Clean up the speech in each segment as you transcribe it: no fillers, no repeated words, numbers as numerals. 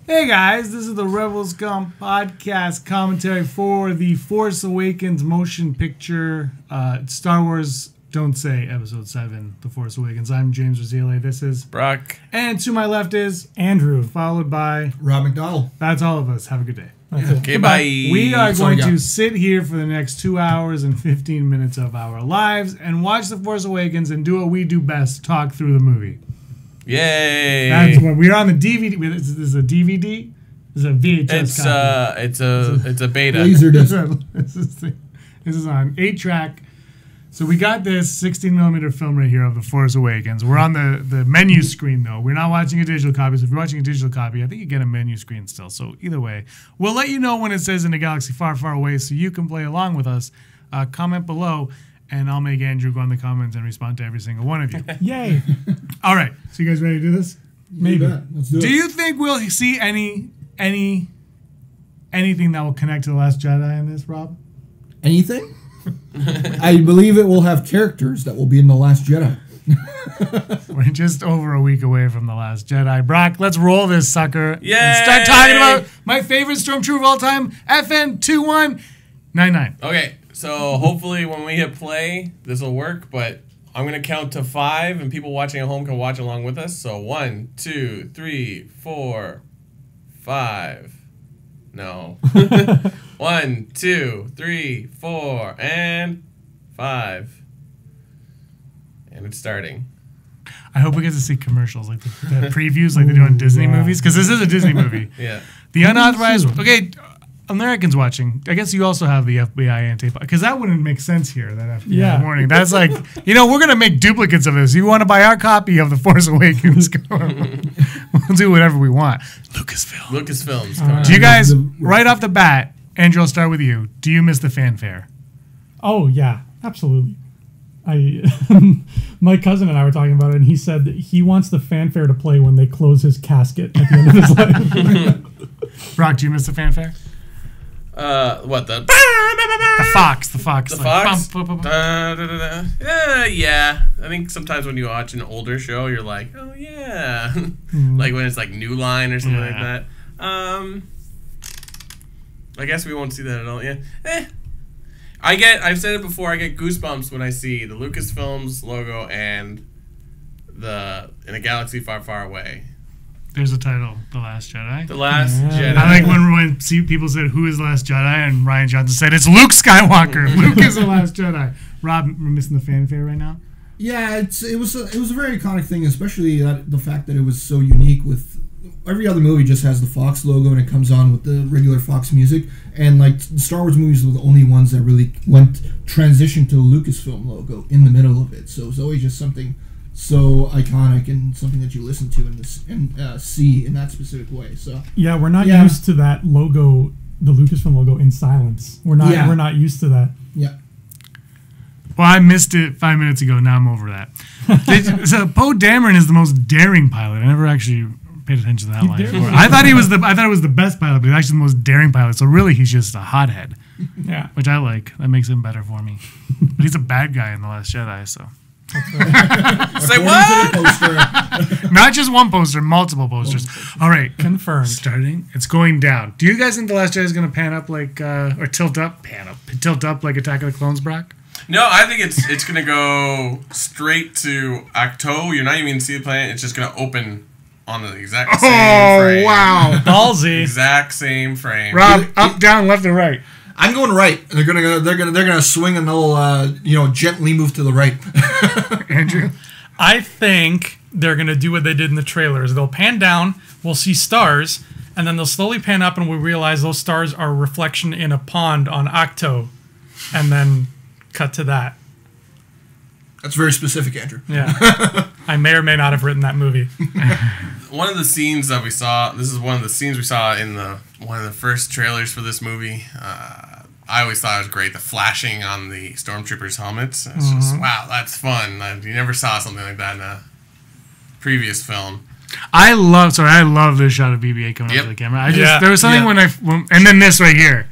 Hey guys, this is the Rebel Scum podcast commentary for the Force Awakens motion picture, Star Wars Don't Say Episode 7, The Force Awakens. I'm James Rosile. This is Brock. And to my left is Andrew, followed by Rob McDowell. That's all of us. Have a good day. Okay, bye. We are going to sit here for the next 2 hours and 15 minutes of our lives and watch The Force Awakens and do what we do best, talk through the movie. Yay! That's when we're on the DVD. This is a DVD. This is a VHS copy. It's a beta. Laserdisc. This is on 8-track. So we got this 16mm film right here of The Force Awakens. We're on the menu screen though. We're not watching a digital copy. So if you're watching a digital copy, I think you get a menu screen still. So either way, we'll let you know when it says in a galaxy far, far away, so you can play along with us. Comment below. And I'll make Andrew go in the comments and respond to every single one of you. Yay! All right. So you guys ready to do this? Maybe. Let's do it. Do you think we'll see anything that will connect to The Last Jedi in this, Rob? Anything? I believe it will have characters that will be in The Last Jedi. We're just over a week away from The Last Jedi. Brock, let's roll this sucker. Yay! And start talking about my favorite stormtrooper of all time, FN2199. Okay. So hopefully when we hit play, this will work, but I'm going to count to 5 and people watching at home can watch along with us. So 1, 2, 3, 4, 5. No. 1, 2, 3, 4, and 5. And it's starting. I hope we get to see commercials, like the previews like they do on Disney movies, because this is a Disney movie. Yeah. The unauthorized... Okay, Americans watching, I guess you also have the FBI anti, because that wouldn't make sense here. That FBI warning. That's like, we're gonna make duplicates of this. You want to buy our copy of The Force Awakens? We'll do whatever we want. Lucasfilms. Do you guys, right off the bat, Andrew, I'll start with you. Do you miss the fanfare? Oh yeah, absolutely. My cousin and I were talking about it, and he said that he wants the fanfare to play when they close his casket at the end of his life. Brock, do you miss the fanfare? What the Fox. The Fox? Yeah. I think sometimes when you watch an older show, you're like, oh yeah, like when it's like New Line or something like that. I guess we won't see that at all. Yeah. I've said it before. I get goosebumps when I see the Lucasfilms logo and In a Galaxy Far, Far Away. There's a title, The Last Jedi. The Last Jedi. I like when people said, who is the Last Jedi? And Ryan Johnson said, it's Luke Skywalker. Luke is the Last Jedi. Rob, we're missing the fanfare right now? Yeah, it was a very iconic thing, especially the fact that it was so unique with... Every other movie just has the Fox logo and it comes on with the regular Fox music. And like the Star Wars movies were the only ones that really transitioned to the Lucasfilm logo in the middle of it. So it was always just something... so iconic and something that you listen to and see in that specific way. So yeah, we're not used to that logo, the Lucasfilm logo, in silence. We're not used to that. Yeah. Well, I missed it 5 minutes ago. Now I'm over that. So Poe Dameron is the most daring pilot. I never actually paid attention to that line before. I thought it was the best pilot, but he's actually the most daring pilot. So really, he's just a hothead. Yeah, which I like. That makes him better for me. But he's a bad guy in The Last Jedi. So. Say what? Not just one poster, multiple posters. All right, confirmed. Starting. It's going down. Do you guys think The Last Jedi is going to pan up like, or tilt up like Attack of the Clones, Brock? No, I think it's going to go straight to Octo. You're not even going to see the planet. It's just going to open on the exact same frame. Oh wow, ballsy! Exact same frame. Rob, up, down, left, and right. I'm going right. They're gonna swing and they'll gently move to the right. Andrew, I think they're gonna do what they did in the trailers. They'll pan down. We'll see stars, and then they'll slowly pan up, and we realize those stars are a reflection in a pond on Octo, and then cut to that. That's very specific, Andrew. Yeah, I may or may not have written that movie. One of the scenes that we saw. This is one of the scenes we saw in one of the first trailers for this movie. I always thought it was great. The flashing on the stormtroopers' helmets. It's just wow, that's fun. You never saw something like that in a previous film. I love this shot of BB-8 coming up to the camera. There was something and then this right here.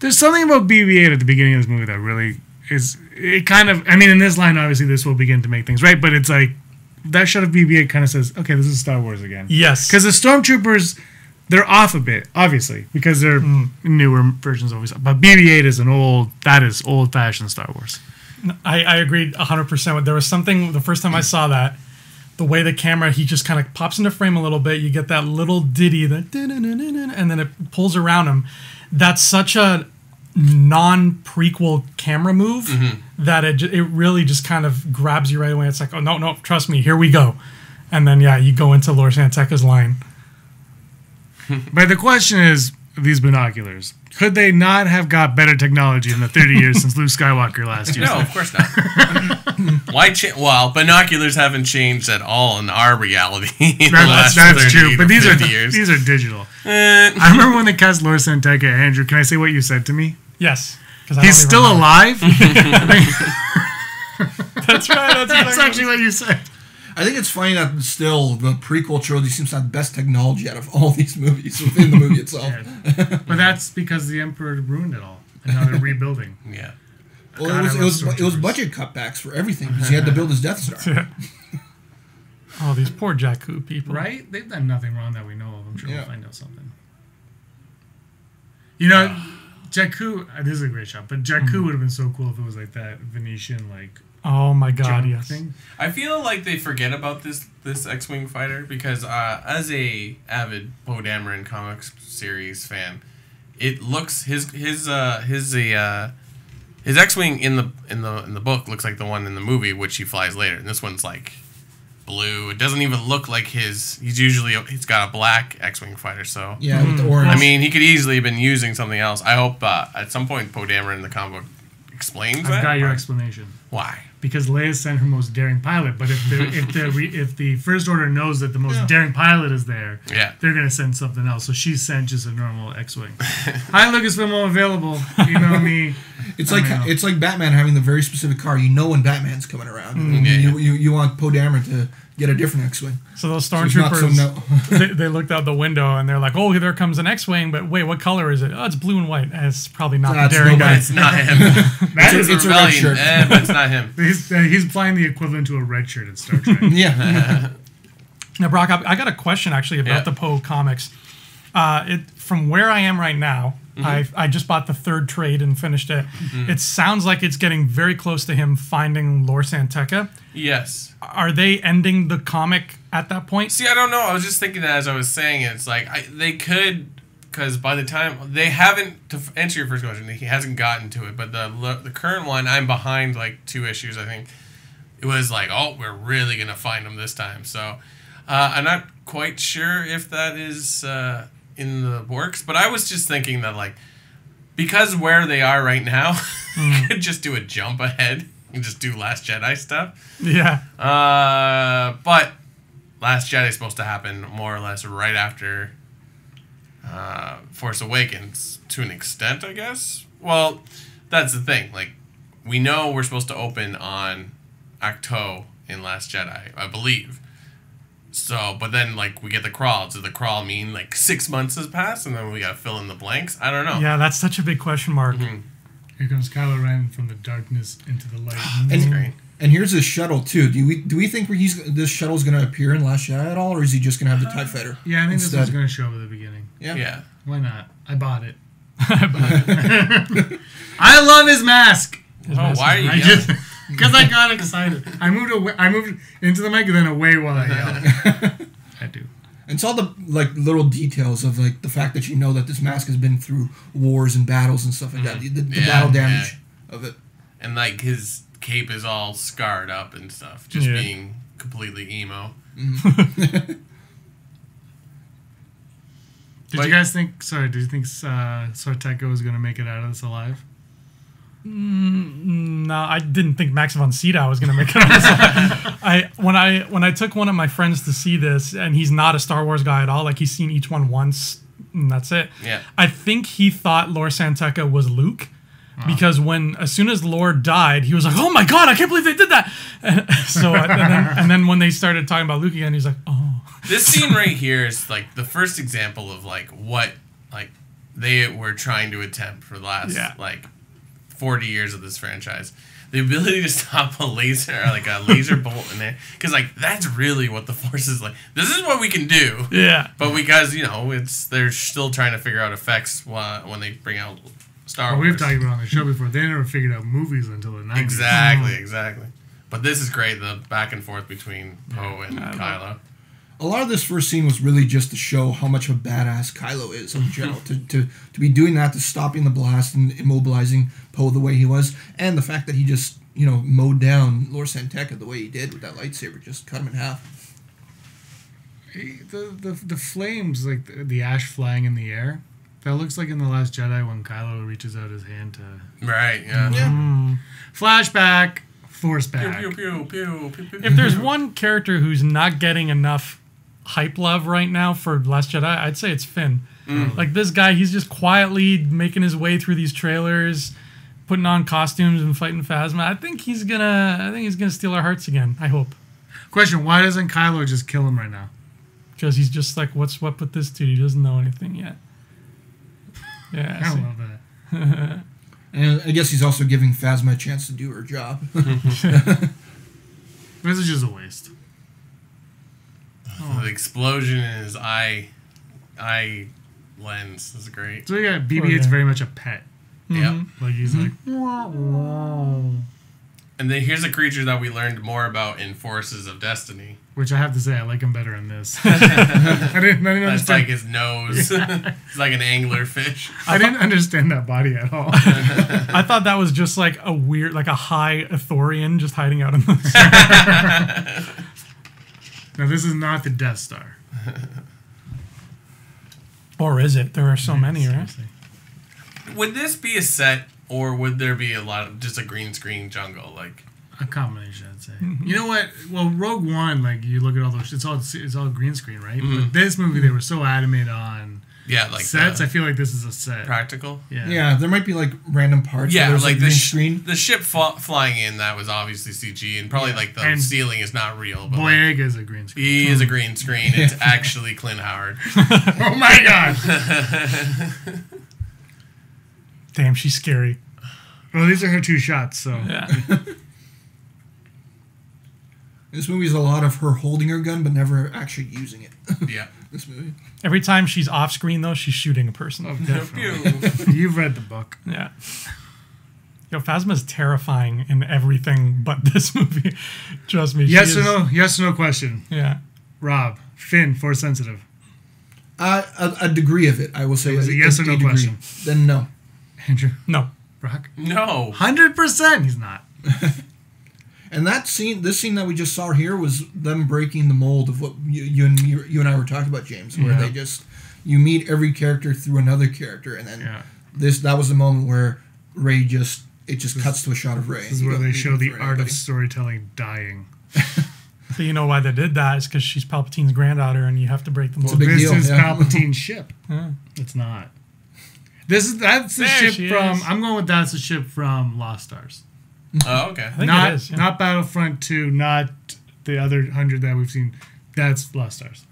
There's something about BB-8 at the beginning of this movie that really is. It kind of. I mean, in this line, obviously, this will begin to make things right. But it's like that shot of BB-8 kind of says, okay, this is Star Wars again. Yes. Because the stormtroopers, they're off a bit, obviously, because they're newer versions always. But BB-8 is old-fashioned Star Wars. I agreed 100%. There was something, the first time I saw that, the way the camera, he just kind of pops into frame a little bit. You get that little ditty, and then it pulls around him. That's such a non-prequel camera move that it really just kind of grabs you right away. It's like, oh, no, trust me, here we go. And then, yeah, you go into Lord Santeca's line. But the question is, these binoculars, could they not have got better technology in the 30 years since Luke Skywalker last year? No, of course not. Why well, binoculars haven't changed at all in our reality in the last That's 30 true, but these years. are digital. I remember when they cast Lord Santeca. Andrew, can I say what you said to me? Yes. He's still alive? That's right. That's actually what you said. I think it's funny that still the prequel trilogy seems to have the best technology out of all these movies within the movie itself. Yeah. But that's because the Emperor ruined it all, and now they're rebuilding. Yeah. Well, God, it was budget cutbacks for everything because he had to build his Death Star. Yeah. Oh, these poor Jakku people. Right? They've done nothing wrong that we know of. I'm sure we'll Yeah. find out something. You know, Jakku, this is a great shot, but Jakku would have been so cool if it was like that Venetian, like, Oh my God! junk Yes. thing. I feel like they forget about this X-Wing fighter because as a avid Poe Dameron comics series fan, it looks his X-Wing in the book looks like the one in the movie, which he flies later, and this one's like blue. It doesn't even look like he's got a black X-Wing fighter. So Yeah, with the orange. I mean, he could easily have been using something else. I hope at some point Poe Dameron in the comic book explains that. I've got your explanation. Why? Because Leia sent her most daring pilot, but if the First Order knows that the most daring pilot is there, they're gonna send something else. So she sent just a normal X-wing. Hi, Lucasfilm, I'm available. Email me. It's like Batman having the very specific car. You know when Batman's coming around. You want Poe Dameron to get a different X-wing. So those So it's not stormtroopers, they looked out the window and they're like, "Oh, there comes an X-wing." But wait, what color is it? Oh, it's blue and white. It's probably not the daring guy. It's not him. It's a red shirt. But it's not him. He's flying the equivalent to a red shirt in Star Trek. Yeah. Now, Brock, I got a question actually about the Poe comics. From where I am right now, I just bought the third trade and finished it. It sounds like it's getting very close to him finding Lor Santeca. Yes. Are they ending the comic at that point? See, I don't know. I was just thinking that as I was saying it. It's like they could, because by the time they haven't, to answer your first question, he hasn't gotten to it. But the current one, I'm behind like 2 issues. I think it was like, oh, we're really gonna find him this time. So I'm not quite sure if that is in the works. But I was just thinking that like because where they are right now, could just do a jump ahead and just do Last Jedi stuff. Yeah. But Last Jedi is supposed to happen more or less right after Force Awakens, to an extent, I guess. Well, that's the thing. Like, we know we're supposed to open on Acto in Last Jedi, I believe. So, but then, like, we get the crawl. Does the crawl mean, like, 6 months has passed and then we gotta fill in the blanks? I don't know. Yeah, that's such a big question mark. Here comes Kylo Ren from the darkness into the light. That's great. And here's his shuttle too. Do we think this shuttle's going to appear in Last Jedi at all, or is he just going to have the TIE Fighter? Yeah, I think instead? this was going to show up at the beginning. Yeah. Why not? I bought it. I love his mask. Why are you yelling? Because I got excited. I moved away. I moved into the mic and then away while I yelled. I do. And it's all the like little details of like the fact that you know that this mask has been through wars and battles and stuff like that. The battle damage of it. And like his cape is all scarred up and stuff, just being completely emo. Did you guys think? Sorry, did you think Sarteko was going to make it out of this alive? No, I didn't think Max von Sydow was going to make it. When I took one of my friends to see this, and he's not a Star Wars guy at all. Like he's seen each one once, and that's it. Yeah. I think he thought Lor Santeca was Luke. Because as soon as Lord died, he was like, "Oh my God, I can't believe they did that!" And then when they started talking about Luke again, he's like, "Oh." This scene right here is like the first example of like what like they were trying to attempt for the last like 40 years of this franchise. the ability to stop a laser, like a laser bolt in there, because like that's really what the Force is like. This is what we can do. Yeah. But because they're still trying to figure out effects when they bring out Star Wars. We've talked about on the show before. They never figured out movies until the 90s. Exactly. But this is great. The back and forth between Poe and Kylo. A lot of this first scene was really just to show how much of a badass Kylo is in general. to be doing that, to stopping the blast and immobilizing Poe the way he was, and the fact that he just, mowed down Lord Santekka the way he did with that lightsaber, just cut him in half. The flames, like the ash flying in the air, that looks like in The Last Jedi when Kylo reaches out his hand to... Right, yeah. Flashback, Force back. Pew, pew, pew, pew, pew, If there's one character who's not getting enough hype love right now for Last Jedi, I'd say it's Finn. Like this guy, he's just quietly making his way through these trailers, putting on costumes and fighting Phasma. I think he's gonna steal our hearts again. I hope. Question: why doesn't Kylo just kill him right now? Because he's just like, what's what with this dude? He doesn't know anything yet. Yeah, I love that. And I guess he's also giving Phasma a chance to do her job. This is just a waste. The explosion in his eye lens is great. So we got BB-8's very much a pet. Yep. Like he's like, And then here's a creature that we learned more about in Forces of Destiny. which I have to say I like him better in this. I didn't That's understand. like his nose. It's like an angler fish. I didn't understand that body at all. I thought that was just like a weird, like a high Ithorian just hiding out in the Now this is not the Death Star. Or is it? There are so many, right? Seriously. Would this be a set, or would there be a lot of just a green screen jungle? Like A combination, I'd say. You know what? Well, Rogue One, like you look at all those, it's all green screen, right? But this movie, they were so adamant on like sets. I feel like this is a set. practical. Yeah, there might be like random parts. Yeah, where there's, like green the screen. the ship flying in, that was obviously CG, and probably like the And ceiling is not real. But like, Boyega is a green screen. he is a green screen. It's actually Clint Howard. Oh my god! Damn, she's scary. Well, these are her two shots, so. Yeah. This movie is a lot of her holding her gun but never actually using it. Yeah. This movie. Every time she's off screen, though, she's shooting a person. Oh, definitely. You've read the book. Yeah. Yo, Phasma's terrifying in everything but this movie. Trust me. Yes or no? Yes or no question. Yeah. Rob, Finn, Force sensitive. A degree of it, I will say. Was it yes or no degree. question? Then no. Andrew, No. Brock, No. 100%. He's not. And this scene that we just saw here was them breaking the mold of what you and I were talking about, James, where Yeah. you meet every character through another character, and then Yeah. that was the moment where Ray just cuts to a shot of Ray. This is where they show the art of storytelling dying. So you know why they did that? It's because she's Palpatine's granddaughter, and you have to break the mold. a big This deal, is yeah. Palpatine's ship. Yeah. It's not. That's the There ship she from. is. I'm going with that's the ship from Lost Stars. Oh, okay. I think Not it is. Yeah. not Battlefront 2. Not the other 100 that we've seen. That's Lost Stars.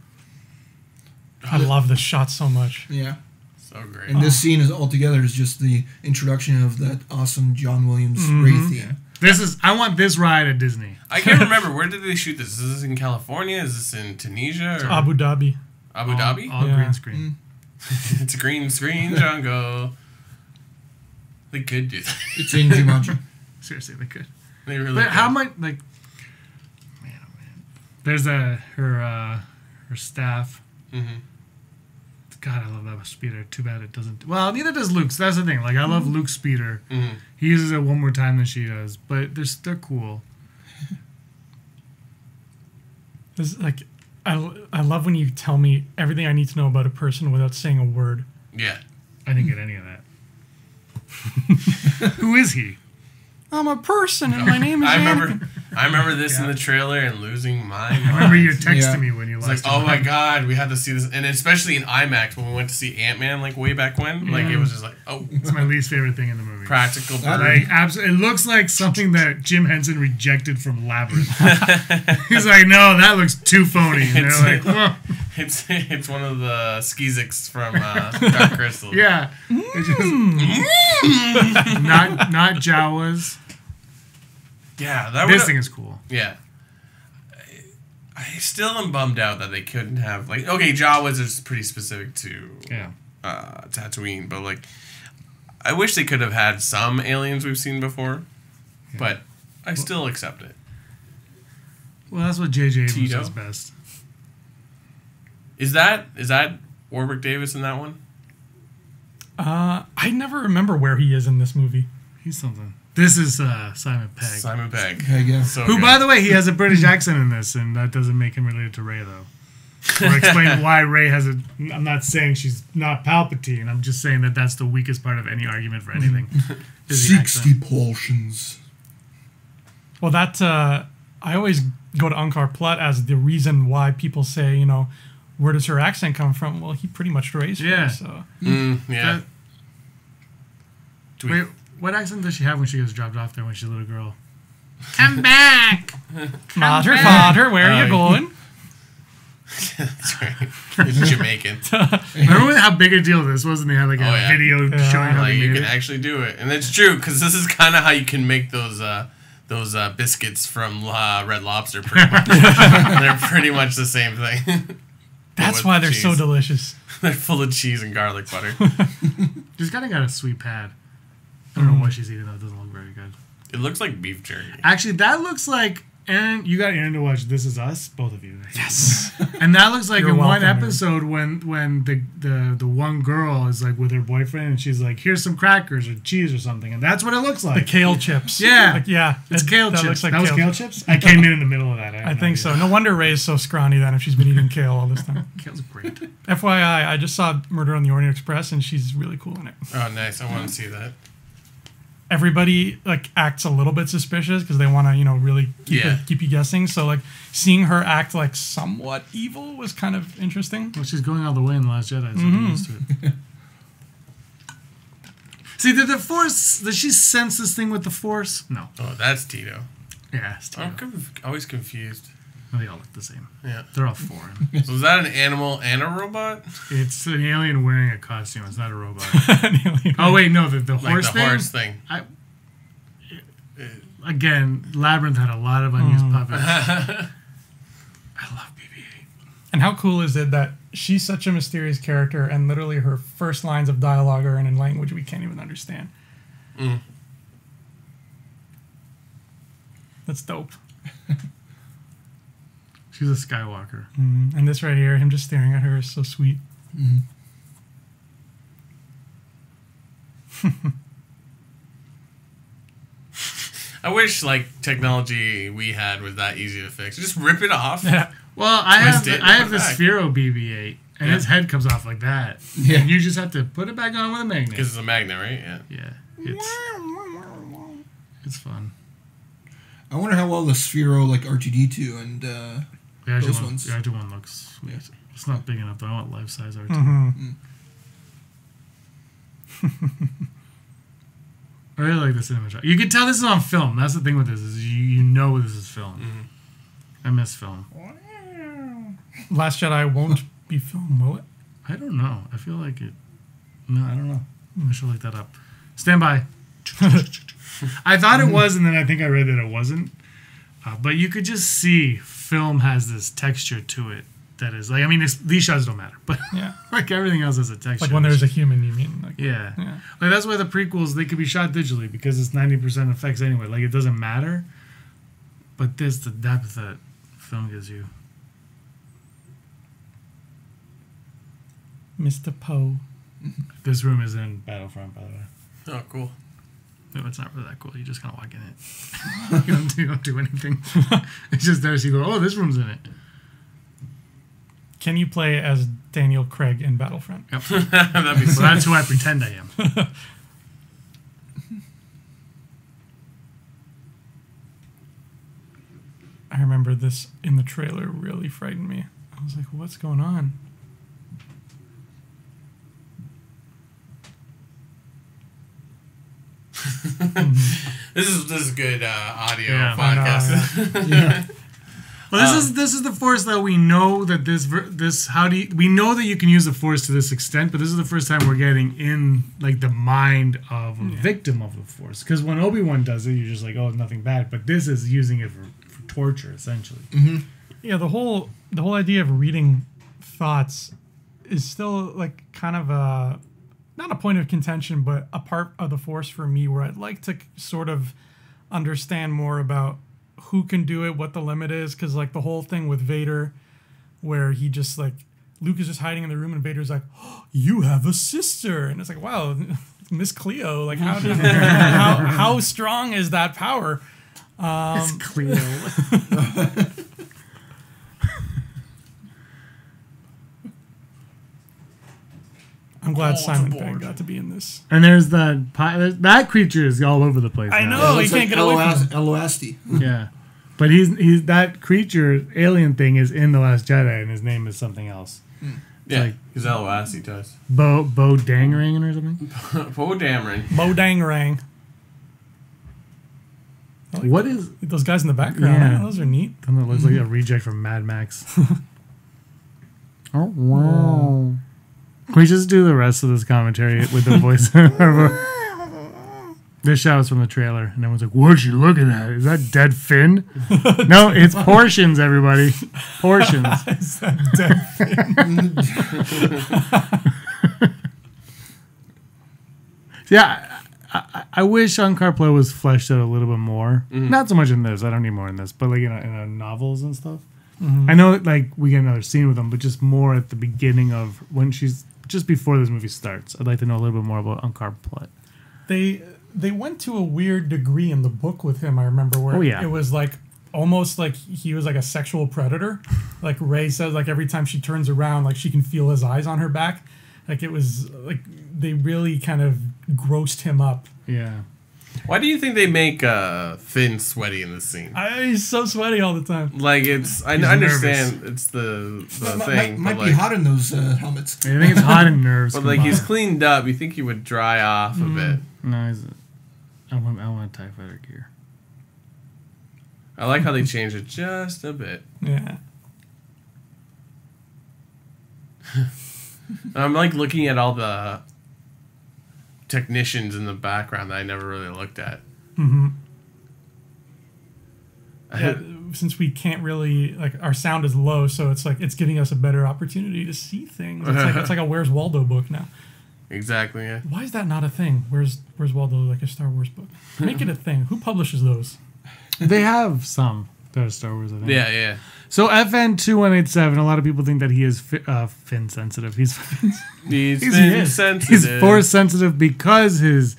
I love this shot so much. Yeah. So great. And this scene is altogether is just the introduction of that awesome John Williams Ray theme. This is. I want this ride at Disney. I can't remember, where did they shoot this? Is this in California? Is this in Tunisia? Or Abu Dhabi. Abu Dhabi? All Yeah. green screen. It's a green screen jungle. They could do that. It's in Jumanji. Seriously, they could. They really But could. how much like? Man, oh man. There's her staff. Mhm. God, I love that speeder. Too bad it doesn't. Well, neither does Luke's. That's the thing. Like, I love Luke's speeder. Mhm. He uses it one more time than she does, but they're cool. This, like, I love when you tell me everything I need to know about a person without saying a word. Yeah. I didn't get any of that. Who is he? I'm a person, and my name is I Anakin. remember this in the trailer and losing my mind. I remember you texting Yeah. me when you It's lost like, your oh my mind. god, we had to see this, and especially in IMAX when we went to see Ant-Man, like way back when, like it was just like, oh, It's my least favorite thing in the movie. practical. Like, absolutely, it looks like something that Jim Henson rejected from Labyrinth. He's like, no, that looks too phony. And It's they're like, well, It's one of the Skizics from Dark Crystal. yeah. It's just, not Jawas. Yeah, that This would. thing is cool. Yeah. I still am bummed out that they couldn't have like okay, Jawas is pretty specific to Yeah. Tatooine, but like I wish they could have had some aliens we've seen before, but I still accept it. Well, that's what J.J. Abrams Tito? does best. Is that Warwick Davis in that one? I never remember where he is in this movie. He's something. This is Simon Pegg. Simon Pegg. Pegg, yeah. So Who, good. by the way, he has a British accent in this, and that doesn't make him related to Rey, though. Or explain why Rey has a... I'm not saying she's not Palpatine. I'm just saying that that's the weakest part of any argument for anything. is the 60 accent. portions. Well, that I always go to Unkar Plutt as the reason why people say, you know, where does her accent come from? Well, he pretty much raised Yeah. her. So Yeah. That- Do we- Wait, what accent does she have when she gets dropped off there when she's a little girl? Come back! Father, father, where are you going? That's right. It's Jamaican. Remember how big a deal this was? And they had like a yeah. video Yeah. showing how Like they you made can it. actually do it, and it's true because this is kind of how you can make those biscuits from Red Lobster. Pretty much. They're pretty much the same thing. That's with why they're so cheese. delicious. They're full of cheese and garlic butter. She's kind of got a sweet pad. I don't know what she's eating though. It doesn't look very good. It looks like beef jerky. Actually, that looks like Aaron. You got Aaron to watch This Is Us, both of you. Yes. And that looks like You're in one welcome, episode when the one girl is like with her boyfriend and she's like, here's some crackers or cheese or something, and that's what it looks The like. kale chips. Yeah. Like, yeah. It's kale that chips. Looks like that was kale chips. I came in the middle of that. I think so. No wonder Ray's so scrawny then if she's been eating kale all this time. Kale's great. FYI, I just saw Murder on the Orient Express and she's really cool in it. Oh, nice! I want to see that. Everybody like acts a little bit suspicious because they want to, you know, really keep you guessing. So like seeing her act like somewhat evil was kind of interesting. Well, she's going all the way in The Last Jedi, so get used to it. See, did the Force? Did she sense this thing with the Force? No. Oh, that's Tito. Yeah, it's I'm always confused. They all look the same. Yeah. They're all foreign. So is that an animal and a robot? It's an alien wearing a costume. It's not a robot. Oh wait, no, the Like horse the thing. horse thing. Again, Labyrinth had a lot of unused puppets. I love BB-8. And how cool is it that she's such a mysterious character and literally her first lines of dialogue are in a language we can't even understand. That's dope. She's a Skywalker. And this right here, him just staring at her is so sweet. I wish like technology we had was that easy to fix. Just rip it off. Yeah. Well, I have Twist it, I have put the it back. Sphero BB-8, and his head comes off like that. Yeah. And you just have to put it back on with a magnet. Because it's a magnet, right? Yeah. Yeah, it's fun. I wonder how well the Sphero like R2D2 and The R2 Those one, ones. The R2 one looks sweet. Yeah. It's not big enough though. I want life size R2. I really like the cinematography. You can tell this is on film. That's the thing with this is you know this is film. I miss film. Last Jedi won't be filmed, will it? I don't know. I feel like it. No, I don't know. I should look that up. Stand by. I thought it was, and then I think I read that it wasn't. But you could just see film has this texture to it that is like. I mean, these shots don't matter, but Yeah. like everything else has a texture. Like when there's a human, you mean? Like, yeah. Yeah. Like that's why the prequels they could be shot digitally because it's 90% effects anyway. Like it doesn't matter. But this the depth that film gives you. Mr. Poe. This room is in Battlefront, by the way. Oh, cool. No, it's not really that cool. You just kind of walk in it. you don't do anything. It's just there, so you go, oh, this room's in it. Can you play as Daniel Craig in Battlefront? Yep. That'd be So sick. that's who I pretend I am. I remember this in the trailer really frightened me. I was like, what's going on? This is good audio Yeah. podcast. Well, But this is the Force that we know that we know that you can use the Force to this extent, but this is the first time we're getting in like the mind of a victim of the Force. Because when Obi-Wan does it, you're just like, oh, nothing bad. But this is using it for torture, essentially. Mm-hmm. Yeah, the whole idea of reading thoughts is still like kind of a not a point of contention, but a part of the Force for me where I'd like to sort of understand more about who can do it, what the limit is, because like the whole thing with Vader, where he just like Luke is just hiding in the room and Vader's like, oh, "You have a sister," and it's like, wow, Miss Cleo, like how strong is that power? Miss Cleo. I'm glad Simon Pegg got to be in this. And there's that creature is all over the place. I now. know, he can't get away from it. Eloasti. Yeah. But he's that creature alien thing is in The Last Jedi, and his name is something else. Yeah, like because Eloasti does. Bo Dangaring or something. Bo Dameron. Bo Dangarang. What is those guys in the background? Yeah. Man, those are neat. And it looks like a reject from Mad Max. Oh wow! Can we just do the rest of this commentary with the voice? This shot was from the trailer, and everyone's like, "What's you looking at? Is that dead Finn?" No, it's portions, everybody. Portions. Is that dead? Yeah, I wish uncomfortably was fleshed out a little bit more. Mm-hmm. Not so much in this. I don't need more in this, but like in novels and stuff. Mm-hmm. I know, like we get another scene with them, but just more at the beginning of when she's just before this movie starts. I'd like to know a little bit more about uncomfortably. They went to a weird degree in the book with him, I remember, where it was like almost like he was like a sexual predator. Like Rey says, like every time she turns around, like she can feel his eyes on her back. Like it was like they really kind of grossed him up. Yeah. Why do you think they make Finn sweaty in this scene? He's so sweaty all the time. Like I understand it's the thing. Might but be like, hot in those helmets. I think it's hot and nerves. But like he's cleaned up. You think he would dry off a bit. No, I want TIE fighter gear. I like how they changed it just a bit. Yeah. I'm like looking at all the technicians in the background that I never really looked at. Mm-hmm. Since we can't really like our sound is low, so it's like it's giving us a better opportunity to see things. It's like a Where's Waldo book now. Exactly. Yeah. Why is that not a thing? Where's Waldo, like a Star Wars book? Make it a thing. Who publishes those? They have some that are Star Wars, I think. Yeah, yeah. So FN2187, a lot of people think that he is Finn sensitive. He's Finn sensitive. He's Force sensitive because his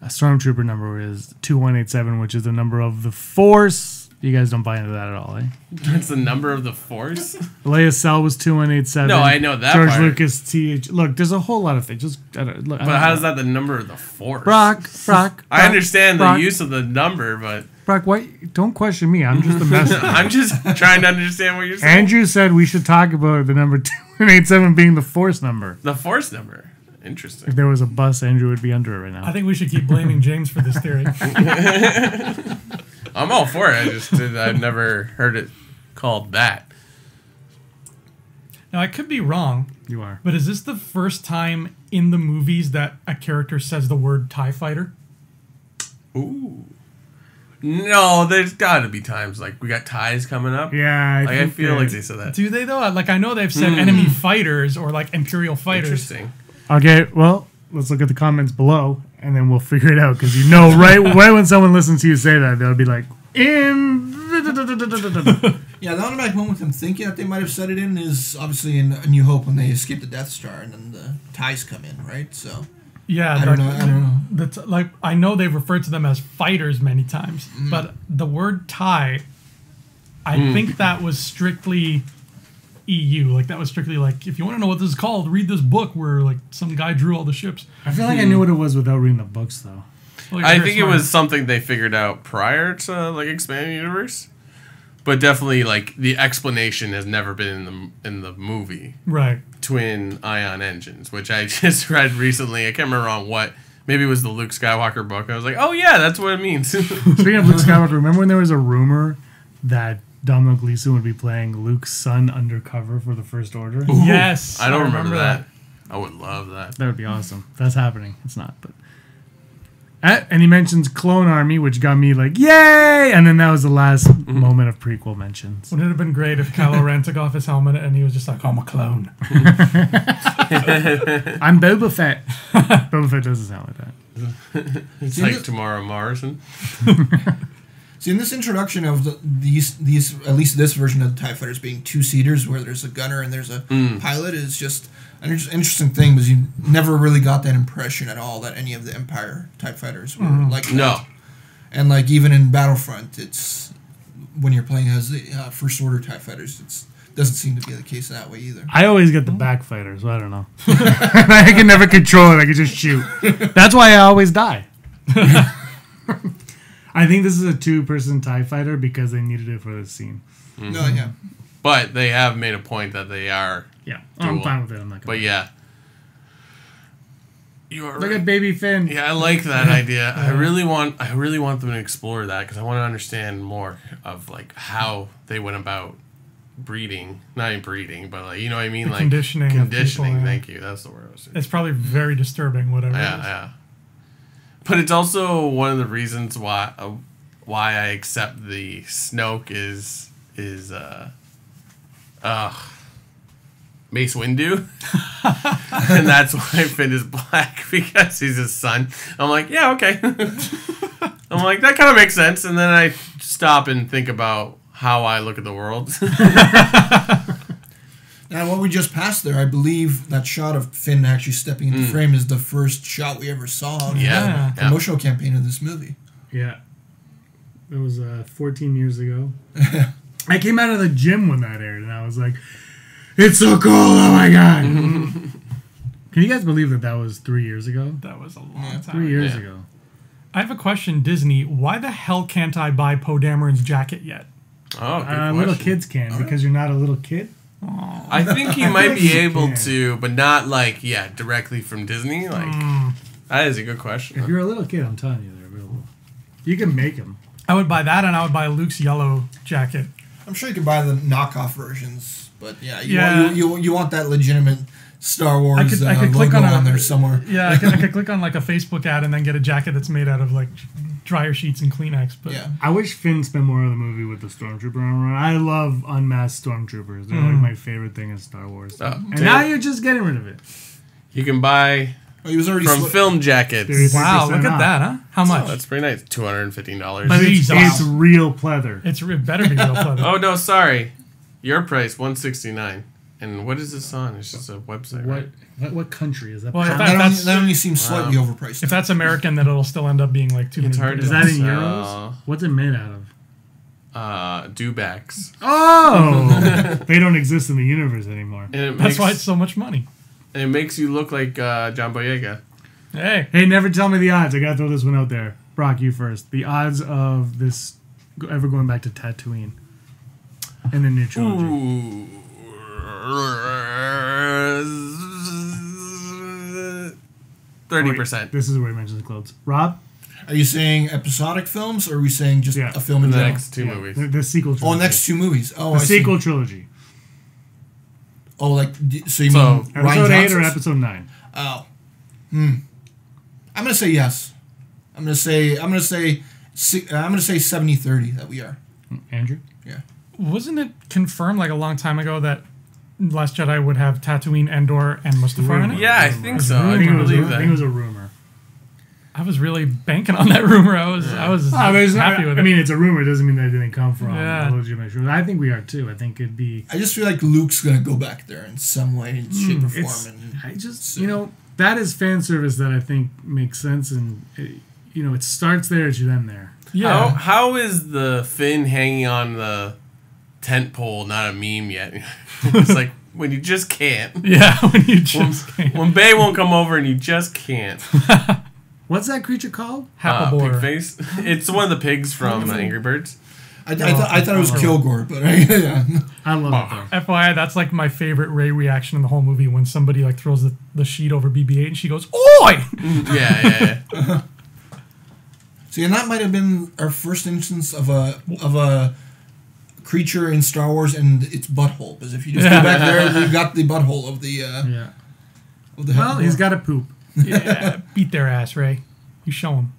Stormtrooper number is 2187, which is the number of the Force. You guys don't buy into that at all, eh? That's the number of the Force? Leia Cell was 2187. No, I know that George part. Lucas, TH. Look, there's a whole lot of things. Just look. But how is that the number of the Force? Brock. I understand the use of the number, but... Brock, why? Don't question me. I'm just the messenger. I'm just trying to understand what you're saying. Andrew said we should talk about the number 2187 being the Force number. The Force number. Interesting. If there was a bus, Andrew would be under it right now. I think we should keep blaming James for this theory. I'm all for it. I've never heard it called that. Now, I could be wrong. You are. But is this the first time in the movies that a character says the word TIE fighter? Ooh. No, there's got to be times like we got ties coming up. Yeah, I feel like they said that. Do they though? Like I know they've said enemy fighters or like Imperial fighters. Interesting. Okay, well, let's look at the comments below, and then we'll figure it out. Because you know, right when someone listens to you say that, they'll be like, in... Yeah, the automatic one with them thinking that they might have said it in is obviously in A New Hope when they escape the Death Star and then the ties come in, right? So... Yeah, I don't know. That's like I know they've referred to them as fighters many times, but the word TIE, I think that was strictly EU. Like that was strictly like, if you want to know what this is called, read this book where like some guy drew all the ships. I feel like I knew what it was without reading the books, though. Well, I think it was something they figured out prior to like expanding the universe, but definitely like the explanation has never been in the movie. Right. Twin ion engines, which I just read recently. I can't remember on what. Maybe it was the Luke Skywalker book. I was like, oh yeah, that's what it means. Speaking of Luke Skywalker, remember when there was a rumor that Domhnall Gleeson would be playing Luke's son undercover for the First Order. Yes, I don't remember that. I would love that. That would be awesome. That's happening. It's not, but. And he mentions Clone Army, which got me like, yay! And then that was the last moment of prequel mentions. Wouldn't it have been great if Kylo Ren took off his helmet and he was just like, I'm a clone. I'm Boba Fett. Boba Fett doesn't sound like that. It's like Tamara Morrison. See, in this introduction of these at least this version of the TIE Fighters being two-seaters, where there's a gunner and there's a pilot, is just an interesting thing, because you never really got that impression at all that any of the Empire TIE Fighters were like that. No. And like even in Battlefront, it's when you're playing as the First Order TIE Fighters, it doesn't seem to be the case that way either. I always get the backfighter, so I don't know. I can never control it. I can just shoot. That's why I always die. I think this is a two-person TIE fighter because they needed it for this scene. No, yeah. But they have made a point that they are. Yeah, I'm fine with it. I'm not gonna. But yeah. You are Look right. at Baby Finn. Yeah, I like that idea. I really want them to explore that, because I want to understand more of like how they went about breeding. Not even breeding, but like, you know what I mean? The like conditioning of Conditioning, people, yeah. Thank you. That's the word I was saying. It's probably very disturbing, whatever it is. Yeah. But it's also one of the reasons why I accept the Snoke is Mace Windu. And that's why Finn is black, because he's his son. I'm like, yeah, okay. I'm like, that kind of makes sense. And then I stop and think about how I look at the world. Now, what we just passed there, I believe that shot of Finn actually stepping into frame is the first shot we ever saw of Yeah. the promotional campaign of this movie. Yeah. That was 14 years ago. I came out of the gym when that aired, and I was like, it's so cool, oh my god. Can you guys believe that was 3 years ago? That was a long time. 3 years Yeah. ago. I have a question, Disney. Why the hell can't I buy Poe Dameron's jacket yet? Oh, good question. Little kids can, because you're not a little kid. I think he might be You able can. to, but not like, directly from Disney. Like, that is a good question. If you're a little kid, I'm telling you, they're available. You can make them. I would buy that, and I would buy Luke's yellow jacket. I'm sure you can buy the knockoff versions, but Yeah. you want that legitimate Star Wars I could click logo on there somewhere. Yeah, I could click on like a Facebook ad and then get a jacket that's made out of like dryer sheets and Kleenex. But Yeah. I wish Finn spent more of the movie with the Stormtrooper armor. I love unmasked Stormtroopers. They're like my favorite thing in Star Wars. And now you're just getting rid of it. You can buy Oh, he was already from film jackets. Seriously. wow, 50% look at off. that, huh? How much? Oh, that's pretty nice. $215. But it's Jesus. real pleather. It better be real pleather. Oh no, sorry. Your price $169. And what is this on? It's just a website, right? What country is that? Well, if Pound? That only seems slightly overpriced. If that's American, then it'll still end up being like $200. It's hard to Is that in So- euros? What's it made out of? Dewbacks. Oh! They don't exist in the universe anymore. And it That's makes, why it's so much money. and it makes you look like John Boyega. Hey, Hey, never tell me the odds. I gotta throw this one out there. Brock, you first. The odds of this ever going back to Tatooine in the new trilogy. Ooh. 30%. This is where he mentions the clothes. Rob? Are you saying episodic films, or are we saying just Yeah. a film in The general? next two movies. The sequel trilogy. Oh, next two movies. Oh, The I see. sequel trilogy. Oh, like so you So, mean Ryan Episode 8 or Johnson's? episode 9? Oh, I'm gonna say yes. I'm gonna say 70-30 that we are. Andrew? wasn't it confirmed like a long time ago that Last Jedi would have Tatooine, Endor, and Mustafar in it? Yeah, I think so. I I think, can it was, believe I think it was that. a rumor. I was really banking on that rumor. I was happy with it. I mean, it's a rumor. It doesn't mean that it didn't come from Yeah. a legitimate source. I think we are too. I think it'd be. I just feel like Luke's gonna go back there in some way, shape, or form. It's, And I just, that is fan service that I think makes sense, and it starts there, it should end there. yeah. How is the Finn hanging on the tent pole not a meme yet? It's like when you just can't. Yeah, when you just can't. When Bay won't come over and you just can't. What's that creature called? Hapabor. Pig face. It's one of the pigs from Angry Birds. I thought it was Kilgore, but yeah. I love it though. FYI, that's like my favorite Rey reaction in the whole movie when somebody like throws the sheet over BB-8 and she goes, "Oi!" Yeah. See, and that might have been our first instance of a creature in Star Wars and its butthole. Because if you just go back there, you got the butthole of the. Yeah. Of the Well, he's got to poop. Yeah, beat their ass, Ray. You show them.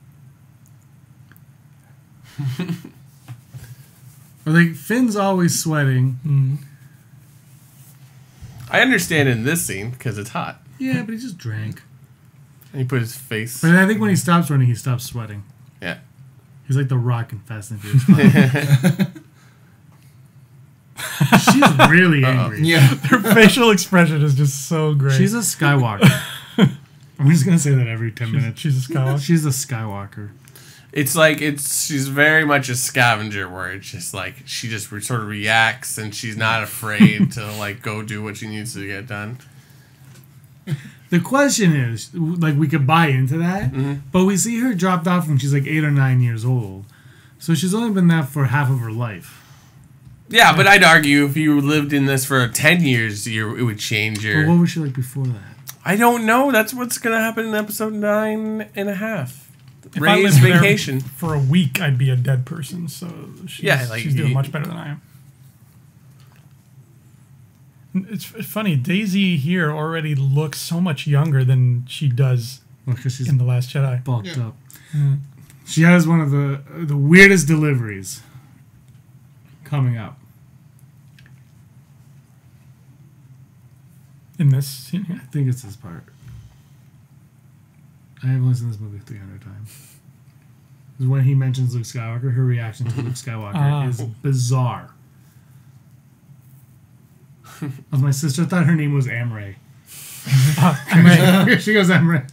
Like Finn's always sweating. Mm. I understand in this scene because it's hot. Yeah, but he just drank. And he put his face. But I think when he stops running, he stops sweating. Yeah. He's like the Rock in Fast and Furious. She's really angry. Yeah. Her facial expression is just so great. She's a Skywalker. I'm just gonna say that every 10 minutes. She's a Skywalker. She's a Skywalker. It's like she's very much a scavenger where it's just like she just sort of reacts and she's not afraid to like go do what she needs to get done. The question is, like, we could buy into that, but we see her dropped off when she's like 8 or 9 years old, so she's only been that for half of her life. Yeah, but I'd argue if you lived in this for 10 years, it would change your. But what was she like before that? I don't know. That's what's gonna happen in episode 9.5. If I Ray's lived there vacation. for a week, I'd be a dead person. So she's doing much better than I am. It's funny. Daisy here already looks so much younger than she does Because she's in The Last Jedi. bulked up. She has one of the weirdest deliveries coming up. In this scene here. I think it's this part. I have listened to this movie 300 times. When he mentions Luke Skywalker, her reaction to Luke Skywalker is bizarre. My sister thought her name was Amray. She goes, Amray.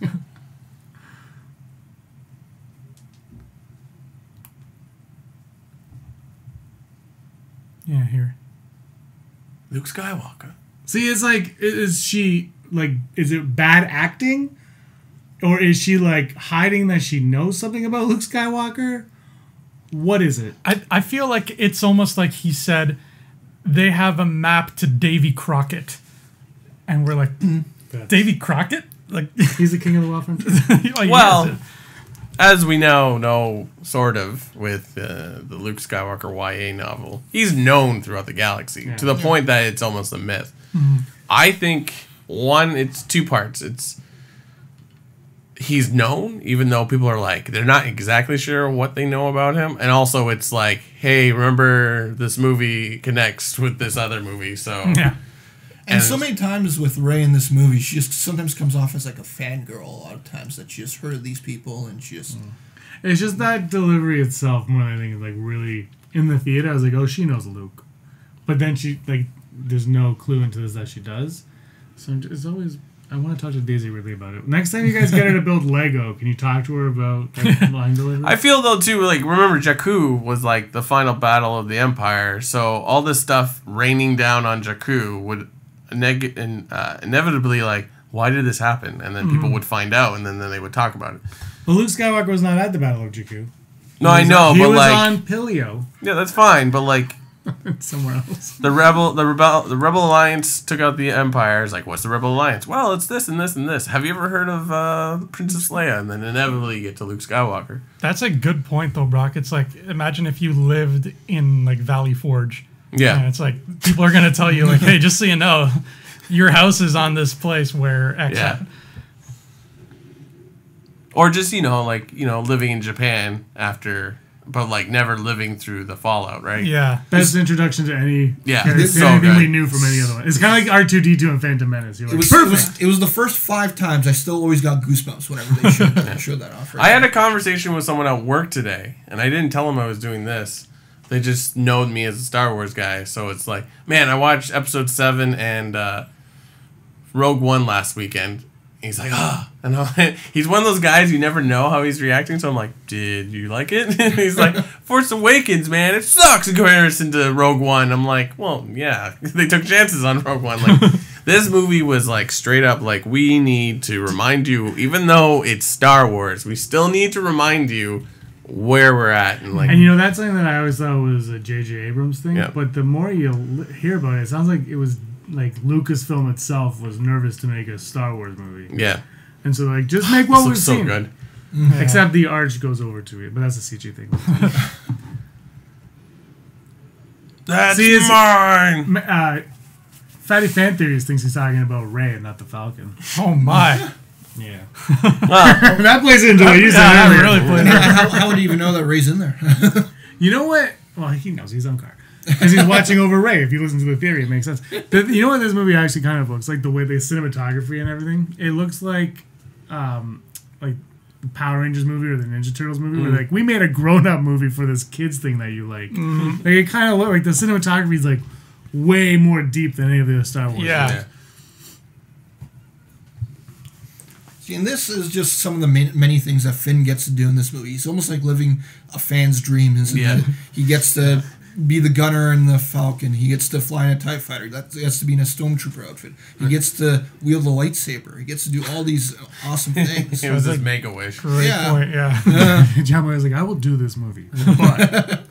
Yeah, here. Luke Skywalker. See, it's like, is she, like, is it bad acting? Or is she, like, hiding that she knows something about Luke Skywalker? What is it? I feel like it's almost like he said, they have a map to Davy Crockett. And we're like, Davy Crockett? Like, He's the king of the Waffle. like, Well, yes. as we now know, sort of, with the Luke Skywalker YA novel, he's known throughout the galaxy to the point that it's almost a myth. I think, one, it's two parts. It's he's known, even though people are like, they're not exactly sure what they know about him. And also it's like, hey, remember this movie connects with this other movie, so... Yeah. And so many times with Rey in this movie, she just sometimes comes off as like a fangirl a lot of times, that she just heard of these people and she just... It's just that delivery itself more than anything. Like, really, in the theater, I was like, oh, she knows Luke. But then she, like, there's no clue into this that she does. So it's always... I want to talk to Daisy Ridley about it. Next time you guys get her to build Lego, can you talk to her about like, line delivery? I feel though too, like remember Jakku was like the final battle of the Empire, so all this stuff raining down on Jakku would inevitably like, why did this happen? And then people would find out, and then they would talk about it. But Luke Skywalker was not at the Battle of Jakku. No, I know, He but was like, on Pilio yeah, that's fine, but like. somewhere else. The Rebel Alliance took out the Empire. It's like, what's the Rebel Alliance? Well, it's this and this and this. Have you ever heard of Princess Leia? And then inevitably you get to Luke Skywalker. That's a good point, though, Brock. It's like, imagine if you lived in, like, Valley Forge. Yeah. And it's like, people are going to tell you, like, hey, just so you know, your house is on this place where X happened. Or just, living in Japan after... But, like, never living through the fallout, right? Yeah. Best introduction to any character, so anything good. we knew from any other one. It's kind of like R2-D2 and Phantom Menace. You're like, It was the first 5 times I still always got goosebumps whenever they showed that off. Right? I had a conversation with someone at work today, and I didn't tell them I was doing this. They just know me as a Star Wars guy, so it's like, man, I watched Episode 7 and Rogue One last weekend. He's like, and he's one of those guys you never know how he's reacting. So I'm like, did you like it? And he's like, Force Awakens, man, it sucks in comparison to Rogue One. I'm like, well, yeah, they took chances on Rogue One. Like, this movie was like straight up like, we need to remind you, even though it's Star Wars, we still need to remind you where we're at. And like, and that's something that I always thought was a J.J. Abrams thing. Yeah. But the more you hear about it, it sounds like it was like Lucasfilm itself was nervous to make a Star Wars movie. yeah. And so like, just make what we've Looks so seen. good. Yeah. Except the arch goes over to it, but that's a CG thing. That's See, it's- mine. Fatty Fan Theories thinks he's talking about Ray and not the Falcon. Oh my! Yeah. Well, That plays into what you said Yeah, earlier. really played. How would he even know that Ray's in there? You know what? Well, he knows he's on car. Because he's watching over Ray. If you listen to the theory, it makes sense. You know what this movie actually kind of looks like? The way the cinematography and everything. It looks like the Power Rangers movie or the Ninja Turtles movie. Where like we made a grown-up movie for this kids thing that you like. Like it kind of look like the cinematography is like way more deep than any of the other Star Wars. Yeah. See, and this is just some of the many things that Finn gets to do in this movie. He's almost like living a fan's dream, isn't it? He gets to be the gunner in the Falcon. He gets to fly in a TIE fighter. He gets to be in a Stormtrooper outfit. He gets to wield the lightsaber. He gets to do all these awesome things. it was his Make-A-Wish. Great Yeah. point. Yeah. John Boy was like, I will do this movie. But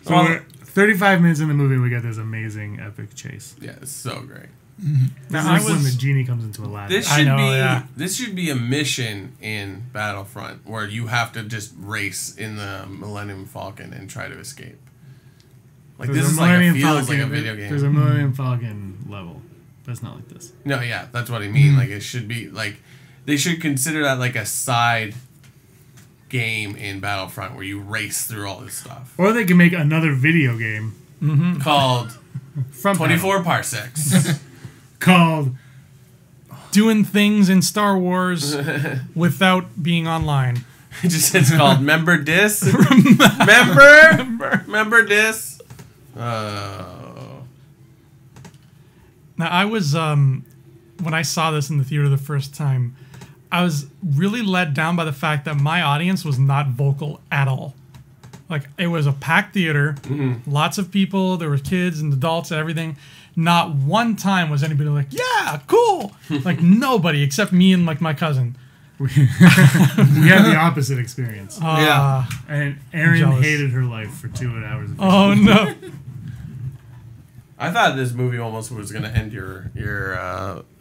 so Well- we're 35 minutes in the movie, we get this amazing epic chase. Yeah, it's so great. This I is when the was- genie comes into Aladdin. This I should know, be yeah. this should be a mission in Battlefront where you have to just race in the Millennium Falcon and try to escape. Like There's this a is like a Millennium feels like a Falcon- video game. There's a Millennium Falcon level, but it's not like this. No, yeah, that's what I mean. Like it should be like they should consider that like a side game in Battlefront where you race through all this stuff. Or they can make another video game Called from 24 Parsecs. called Doing things in Star Wars without being online. It just it's called Member Dis. Member Dis. Now I was when I saw this in the theater the first time, I was really let down by the fact that my audience was not vocal at all. Like it was a packed theater, lots of people, there were kids and adults and everything. Not one time was anybody like, "Yeah, cool." Like nobody except me and like my cousin. we had the opposite experience. Yeah. And Erin jealous. hated her life for 2 hours. Oh no. I thought this movie almost was gonna end your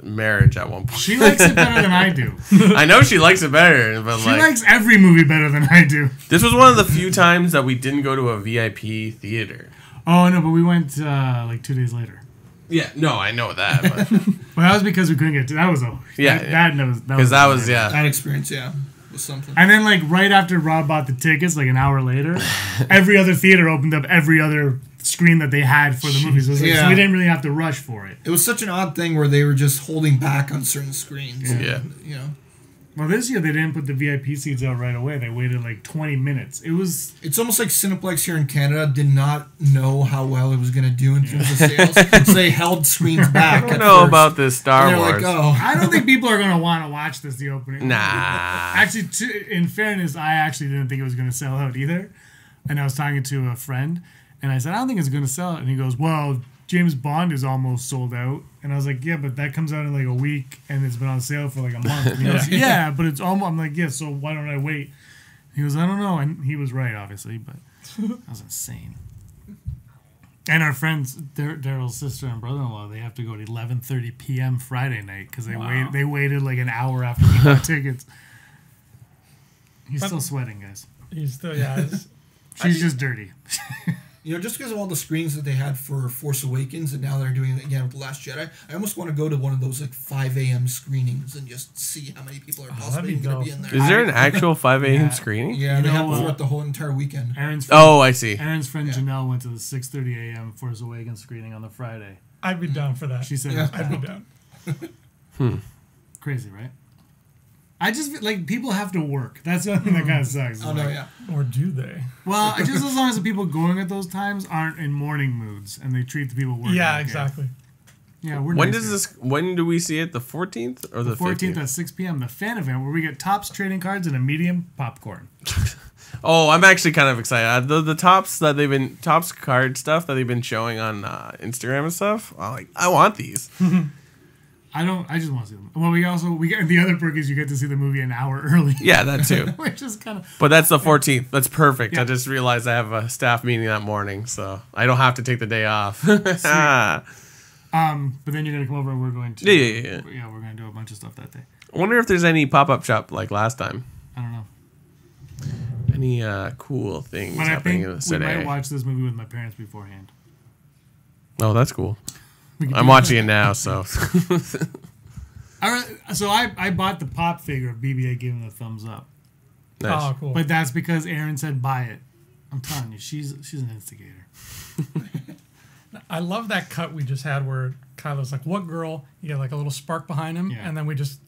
marriage at one point. She likes it better than I do. I know she likes it better, but She like likes every movie better than I do. this was one of the few times that we didn't go to a VIP theater. Oh no, but we went like 2 days later. Yeah, no, I know that, but Well, that was because we couldn't get to. That was a Yeah, because that was yeah. That experience, yeah, was something. And then like right after Rob bought the tickets, like an hour later, every other theater opened up every other screen that they had for the movies. It was like, so Yeah. we didn't really have to rush for it. It was such an odd thing where they were just holding back on certain screens. Yeah. You know, Well, this year they didn't put the VIP seats out right away. They waited like 20 minutes. It was it's almost like Cineplex here in Canada did not know how well it was going to do in terms of sales, so they held screens back. I don't know about this Star And they're Wars. like, oh, I don't think people are going to want to watch this the opening. Nah. Actually, in fairness, I actually didn't think it was going to sell out either. And I was talking to a friend, and I said, I don't think it's going to sell out. And he goes, well, James Bond is almost sold out. And I was like, yeah, but that comes out in like a week, and it's been on sale for like a month. And he goes, yeah, but it's almost. I'm like, yeah, so why don't I wait? He goes, I don't know. And he was right, obviously, but that was insane. And our friends, Daryl's sister and brother-in-law, they have to go at 11:30 p.m. Friday night because they waited like an hour after we got tickets. He's still sweating, guys. He's still it's- She's just dirty. you know, just because of all the screens that they had for Force Awakens, and now they're doing it again with The Last Jedi, I almost want to go to one of those like 5 a.m. screenings and just see how many people are possibly that'd be going to be dope. in there. Is there an actual 5 a.m. Yeah. screening? Yeah, You they know have what? throughout the whole entire weekend. Aaron's friend, Oh, I see. Aaron's friend Yeah. Janelle went to the 6:30 a.m. Force Awakens screening on the Friday. I'd be down for that. She said Yeah. it was I'd be bad. down. Crazy, right? I just feel like people have to work. That's the other thing that kind of sucks. Oh, no, yeah. Or do they? Well, just as long as the people going at those times aren't in morning moods and they treat the people working. Yeah, okay. exactly. Yeah, we're When nice does here. this? When do we see it? The 14th or the 14th 15th? at 6 p.m. The fan event where we get Topps trading cards and a medium popcorn. Oh, I'm actually kind of excited. The tops that they've been tops card stuff that they've been showing on Instagram and stuff. I want these. I just want to see them. Well, we get the other perk is you get to see the movie an hour early. Yeah, that too. Which is kind of But that's the 14th. That's perfect. Yeah. I just realized I have a staff meeting that morning, so I don't have to take the day off. but then you're gonna come over and we're going to Yeah. yeah, we're gonna do a bunch of stuff that day. I wonder if there's any pop-up shop like last time. I don't know. Any cool things But I happening think in the we city? might watch this movie with my parents beforehand. Oh, that's cool. We could I'm do watching it now, so. So I bought the pop figure of BB-8 giving the thumbs up. Nice. Oh, cool. But that's because Aaron said buy it. I'm telling you, she's an instigator. I love that cut we just had where Kylo's like, "What girl?" You get like a little spark behind him, Yeah. and then we just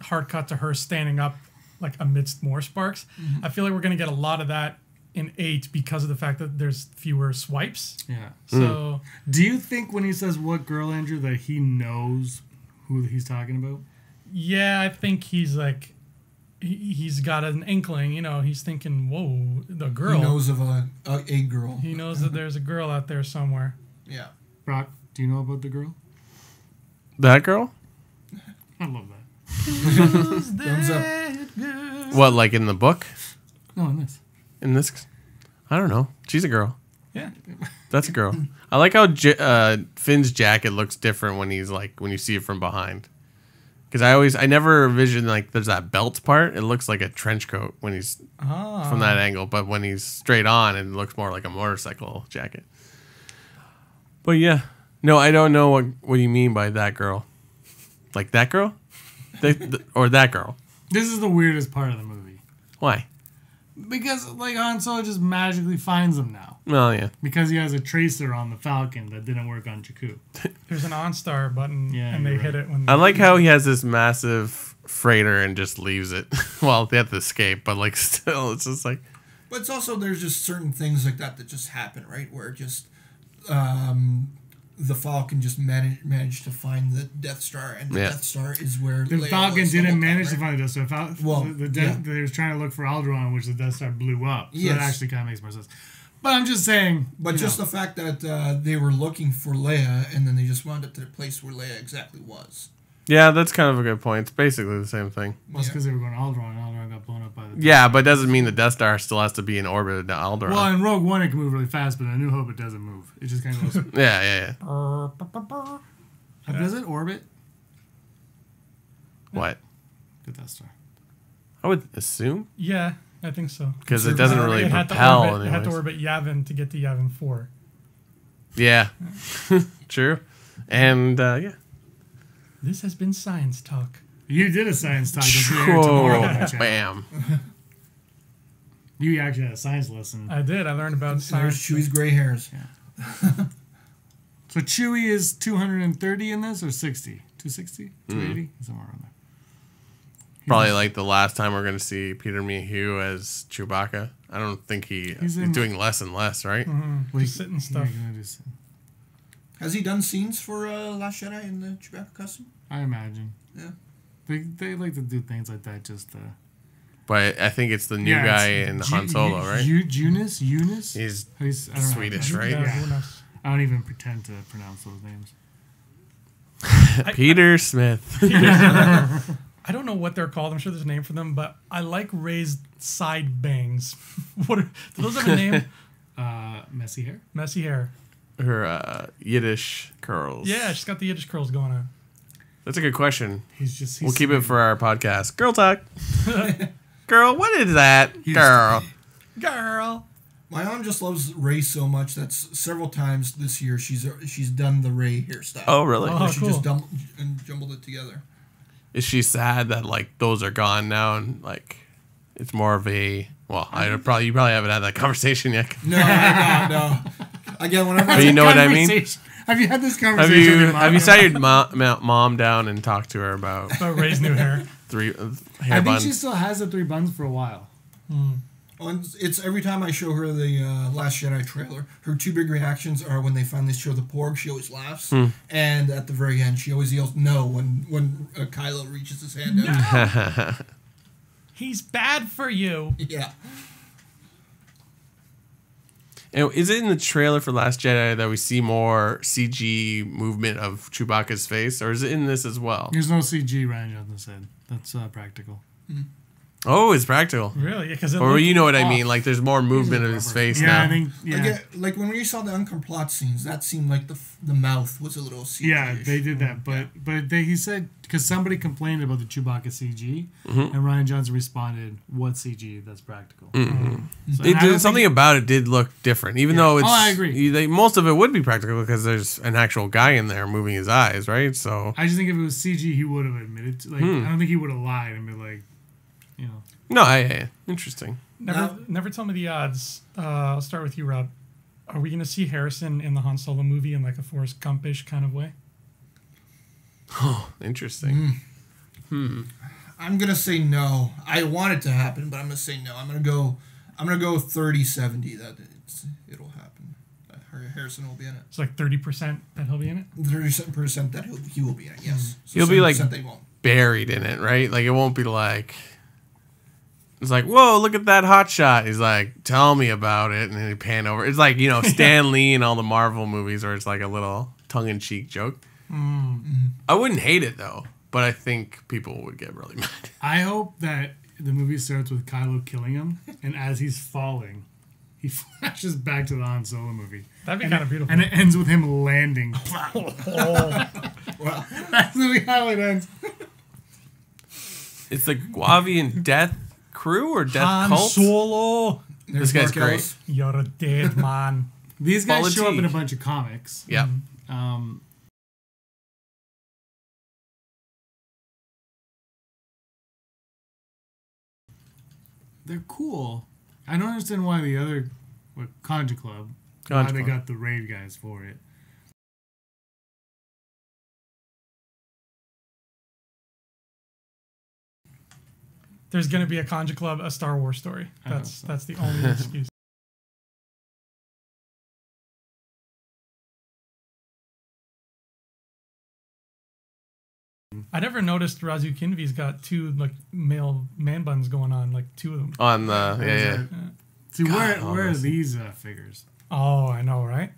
hard cut to her standing up, like amidst more sparks. I feel like we're gonna get a lot of that in 8 because of the fact that there's fewer swipes. Yeah. So Do you think when he says "what girl," Andrew, that he knows who he's talking about? yeah, I think he's like, he's got an inkling. You know, he's thinking, "Whoa, the girl." He knows of a girl. He knows that there's a girl out there somewhere. Yeah. Brock, do you know about the girl? That girl? I love that. Thumbs up. What, like in the book? No, in this. In this? I don't know. She's a girl. Yeah. That's a girl. I like how Finn's jacket looks different when he's like when you see it from behind. Because I never envisioned like there's that belt part. It looks like a trench coat when he's from that angle, but when he's straight on, it looks more like a motorcycle jacket. But yeah, no, I don't know what you mean by that girl. Like that girl, or that girl. This is the weirdest part of the movie Why? because like Han Solo just magically finds them now Well, yeah. because he has a tracer on the Falcon that didn't work on Jakku. There's an OnStar button, Yeah, and they you're hit it when. I like how he has this massive freighter and just leaves it. Well, they have to escape, but like still, it's just like. But it's also there's just certain things like that just happen, right? Where just the Falcon just managed to find the Death Star, and the Death Star is where The Leia Falcon was the didn't whole time, manage to right? find the Death Star. They was trying to look for Alderaan, which the Death Star blew up. So Yes. that actually kind of makes more sense. But I'm just saying. But just the fact that they were looking for Leia, and then they just wound up to the place where Leia exactly was. Yeah, that's kind of a good point. It's basically the same thing. Well, it's because they were going to Alderaan, and Alderaan got blown up by the. Yeah, but it doesn't mean the Death Star still has to be in orbit at Alderaan. Well, in Rogue One, it can move really fast, but in A New Hope, it doesn't move. It just kind of goes. yeah. Does it orbit? What? The Death Star. I would assume Yeah, I think so. because it doesn't really It had to propel. orbit. It had to anyways. orbit Yavin to get to Yavin 4. Yeah, true. And yeah. This has been Science Talk. You did a science talk. That's what you're tomorrow on that channel. Bam. You actually had a science lesson. I did. I learned about There's science. Chewie's gray hairs. So Chewie is 230 in this, or 60? 260? 280? Somewhere around there. Probably like the last time we're going to see Peter Mayhew as Chewbacca. I don't think he's in- doing less and less, right? Just sitting stuff. Yeah, gonna do some- Has he done scenes for Last Jedi in the Chewbacca costume? I imagine. Yeah. They like to do things like that just But I think it's the new guy in Han Solo, right? Eunice? He's I don't know. Swedish, right? Yeah, Yeah. who knows? I don't even pretend to pronounce those names. Peter Smith. I don't know what they're called. I'm sure there's a name for them, but I like raised side bangs. Do those have a name? Messy hair? Messy hair. Her Yiddish curls. Yeah, she's got the Yiddish curls going on. That's a good question. He's We'll keep it for our podcast. Girl talk. Girl, what is that? Girl. Girl. My mom just loves Ray so much that several times this year she's done the Ray hairstyle. Oh, really? Oh, Where she just cool. jumbled it together. Is she sad that like those are gone now and like it's more of a well? You probably haven't had that conversation yet. No. Again, whenever But you know what I mean? Have you had this Have conversation with you your mom? have you sat your mom down and talked to her about About Ray's new hair. three I hair think she buns? still has the 3 buns for a while. it's every time I show her the Last Jedi trailer, her two big reactions are when they finally show the Porg, she always laughs, and at the very end, she always yells no when Kylo reaches his hand out. He's bad for you. Yeah. And is it in the trailer for Last Jedi that we see more CG movement of Chewbacca's face, or is it in this as well? There's no CG range on this head. That's practical. Oh, it's practical. Really? Because Or you know what I mean? Like there's more movement of his face Yeah, now. I think. Yeah, Like when we saw the uncomplot scenes, that seemed like the mouth was a little CG. yeah, they did that, but he said because somebody complained about the Chewbacca CG, and Ryan Johnson responded, "What CG? That's practical." So, and I don't Something think- about it did look different, even though it's. I agree. Most of it would be practical because there's an actual guy in there moving his eyes, right? So. I just think if it was CG, he would have admitted to. Like, I don't think he would have lied and be like, you know. No, interesting. Never tell me the odds. I'll start with you, Rob. Are we going to see Harrison in the Han Solo movie in like a Forrest Gump-ish kind of way? Oh, interesting. I'm gonna say no. I want it to happen, but I'm gonna say no. I'm gonna go 30-70 that it'll happen. Harrison will be in it. It's like 30% that he'll be in it. 30% that he will be in it. Yes. So He'll be like 70% they won't. buried in it, right? Like it won't be like. It's like, whoa, look at that hot shot. He's like, tell me about it. And then he pan over. It's like, Stan Lee in all the Marvel movies where it's like a little tongue-in-cheek joke. I wouldn't hate it, though. But I think people would get really mad. I hope that the movie starts with Kylo killing him, and as he's falling, he flashes back to the Han Solo movie. That'd be kind of beautiful. And it ends with him landing. Wow. That's literally how it ends. It's the Guavian Death Crew or Death Han Cult? Solo! This guy's Mark great. Ellis. You're a dead man. These guys show up in a Politique. bunch of comics. Yeah. They're cool. I don't understand why the other Conja Club, why Conja they Club. got the raid guys for it. There's going to be a Conja Club, a Star Wars story. That's the only excuse. I never noticed Razu Kinvi's got two like male man buns going on, like two of them. On the yeah. See, where are honestly. these figures? Oh, I know, right?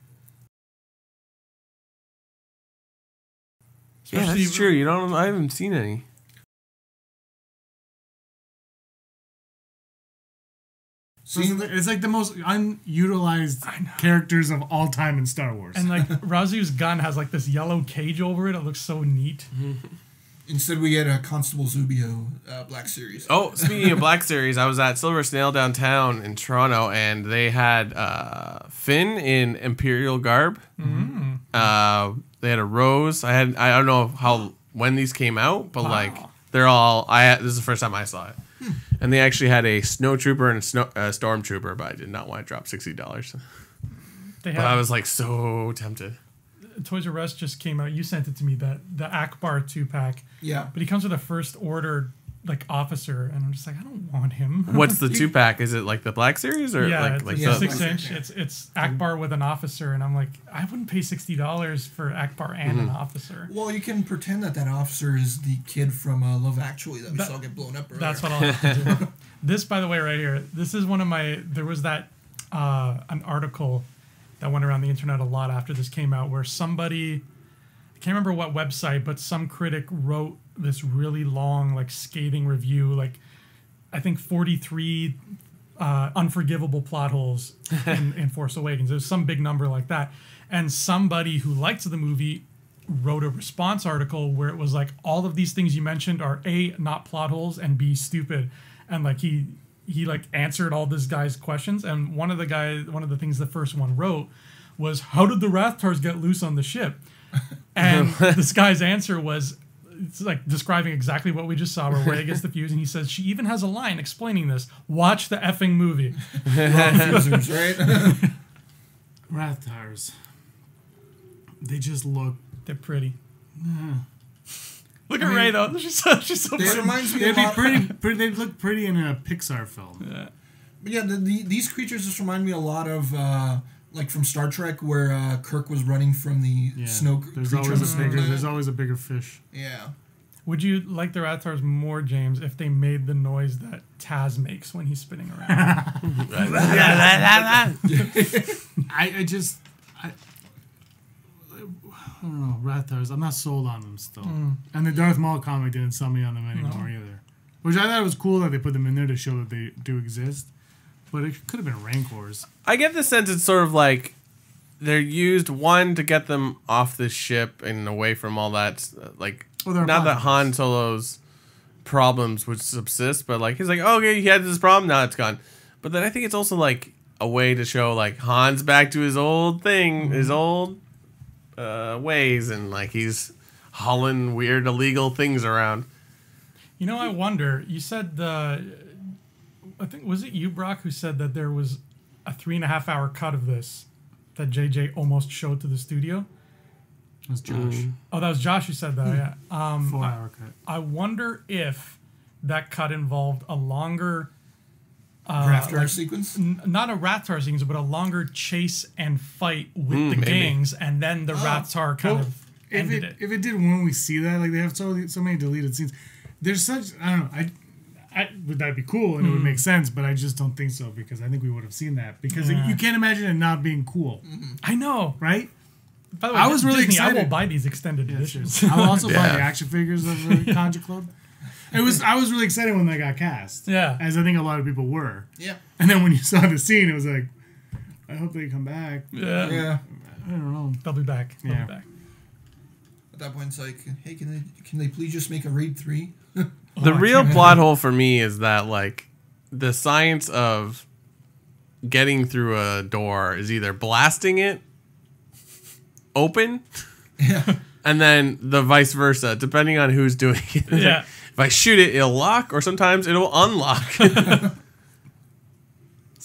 Yeah, Especially- that's true. I haven't seen any. So it's like the most unutilized characters of all time in Star Wars. And like Razu's gun has like this yellow cage over it. It looks so neat. Instead, we get a Constable Zubio Black Series. Oh, speaking of Black Series, I was at Silver Snail downtown in Toronto, and they had Finn in Imperial garb. They had a Rose. I don't know when these came out, but like they're all. This is the first time I saw it. And they actually had a snowtrooper and a stormtrooper, but I did not want to drop $60. They But I have was like so tempted. Toys R Us just came out. You sent it to me, the Akbar 2-pack. Yeah. But he comes with a first order like officer, and I'm just like, I don't want him. What's the 2-pack? Is it like the Black Series or Yeah, like it's yeah, the 6-inch. It's Akbar with an officer, and I'm like, I wouldn't pay $60 for Akbar and an officer. Well, you can pretend that officer is the kid from Love Actually that we saw get blown up earlier. That's what I'll have to do. This, by the way, right here, this is one of my. There was that an article that went around the internet a lot after this came out, where somebody, I can't remember what website, but some critic wrote this really long, like scathing review, like I think 43 unforgivable plot holes in Force Awakens. It was some big number like that, and somebody who liked the movie wrote a response article where it was like, all of these things you mentioned are A, not plot holes, and B, stupid. And like he like answered all this guy's questions, and one of the things the first one wrote was, how did the Rathtars get loose on the ship? And this guy's answer was, it's like describing exactly what we just saw, where Rey gets the fuse, and he says she even has a line explaining this. Watch the effing movie. Fusers, right? Rathtars. They just look. They're pretty. Look at Rey though. She's so It pretty. reminds me They'd a be lot. pretty. They'd look pretty in a Pixar film. But yeah, these creatures just remind me a lot of like from Star Trek, where Kirk was running from the snow There's creature. always on the a snow bigger. planet. There's always a bigger fish. Yeah. Would you like the Rathtars more, James, if they made the noise that Taz makes when he's spinning around? I don't know, Rathtars. I'm not sold on them still. And the Darth Maul comic didn't sell me on them anymore either. Which I thought was cool that they put them in there to show that they do exist. But it could have been Rancors. I get the sense it's sort of like they're used, one, to get them off the ship and away from all that. Like, not that Han Solo's problems would subsist, but like he's like, oh, okay, he had this problem, now it's gone. But then I think it's also like a way to show like Han's back to his old thing, his old ways, and like he's hauling weird illegal things around. You know, I wonder. You said I think was it you, Brock, who said that there was a 3.5-hour cut of this that JJ almost showed to the studio. That was Josh. Oh, that was Josh who said that. Yeah. 4-hour cut. I wonder if that cut involved a longer Raftar sequence? Not a Rathtar sequence, but a longer chase and fight with the gangs, and then the Rathtar kind of ended it. If it did when we see that, like they have so many deleted scenes. There's such, I don't know, would that be cool and it would make sense, but I just don't think so because I think we would have seen that because you can't imagine it not being cool. I know, right? By the way, I was really excited. I will buy these extended editions. I will also buy the action figures of the Conja Club. I was really excited when they got cast. Yeah. As I think a lot of people were. Yeah. And then when you saw the scene, it was like, I hope they come back. Yeah. I don't know. They'll be back. They'll be back. At that point, it's like, hey, can they please just make a Raid 3? The real plot hole for me is that like the science of getting through a door is either blasting it open, and then the vice versa, depending on who's doing it. Yeah. If I shoot it, it'll lock, or sometimes it'll unlock.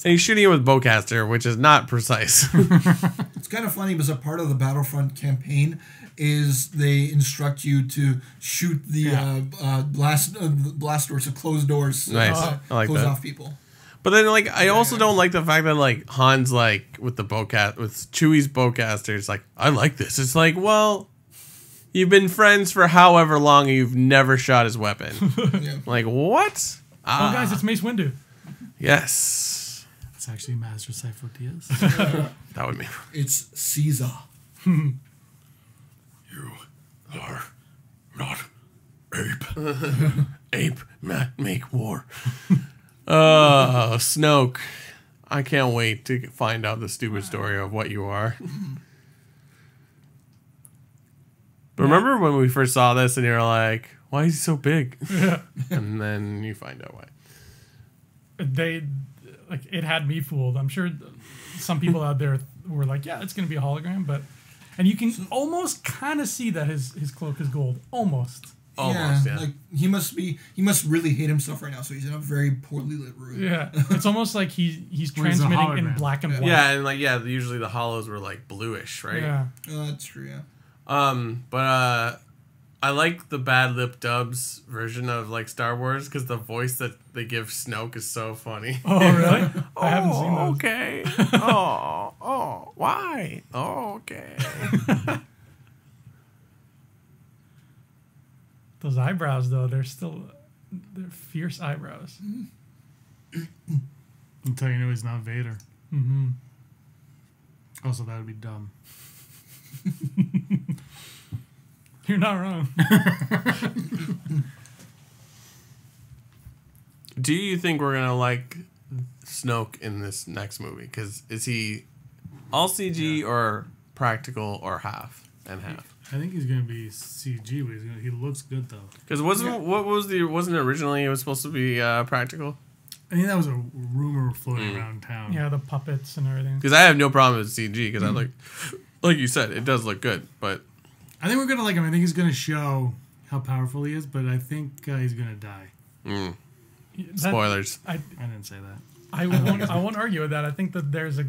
And he's shooting it with bowcaster, which is not precise. It's kind of funny because a part of the Battlefront campaign is they instruct you to shoot the blast doors, to close doors, Nice. I like close that. off people. But then, like, I also don't like the fact that, like, Han's, like, with the bowcast, with Chewie's bowcaster, it's like, I like this. It's like, well, you've been friends for however long and you've never shot his weapon. Like, what? Oh, guys, it's Mace Windu. Yes. It's actually Master Sifo Diaz. That would be. It's Caesar. You are not ape. Ape make war. Snoke. I can't wait to find out the stupid story of what you are. But remember when we first saw this and you were like, why is he so big? And then you find out why. It had me fooled. I'm sure some people out there were like, yeah, it's going to be a hologram, and you can almost kind of see that his cloak is gold. Almost. Yeah. Like he must really hate himself right now, so he's in a very poorly lit room. Yeah. It's almost like he's transmitting in black and white. Yeah, and like usually the hollows were like bluish, right? Yeah. That's true, yeah. But I like the bad lip dubs version of like Star Wars because the voice that they give Snoke is so funny. Oh, really? I haven't seen those. Okay. oh, why? Oh, okay. Those eyebrows, though, they're fierce eyebrows. Until you know he's not Vader. Mm-hmm. Also, that would be dumb. You're not wrong. Do you think we're gonna like Snoke in this next movie? Because is he all CG or practical or half and half? I think he's gonna be CG, but he looks good though. Because wasn't it originally it was supposed to be practical? I think that was a rumor floating around town. Yeah, the puppets and everything. Because I have no problem with CG because I like you said, it does look good, but I think we're gonna like him. I think he's gonna show how powerful he is, but I think he's gonna die. Spoilers. I didn't say that. I won't argue with that. I think that there's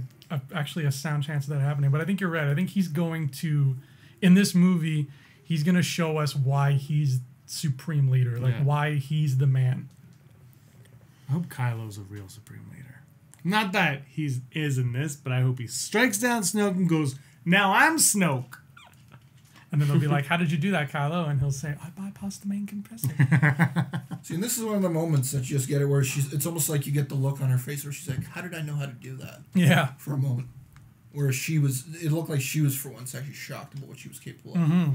actually a sound chance of that happening. But I think you're right. I think he's going to, in this movie, he's going to show us why he's supreme leader, why he's the man. I hope Kylo's a real supreme leader. Not that he is in this, but I hope he strikes down Snoke and goes, "Now I'm Snoke." And then they'll be like, "How did you do that, Kylo?" And he'll say, "I bypassed the main compressor." See, and this is one of the moments that you just get it where it's almost like you get the look on her face where she's like, how did I know how to do that? Yeah. For a moment. Where it looked like she was for once actually shocked about what she was capable of. Mm-hmm.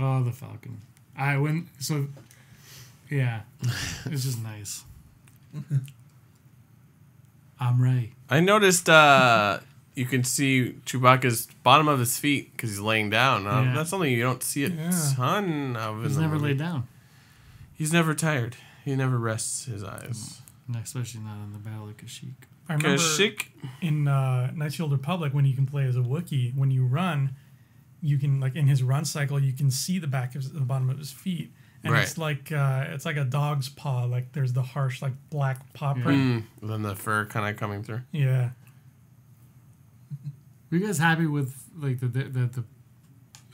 Oh, the Falcon. Yeah, it's just nice. I'm right. I noticed you can see Chewbacca's bottom of his feet because he's laying down. Yeah. That's something you don't see a ton of. He's never laid down. He's never tired. He never rests his eyes. Especially not on the Battle of Kashyyyk. I remember Kashyyyk. in Knights of the Old Republic when you can play as a Wookiee, when you run, you can, like in his run cycle, you can see the back of the bottom of his feet. And Right. it's like a dog's paw. Like there's the harsh like black paw print. Then the fur kind of coming through. Yeah. Were you guys happy with like that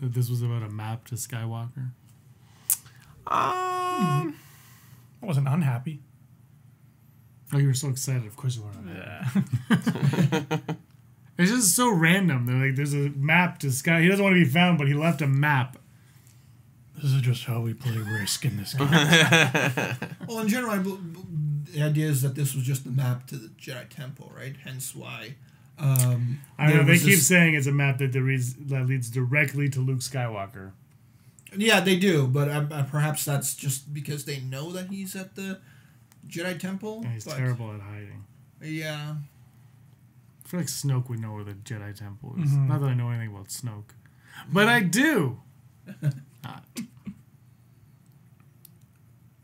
this was about a map to Skywalker? I wasn't unhappy. Oh, you were so excited. Of course you were. Yeah. It's just so random. They're like, there's a map to Sky. He doesn't want to be found, but he left a map. This is just how we play Risk in this game. Well, in general, the idea is that this was just the map to the Jedi Temple, right? Hence why. I know they keep saying it's a map that leads directly to Luke Skywalker. Yeah, they do, but perhaps that's just because they know that he's at the Jedi Temple. And he's terrible at hiding. Yeah. I feel like Snoke would know where the Jedi Temple is. Not that I know anything about Snoke, but I do.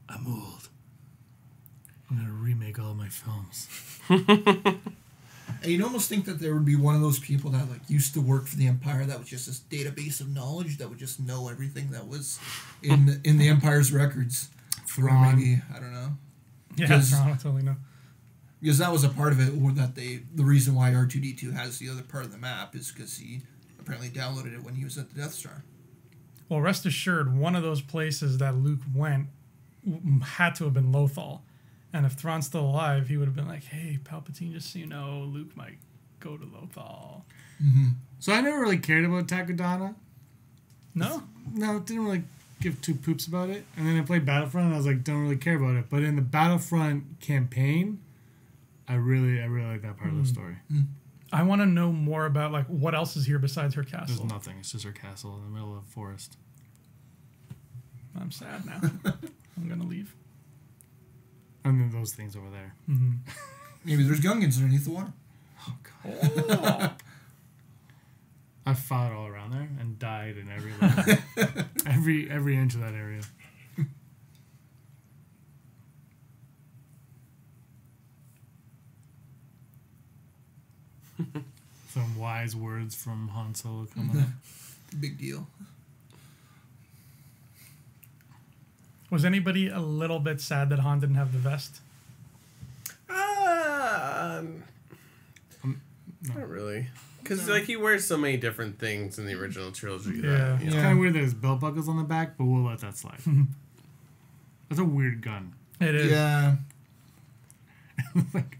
I'm old. I'm gonna remake all of my films. And you'd almost think that there would be one of those people that like used to work for the Empire that was just this database of knowledge that would just know everything that was in the Empire's records. Or maybe, I don't know. Yeah, I totally know. Because that was a part of it, or that the reason why R2-D2 has the other part of the map is because he apparently downloaded it when he was at the Death Star. Well, rest assured, one of those places that Luke went had to have been Lothal. And if Thrawn's still alive, he would have been like, hey, Palpatine, just so you know, Luke might go to Lothal. Mm-hmm. So I never really cared about Takodana. No? No, didn't really give two poops about it. And then I played Battlefront, and I was like, don't really care about it. But in the Battlefront campaign, I really like that part of the story. I want to know more about like what else is here besides her castle. There's nothing. It's just her castle in the middle of a forest. I'm sad now. I'm gonna leave. And then those things over there. Maybe there's Gungans underneath the water. Oh, God. I fought all around there and died in every level. every inch of that area. Some wise words from Han Solo coming up. Big deal. Was anybody a little bit sad that Han didn't have the vest? Not really. Because like he wears so many different things in the original trilogy. Yeah. That, you It's know. kind of weird that his belt buckle's on the back, but we'll let that slide. That's a weird gun. It is. Yeah. Like,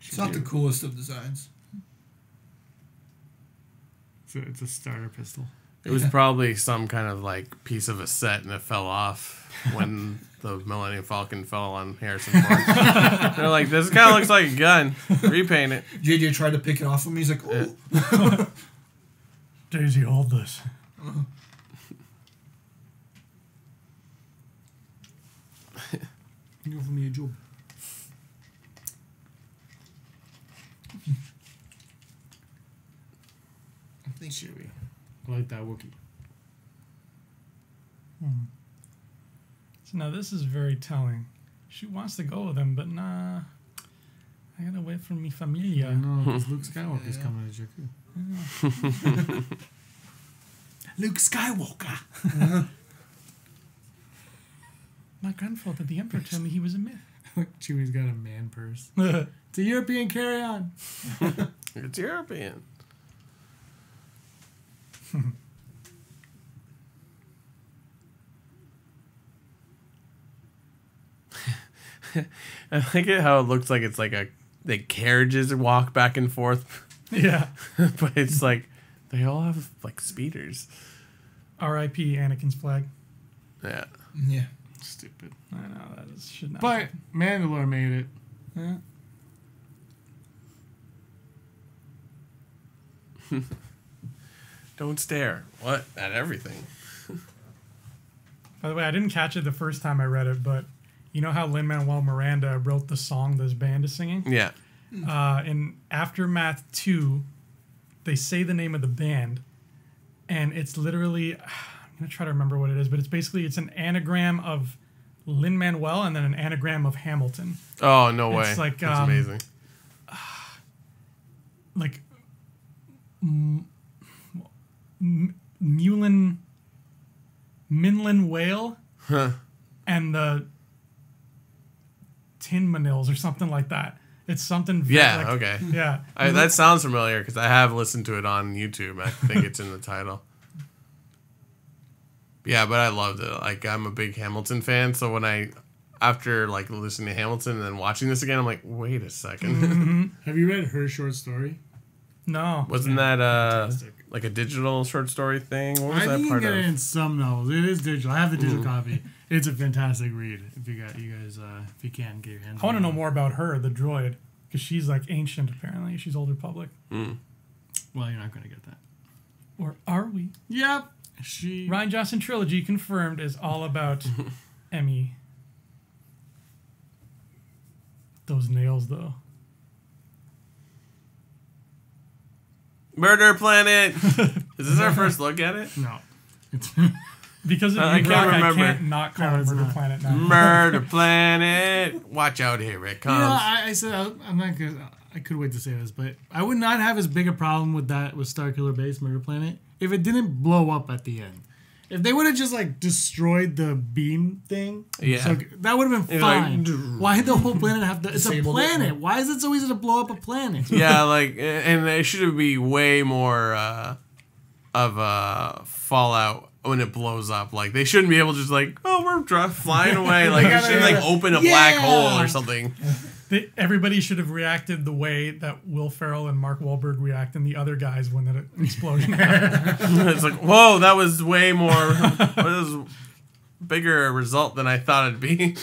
It's not the coolest of designs. it's a starter pistol. It was probably some kind of like piece of a set and it fell off when the Millennium Falcon fell on Harrison Ford. They're like, this kind of looks like a gun. Repaint it. JJ tried to pick it off of me. He's like, oh. Daisy, hold this. You offer me a job. I think Chewie. I like that Wookiee. So now this is very telling. She wants to go with him, but nah. I gotta wait for mi familia. I know, because Luke Skywalker's coming to Jakku. Luke Skywalker! My grandfather, the Emperor, told me he was a myth. Chewie's got a man purse. It's a European carry-on. It's European. I like it how it looks like it's like the carriages walk back and forth, Yeah. but it's like they all have like speeders. R.I.P. Anakin's flag. Yeah. Yeah. Stupid. I know that is, should not. But Mandalore made it. Yeah. Don't stare. What? At everything. By the way, I didn't catch it the first time I read it, but you know how Lin-Manuel Miranda wrote the song this band is singing? Yeah. In Aftermath 2, they say the name of the band, and it's literally, I'm going to try to remember what it is, but it's an anagram of Lin-Manuel and then an anagram of Hamilton. Oh, no way. It's like, that's amazing. Like, Minlin Whale and the Tin Manils or something like that. It's something very, Yeah, okay. Yeah. That sounds familiar because I have listened to it on YouTube. I think it's in the title. Yeah, but I loved it. Like, I'm a big Hamilton fan, so after like listening to Hamilton and then watching this again, I'm like, wait a second. Have you read her short story? No. Wasn't that like a digital short story thing? What was I that think you part can of? get it in some novels. It is digital. I have the digital copy. It's a fantastic read. If you guys, if you can get your hands. I want to on know it. more about her, the droid, because she's like ancient apparently. She's Old Republic. Well, you're not going to get that. Or are we? Yep. She. Ryan Johnson trilogy confirmed is all about Emmy. Those nails though. Murder Planet. Is this our first look at it? No. It's Because of I you, can't Brock, remember. I can't not call No, it it's Murder not. Planet now. Murder Planet. Watch out, here it comes. I said I'm not gonna. I could wait to say this, but I would not have as big a problem with that with Starkiller Base Murder Planet if it didn't blow up at the end. If they would have just like destroyed the beam thing, Yeah. so that would have been It's like, fine. Why did the whole planet have to? It's a Disabled it. planet. Why is it so easy to blow up a planet? Yeah, like, and it should be way more of a fallout when it blows up. Like, they shouldn't be able to just like, oh, we're flying away. Like, it should like open a black hole or something. Everybody should have reacted the way that Will Ferrell and Mark Wahlberg react and the other guys when that explosion happened. It's like, whoa, that was way more, was bigger result than I thought it'd be.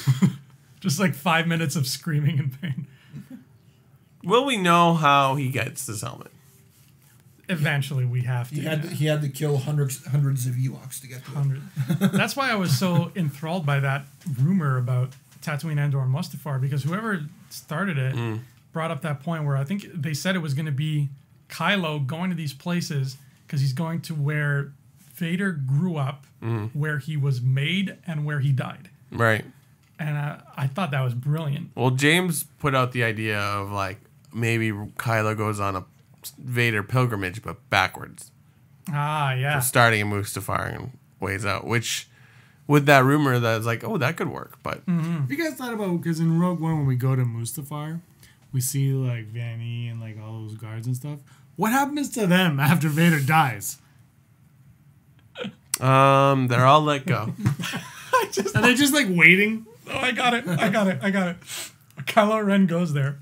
Just like 5 minutes of screaming in pain. Will we know how he gets this helmet? Eventually, we have to. He had to kill hundreds of Ewoks to get to it. 100. That's why I was so enthralled by that rumor about Tatooine, Andor, and Mustafar, because whoever started it brought up that point where I think they said it was going to be Kylo going to these places because he's going to where Vader grew up, where he was made, and where he died. Right. And I thought that was brilliant. Well, James put out the idea of like maybe Kylo goes on a Vader pilgrimage, but backwards. Ah, yeah. Starting in Mustafar and ways out, which with that rumor that's like, oh, that could work. But Have you guys thought about, because in Rogue One when we go to Mustafar, we see like Vanny and like all those guards and stuff. What happens to them after Vader dies? they're all let go. Are they just like waiting? Oh, I got it. Kylo Ren goes there.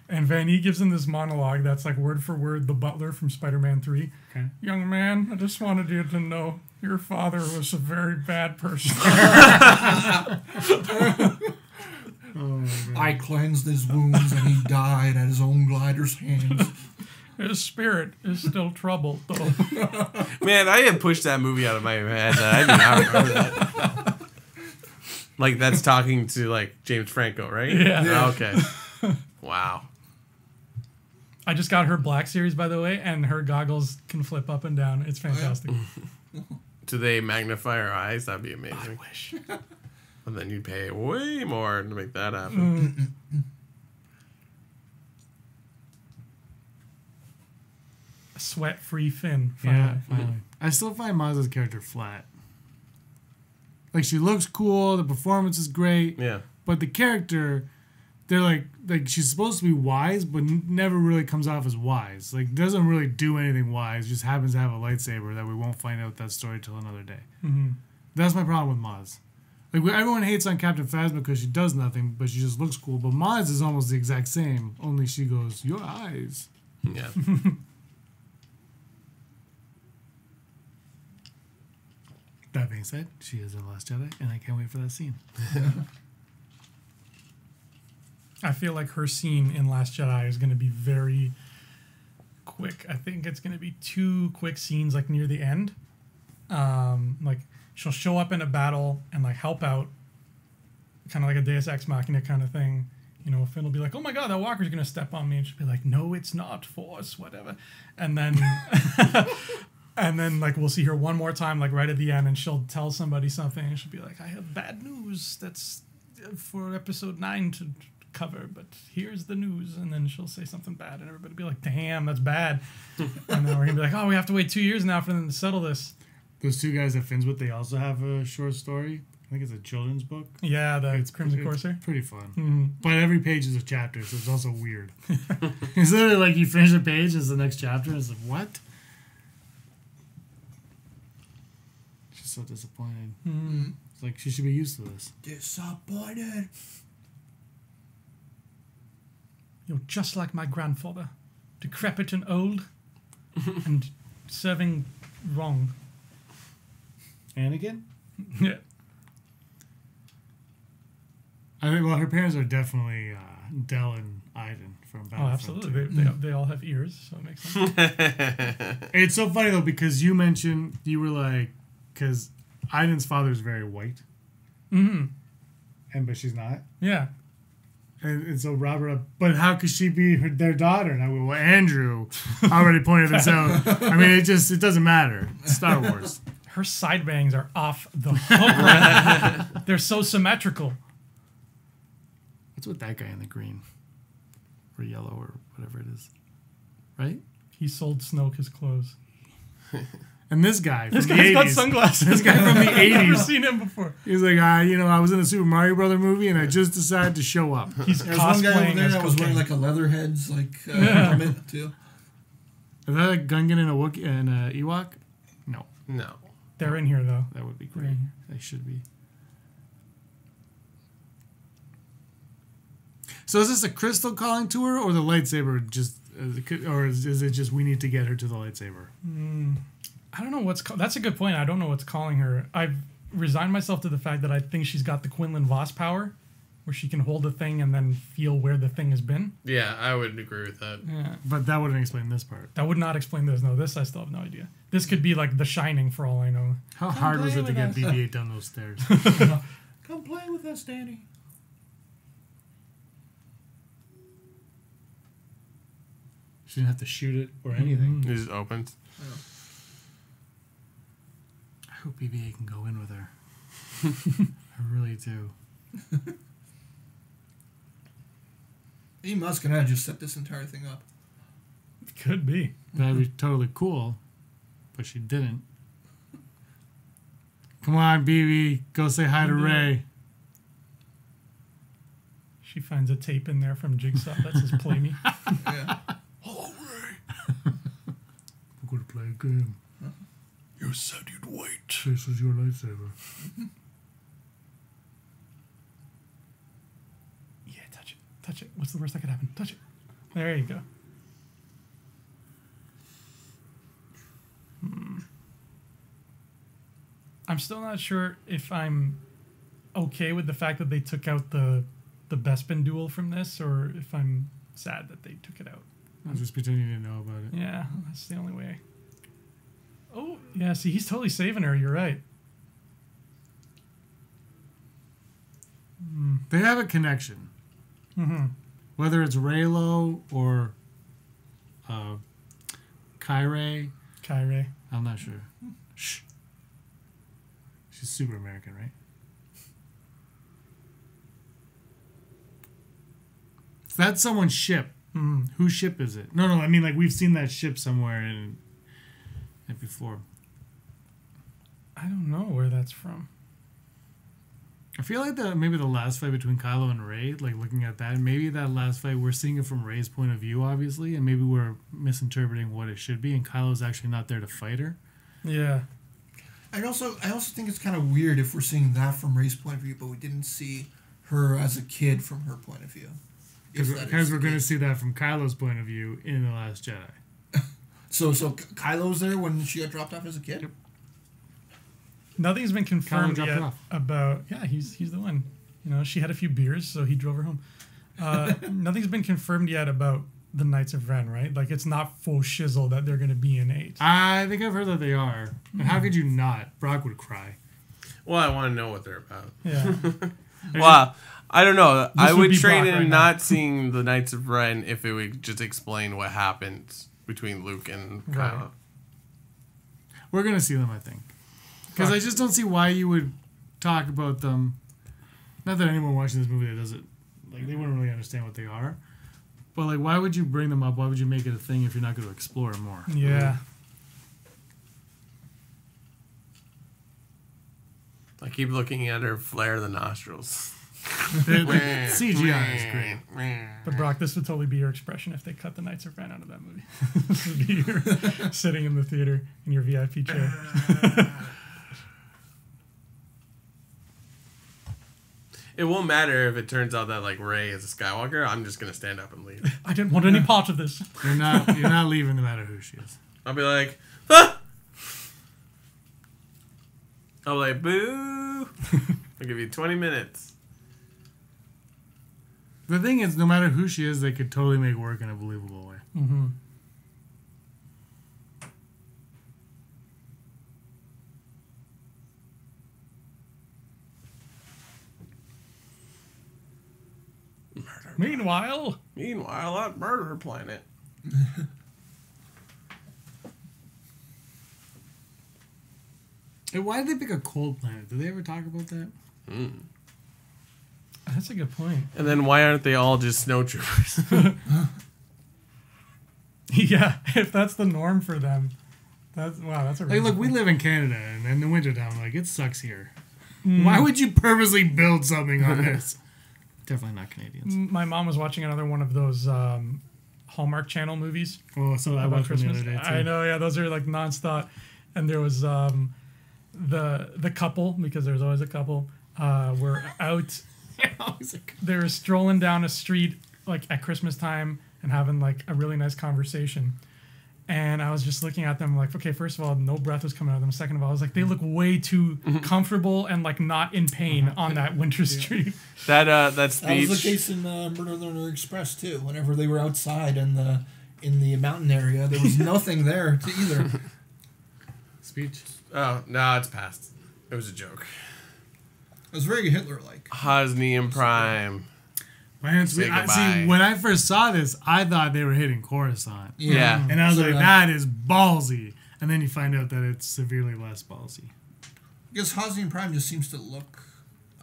And Van E gives him this monologue that's like word for word the butler from Spider-Man 3. Okay. Young man, I just wanted you to know your father was a very bad person. I cleansed his wounds and he died at his own glider's hands. His spirit is still troubled, though. Man, I had pushed that movie out of my head. I did not remember that. Like, that's talking to like James Franco, right? Yeah. Okay. Wow. I just got her Black Series, by the way, and her goggles can flip up and down. It's fantastic. Do they magnify our eyes? That'd be amazing. I wish. And then you'd pay way more to make that happen. A sweat-free Finn. Yeah, Finally. finally. I still find Maz's character flat. Like, she looks cool, the performance is great, Yeah. but the character, they're like she's supposed to be wise, but never really comes off as wise. Like, doesn't really do anything wise, just happens to have a lightsaber that we won't find out that story till another day. That's my problem with Maz. Like, everyone hates on Captain Phasma because she does nothing, but she just looks cool. But Maz is almost the exact same, only she goes, your eyes. Yeah. That being said, she is the Last Jedi, and I can't wait for that scene. I feel like her scene in Last Jedi is going to be very quick. I think it's going to be 2 quick scenes, like near the end. Like she'll show up in a battle and like help out, kind of like a Deus Ex Machina kind of thing. You know, Finn will be like, "Oh my God, that walker's gonna step on me," and she'll be like, "No, it's not Force, whatever." And then, and then like we'll see her one more time, like right at the end, and she'll tell somebody something, and she'll be like, "I have bad news. That's for episode 9 to cover, but here's the news." And then she'll say something bad, and everybody will be like, "Damn, that's bad." And then we're gonna be like, "Oh, we have to wait 2 years now for them to settle this." Those two guys that Finn's with, they also have a short story. I think it's a children's book. Yeah, the Crimson It's Corsair. pretty fun. Mm-hmm. But every page is a chapter, so it's also weird. It's literally like you finish a page, it's the next chapter, and it's like, what? She's so disappointed. Mm-hmm. It's like, she should be used to this. Disappointed. You're just like my grandfather, decrepit and old, and serving wrong. Anakin? Yeah. I think, well, her parents are definitely Del and Iden from Oh, Battlefront. absolutely. They all have ears, so it makes sense. It's so funny, though, because you mentioned, you were like, because Iden's father is very white. Mm-hmm. But she's not. Yeah. And so Robert, but how could she be their daughter? And I went, well, Andrew already pointed this out. I mean, it doesn't matter. It's Star Wars. Her side bangs are off the hook. They're so symmetrical. What's with that guy in the green? Or yellow or whatever it is. Right? He sold Snoke his clothes. And this guy from This the guy's 80s. got sunglasses. This guy from the I've never 80s. seen him before. He's like, I was in a Super Mario Brother movie and I just decided to show up. He's There's one guy over cosplaying there as that was wearing cocaine. like a Leatherhead's like garment too. Is that a Gungan and a Wookiee and a Ewok? No. No. They're in here, though. That would be great. Right. They should be. So is this a crystal calling to her, or the lightsaber just, or is it just we need to get her to the lightsaber? I don't know what's... That's a good point. I don't know what's calling her. I've resigned myself to the fact that I think she's got the Quinlan Voss power, where she can hold a thing and then feel where the thing has been. Yeah, I would agree with that. Yeah. But that wouldn't explain this part. That would not explain this. No, this I still have no idea. This could be like The Shining for all I know. How hard was play it to with get us. BB-8 down those stairs? Come play with us, Danny. She didn't have to shoot it or anything. It just opens. I hope BB-8 can go in with her. I really do. He must gonna just set this entire thing up. Could be. That'd be totally cool. But she didn't. Come on, BB. Go say hi to Ray. She finds a tape in there from Jigsaw that says "Play Me." Yeah. Hello, Ray. We're going to play a game. You said you'd wait. This is your lightsaber. Yeah, touch it. Touch it. What's the worst that could happen? Touch it. There you go. I'm still not sure if I'm okay with the fact that they took out the Bespin duel from this, or if I'm sad that they took it out. I'm just pretending you didn't know about it. Yeah, that's the only way. Oh, yeah, see, he's totally saving her. You're right. They have a connection. Mm-hmm. Whether it's Raylo or Kyrie, Kyrie. I'm not sure. Shh. She's super American, right? That's someone's ship. Mm. Whose ship is it? No, I mean, like, we've seen that ship somewhere in it before. I don't know where that's from. I feel like maybe the last fight between Kylo and Rey, like looking at that, maybe that last fight, we're seeing it from Rey's point of view, obviously, and maybe we're misinterpreting what it should be, and Kylo's actually not there to fight her. Yeah. I also think it's kind of weird if we're seeing that from Rey's point of view, but we didn't see her as a kid from her point of view. Because we're going to see that from Kylo's point of view in The Last Jedi. So Kylo's there when she got dropped off as a kid? Yep. Nothing's been confirmed dropped yet her off. about... Yeah, he's the one. You know, she had a few beers, so he drove her home. Nothing's been confirmed yet about the Knights of Ren, right? Like, it's not full shizzle that they're going to be in 8. I think I've heard that they are. And how could you not? Brock would cry. Well, I want to know what they're about. Yeah. Well, I don't know. I would would be trade Brock in right now. not seeing the Knights of Ren if it would just explain what happens between Luke and Kylo. Right. We're gonna see them, I think, because I just don't see why you would talk about them. Not that anyone watching this movie that doesn't like, they wouldn't really understand what they are. But like, why would you bring them up? Why would you make it a thing if you're not going to explore more? Yeah. I keep looking at her flare the nostrils. The CGI is great. But Brock, this would totally be your expression if they cut the Knights of Ren out of that movie. This would be your sitting in the theater in your VIP chair. It won't matter if it turns out that like Rey is a Skywalker. I'm just gonna stand up and leave. I didn't want any part of this. You're not leaving no matter who she is. I'll be like, ah! I'll be like, boo! I'll give you 20 minutes. The thing is, no matter who she is, they could totally make work in a believable way. Mm-hmm. Meanwhile, at Murder Planet. And why did they pick a cold planet? Did they ever talk about that? that's a good point. And then why aren't they all just snow troopers? Yeah, if that's the norm for them, that's a Like, really look, good we point. live in Canada, and in the wintertime, like, it sucks here. Why would you purposely build something on this? Definitely not Canadians. My mom was watching another one of those Hallmark Channel movies Oh, so I about watched one the Christmas. other day, too. I know, yeah, those are like nonstop. And there was the couple, because there's always a couple, were out. They were strolling down a street like at Christmas time and having like a really nice conversation. And I was just looking at them like, okay, first of all, no breath was coming out of them. Second of all, I was like, they look way too comfortable and like not in pain on that winter street. That That speech. was the case in Murder Express too. Whenever they were outside in the mountain area, there was nothing there to either. Speech. Oh, no, it's past. It was a joke. It was very Hitler-like. Hosnian Prime. Man, Say see, goodbye. when I first saw this, I thought they were hitting Coruscant. Yeah. And I was So like, did I. that is ballsy. And then you find out that it's severely less ballsy. Because Hosnian Prime just seems to look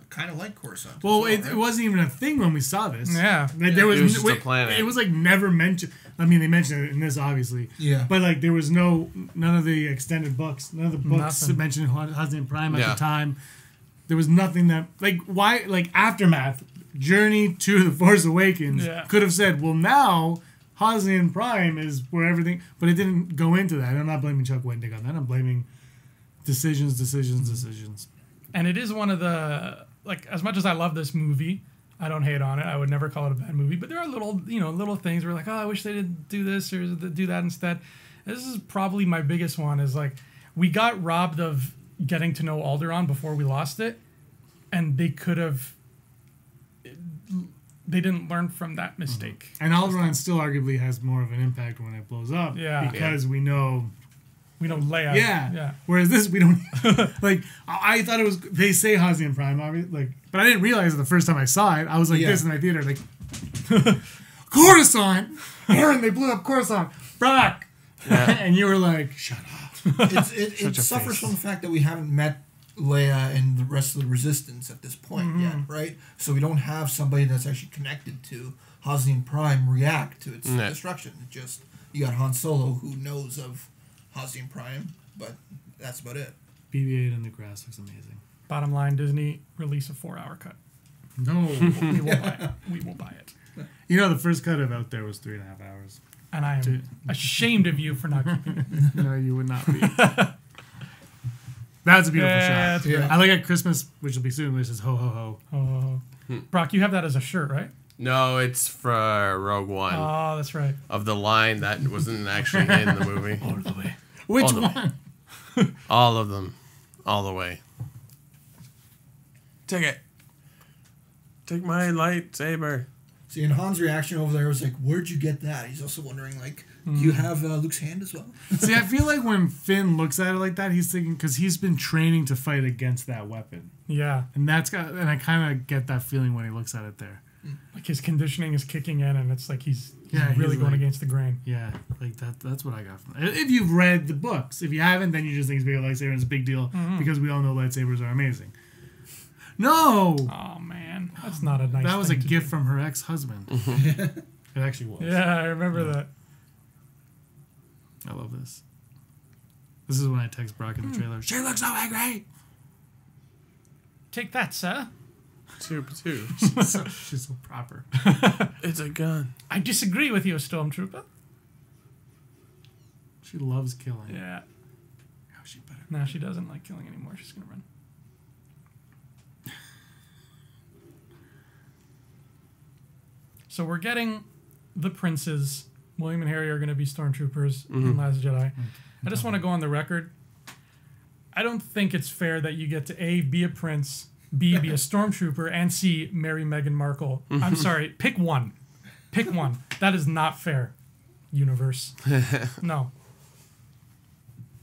kind of like Coruscant. as Well, right? it wasn't even a thing when we saw this. Yeah. Like, there was, It was just a planet. It was like never mentioned. I mean, they mentioned it in this, obviously. Yeah. But like, there was none of the extended books, none of the books Nothing. mentioned Hosnian Prime at Yeah. the time. There was nothing that, like, why, like, Aftermath, Journey to the Force Awakens, Yeah. could have said, well, now Hosnian Prime is where everything, but it didn't go into that. I'm not blaming Chuck Wendig on that. I'm blaming decisions. And it is one of the, like, as much as I love this movie, I don't hate on it. I would never call it a bad movie. But there are little things where like, oh, I wish they did do this or do that instead. This is probably my biggest one is like, we got robbed of getting to know Alderaan before we lost it. And they could have, they didn't learn from that mistake. And Alderaan still arguably has more of an impact when it blows up. Yeah. Because we know. We know Leia. Yeah. Whereas this, we don't. Like, I thought it was. They say Hosnian Prime, obviously, like, but I didn't realize it the first time I saw it. I was like this in my theater, like, Coruscant! Aaron, they blew up Coruscant! Brock! And you were like, shut up. It suffers from the fact that we haven't met Leia and the rest of the Resistance at this point yet, right? So we don't have somebody that's actually connected to Hosnian Prime react to its destruction. It just, you got Han Solo who knows of Hosnian Prime, but that's about it. BB-8 in the grass looks amazing. Bottom line, Disney, release a 4-hour cut. No. We will buy it. We will buy it. You know, the first cut of Out There was 3.5 hours. And I am ashamed of you for not keeping it. No, you would not be. That's a beautiful Yeah, shot. that's great. I like at Christmas, which will be soon, where it says ho ho ho. Oh. Brock, you have that as a shirt, right? No, it's for Rogue One. Oh, that's right. Of the line that wasn't actually in the movie. All the way. Which All the way. one? All of them. All the way. Take it. Take my lightsaber. See, and Han's reaction over there was like, where'd you get that? He's also wondering, like, Do you have Luke's hand as well? See, I feel like when Finn looks at it like that, he's thinking because he's been training to fight against that weapon, Yeah. and and I kind of get that feeling when he looks at it there. Like his conditioning is kicking in, and it's like he's Yeah, really he's going like- against the grain. Yeah, like that's what I got from it. If you've read the books, if you haven't, then you just think it's big lightsaber and it's a big deal because we all know lightsabers are amazing. No, Oh man, that's not a nice. that was a thing to gift do. from her ex-husband. It actually was. Yeah, I remember that. I love this. This is when I text Brock in the trailer. She looks so angry. Take that, sir. Two. She's so proper. It's a gun. I disagree with you, Stormtrooper. She loves killing. Yeah. Oh, she better. No, she doesn't like killing anymore. She's gonna run. So we're getting the princes. William and Harry are going to be stormtroopers in Last Jedi. I just want to go on the record. I don't think it's fair that you get to A, be a prince, B, be a stormtrooper, and C, marry Meghan Markle. I'm sorry. Pick one. Pick one. That is not fair, universe. No.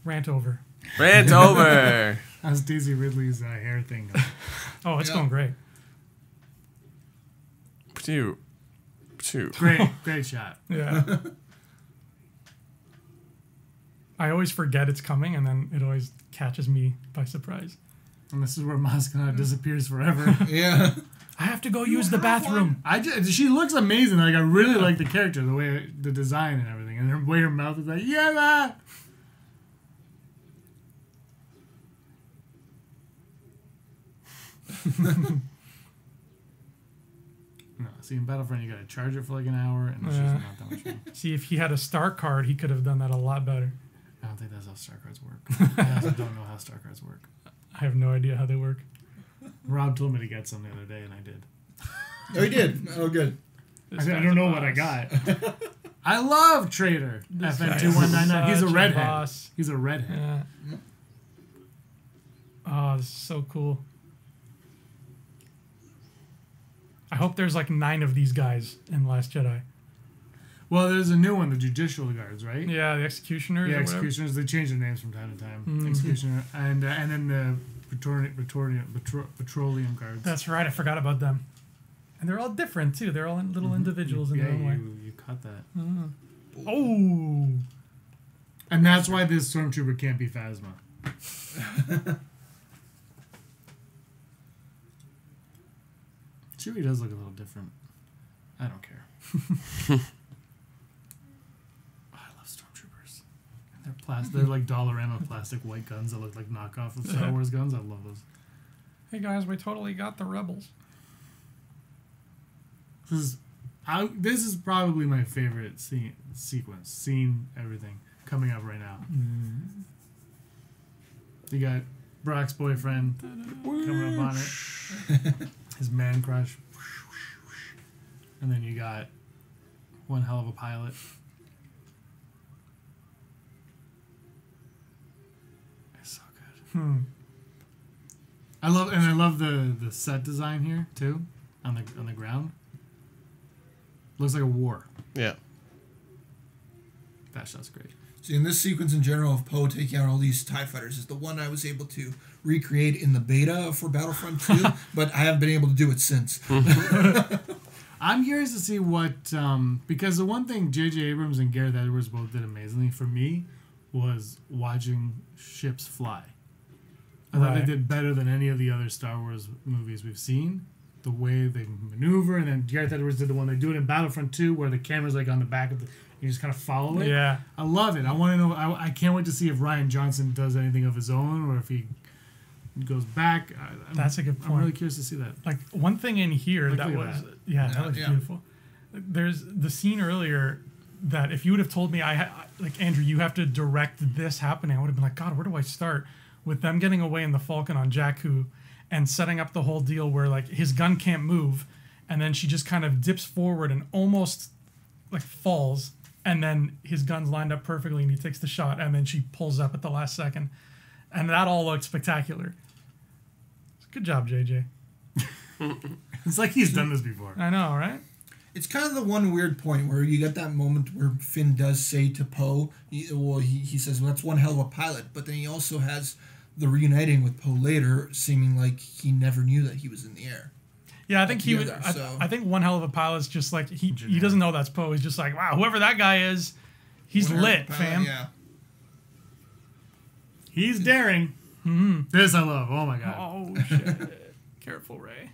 Rant over. Rant over. How's Daisy Ridley's hair thing going? Oh, it's going great. Two. Great shot. Yeah. I always forget it's coming, and then it always catches me by surprise. And this is where Maz Kanata disappears forever. Yeah. I have to go use the bathroom. She looks amazing. Like I really like the character, the way, the design and everything, and the way her mouth is like, yeah, ma. No, see, in Battlefront, you got to charge it for like an hour, and it's Yeah. just not that much fun. See, if he had a star card, he could have done that a lot better. I don't think that's how star cards work. I also don't know how star cards work. I have no idea how they work. Rob told me to get some the other day, and I did. Oh, he did. Oh, good. This I guy's don't a know what I boss. got. I love Trader. This guy is FN2199. He's a such redhead. boss. He's a redhead. Yeah. Oh, this is so cool. I hope there's like 9 of these guys in Last Jedi. Well, there's a new one, the Judicial Guards, right? Yeah, the Executioners. Yeah, or whatever. Executioners. They change their names from time to time. Mhm. Executioner and then the Petroleum Guards. That's right. I forgot about them. And they're all different too. They're all little individuals in yeah, their own way. you caught that. Oh. And that's why this stormtrooper can't be Phasma. Chewie does look a little different. I don't care. I love stormtroopers. And they're plastic. They're like Dollarama plastic white guns that look like knockoff of Star Wars guns. I love those. Hey guys, we totally got the rebels. This is probably my favorite scene, everything coming up right now. You got Brock's boyfriend coming up on it, his man crush, and then you got one hell of a pilot. It's so good. I love the set design here too, on the ground. Looks like a war. Yeah. That shot's great. See, in this sequence in general of Poe taking out all these TIE fighters is the one I was able to recreate in the beta for Battlefront 2, but I haven't been able to do it since. I'm curious to see what, because the one thing J.J. Abrams and Gareth Edwards both did amazingly for me was watching ships fly. I thought they did better than any of the other Star Wars movies we've seen. The way they maneuver, and then Gareth Edwards did the one they do it in Battlefront 2 where the camera's like on the back of the, you just kind of follow it. Yeah. I love it. I want to know, I can't wait to see if Rian Johnson does anything of his own or if he goes back. That's a good point. I'm really curious to see that. Like one thing in here Like, that look at was that. that was beautiful. There's the scene earlier that if you would have told me like Andrew, you have to direct this happening, I would have been like, God, where do I start? With them getting away in the Falcon on Jakku and setting up the whole deal where like his gun can't move, and then she just kind of dips forward and almost like falls, and then his gun's lined up perfectly and he takes the shot, and then she pulls up at the last second, and that all looked spectacular. Good job, JJ. It's like he's done this before. I know, right? It's kind of the one weird point where you get that moment where Finn does say to Poe, he says, well, that's one hell of a pilot, but then he also has the reuniting with Poe later, seeming like he never knew that he was in the air. Yeah, I think he was. Together, so- I think one hell of a pilot's just like he doesn't know that's Poe. He's just like, wow, whoever that guy is, he's One hell of a lit, pilot, fam. Yeah. He's daring. This I love. Oh my god. Oh shit! Careful, Ray.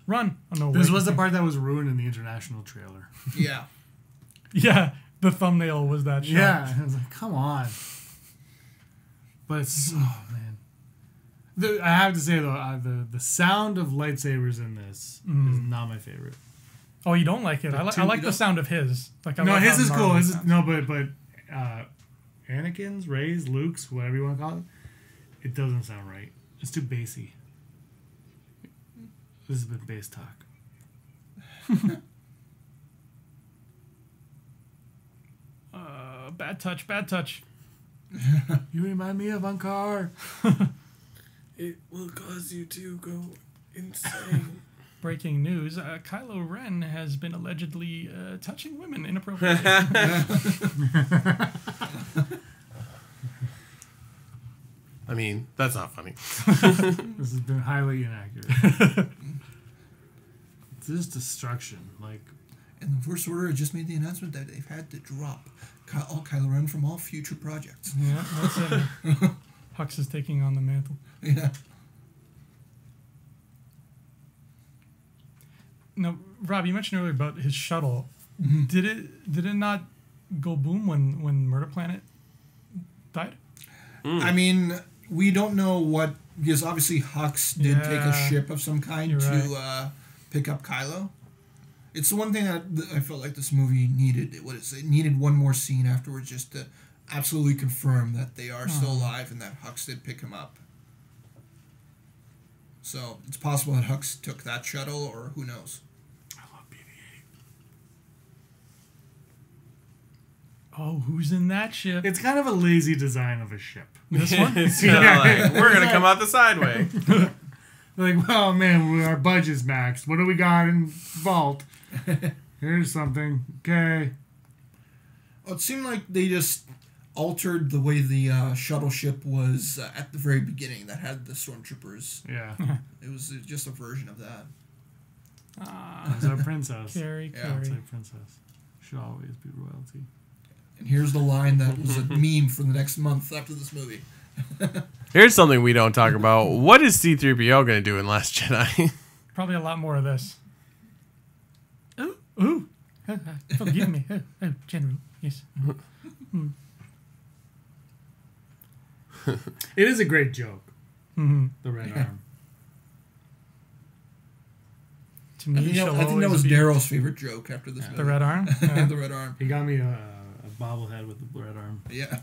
Run! Oh, no, This wait. was the part that was ruined in the international trailer. Yeah. Yeah, the thumbnail was that shot. Yeah, I was like, come on. But it's oh man. I have to say though, the sound of lightsabers in this is not my favorite. Oh, you don't like it? I like the sound of his. Like I No, like his how is cool. gnarly His it is, sounds. no, but Anakin's, Rey's, Luke's, whatever you want to call it, it doesn't sound right. It's too bassy. This has been bass talk. Bad touch. Bad touch. You remind me of Ankar. It will cause you to go insane. Breaking news: Kylo Ren has been allegedly touching women inappropriately. I mean, that's not funny. This has been highly inaccurate. It's just destruction. Like, And the First Order just made the announcement that they've had to drop all Kylo Ren from all future projects. Yeah, that's it. Hux is taking on the mantle. Yeah. Now, Rob, you mentioned earlier about his shuttle. Mm-hmm. Did it not go boom when Murder Planet died? I mean, we don't know what, because obviously Hux did take a Yeah. ship of some kind You're to pick up Kylo. It's the one thing that I felt like this movie needed. It needed one more scene afterwards just to absolutely confirm that they are still alive and that Hux did pick him up. So it's possible that Hux took that shuttle, or who knows. I love BB-8. Oh, who's in that ship? It's kind of a lazy design of a ship. This one? It's kinda like, we're gonna come out the side way. Like, well, man, our budget's maxed. What do we got in vault? Here's something. Okay. Well, it seemed like they just altered the way the shuttle ship was at the very beginning that had the stormtroopers. Yeah. It was just a version of that. It's our princess. Carrie, Yeah. It's Carrie. our princess. Should always be royalty. And here's the line that was a meme for the next month after this movie. Here's something we don't talk about. What is C-3PO gonna do in Last Jedi? Probably a lot more of this. Ooh. Forgive me. Oh, General. Yes. It is a great joke. Mm-hmm. The red arm. To me, I think she'll that always was be Daryl's favorite joke after this movie. the red arm. The Yeah. red arm. He got me a bobblehead with the red arm. Yeah.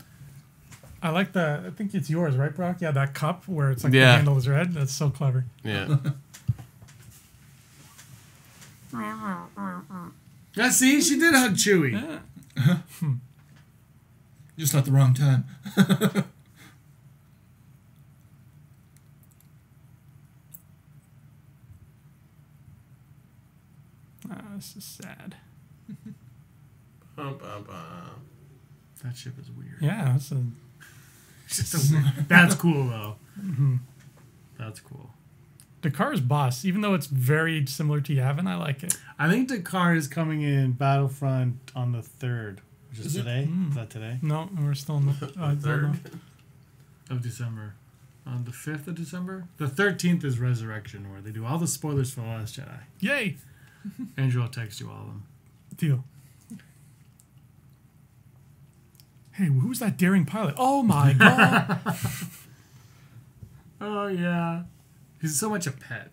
I like the. I think it's yours, right, Brock? Yeah, that cup where it's like the Yeah. handle is red. That's so clever. Yeah. Yeah, see, she did hug Chewie. Yeah. Just at the wrong time. This is sad. Bum, bum, bum. That ship is weird. Yeah, that's a. It's just a weird. That's cool though. That's cool. Dakar's boss, even though it's very similar to Yavin, I like it. I think Dakar is coming in Battlefront on the 3rd, which is Is it? today. Is that today? No, we're still in the I don't know. Of December. On the 5th of December? The 13th is Resurrection, where they do all the spoilers for The Last Jedi. Yay! Andrew will text you all of them. Deal. Hey, who's that daring pilot? Oh my god! Oh, yeah. He's so much a pet.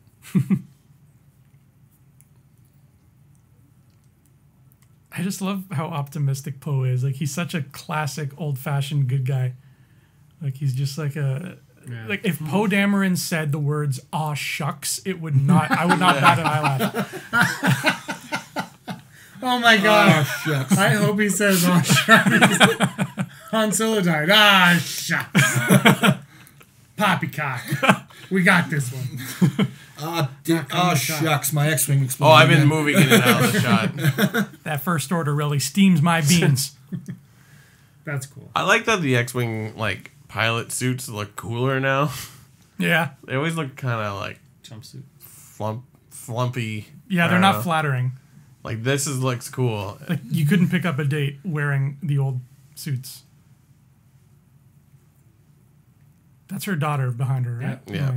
I just love how optimistic Poe is. Like, he's such a classic, old-fashioned good guy. Like, he's just like a... Yeah. Like, if Poe Dameron said the words, aw, shucks, it would not... I would not bat an eyelash. Oh my god. Oh, shucks. I hope he says, oh, shucks. Han Solo died. Ah, shucks. Poppycock. We got this one. Shucks, my X-wing exploded. Oh, I've been moving in and out of the shot. That first order really steams my beans. That's cool. I like that the X-wing like pilot suits look cooler now. Yeah. They always look kind of like Jumpsuit. flumpy. Yeah, they're I don't not know. flattering. Like this looks cool. Like you couldn't pick up a date wearing the old suits. That's her daughter behind her, right? Yeah.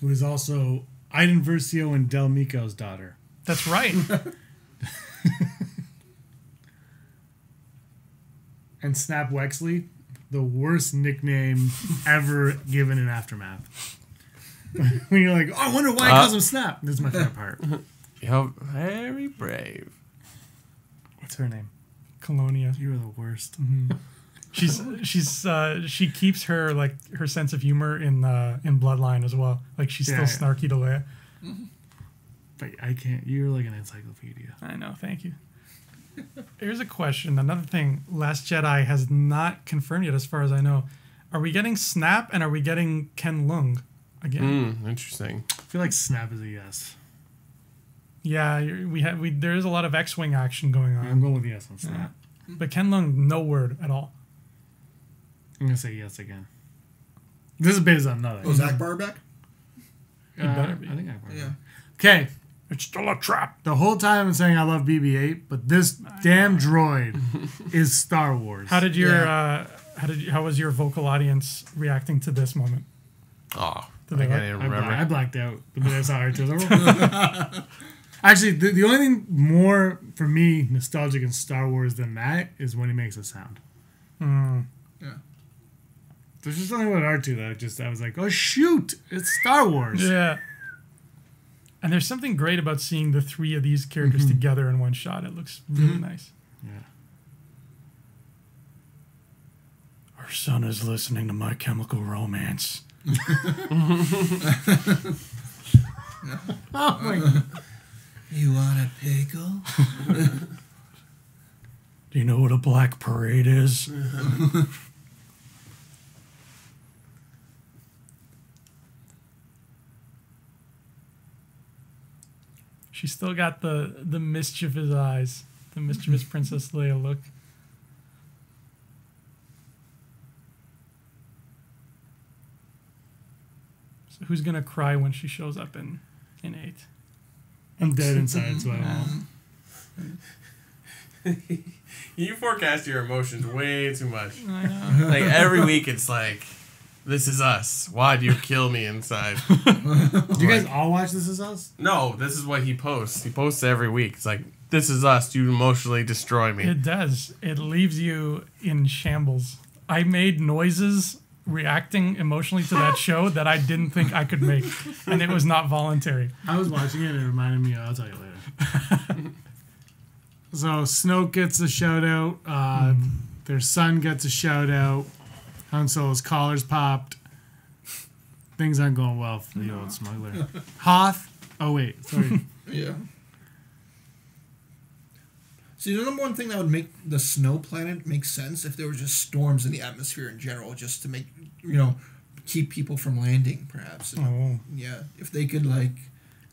Who is also Iden Versio and Del Mico's daughter. That's right. And Snap Wexley, the worst nickname ever given in Aftermath. When you're like, oh, I wonder why he calls him Snap. This is my favorite part. You're very brave. What's her name? Colonia. You're the worst. She keeps her her sense of humor in Bloodline as well. Like she's still snarky to Leia. But I can't. You're like an encyclopedia. I know. Thank you. Here's a question. Another thing, Last Jedi has not confirmed yet, as far as I know. Are we getting Snap and are we getting Ken Lung again? Interesting. I feel like Snap is a yes. Yeah, there is a lot of X-wing action going on. I'm going with yes on Snap. But Ken Lung, no word at all. I'm going to say yes again. This is based on nothing. Oh, is Akbar back? better be. I think Akbar. Yeah. Okay. It's still a trap. The whole time I'm saying I love BB-8, but this damn droid is Star Wars. How was your vocal audience reacting to this moment? Oh, Did they I can't even remember. I blacked out the minute I saw R2. Actually, the only thing more, for me, nostalgic in Star Wars than that is when he makes a sound. Yeah. There's just something about R2 that I was like, oh, shoot, it's Star Wars. Yeah. And there's something great about seeing the three of these characters together in one shot. It looks really nice. Yeah. Our son is listening to My Chemical Romance. Oh, my God. You want a pickle? Do you know what a black parade is? She's still got the mischievous eyes, the mischievous Princess Leia look. So who's gonna cry when she shows up in 8? I'm dead inside, so I won't. You forecast your emotions way too much. I know. Like every week, it's like, "This is us. Why do you kill me inside?" Do you guys all watch This Is Us? No, this is what he posts. He posts every week. It's like, "This is us. You emotionally destroy me." It does. It leaves you in shambles. I made noises reacting emotionally to that show that I didn't think I could make, and it was not voluntary. I was watching it and it reminded me, I'll tell you later. So Snoke gets a shout out. Their son gets a shout out. Han Solo's collar's popped. Things aren't going well for the old smuggler. Hoth. Oh, wait. Sorry. Yeah. See, the number one thing that would make the snow planet make sense if there were just storms in the atmosphere in general, just to make, keep people from landing, perhaps. And, yeah. If they could,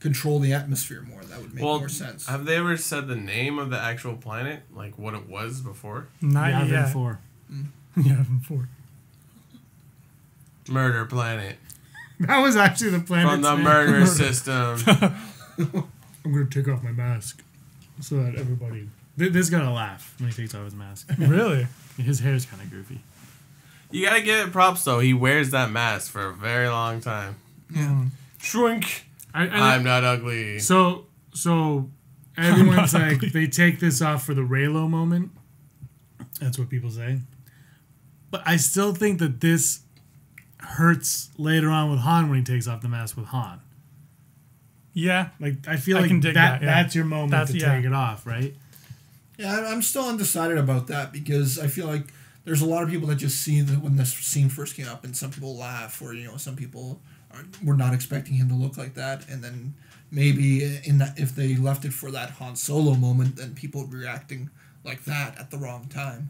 control the atmosphere more, that would make more sense. Have they ever said the name of the actual planet? Like what it was before? Not yet. Yavin 4. Yavin 4. Murder planet. That was actually the planet's From the name. murder system. I'm going to take off my mask so that everybody... This got a laugh when he takes off his mask. Really? His hair's kind of goofy. You gotta give it props though. He wears that mask for a very long time. Yeah. Shrink. I'm not ugly. So everyone's like, they take this off for the Reylo moment. That's what people say. But I still think that this hurts later on with Han when he takes off the mask with Han. Yeah. Like, I feel I like can dig that, yeah. that's your moment to take it off, right? Yeah, I'm still undecided about that because I feel like there's a lot of people that just see that when this scene first came up, and some people laugh, or some people were not expecting him to look like that, and then maybe if they left it for that Han Solo moment, then people would be reacting like that at the wrong time.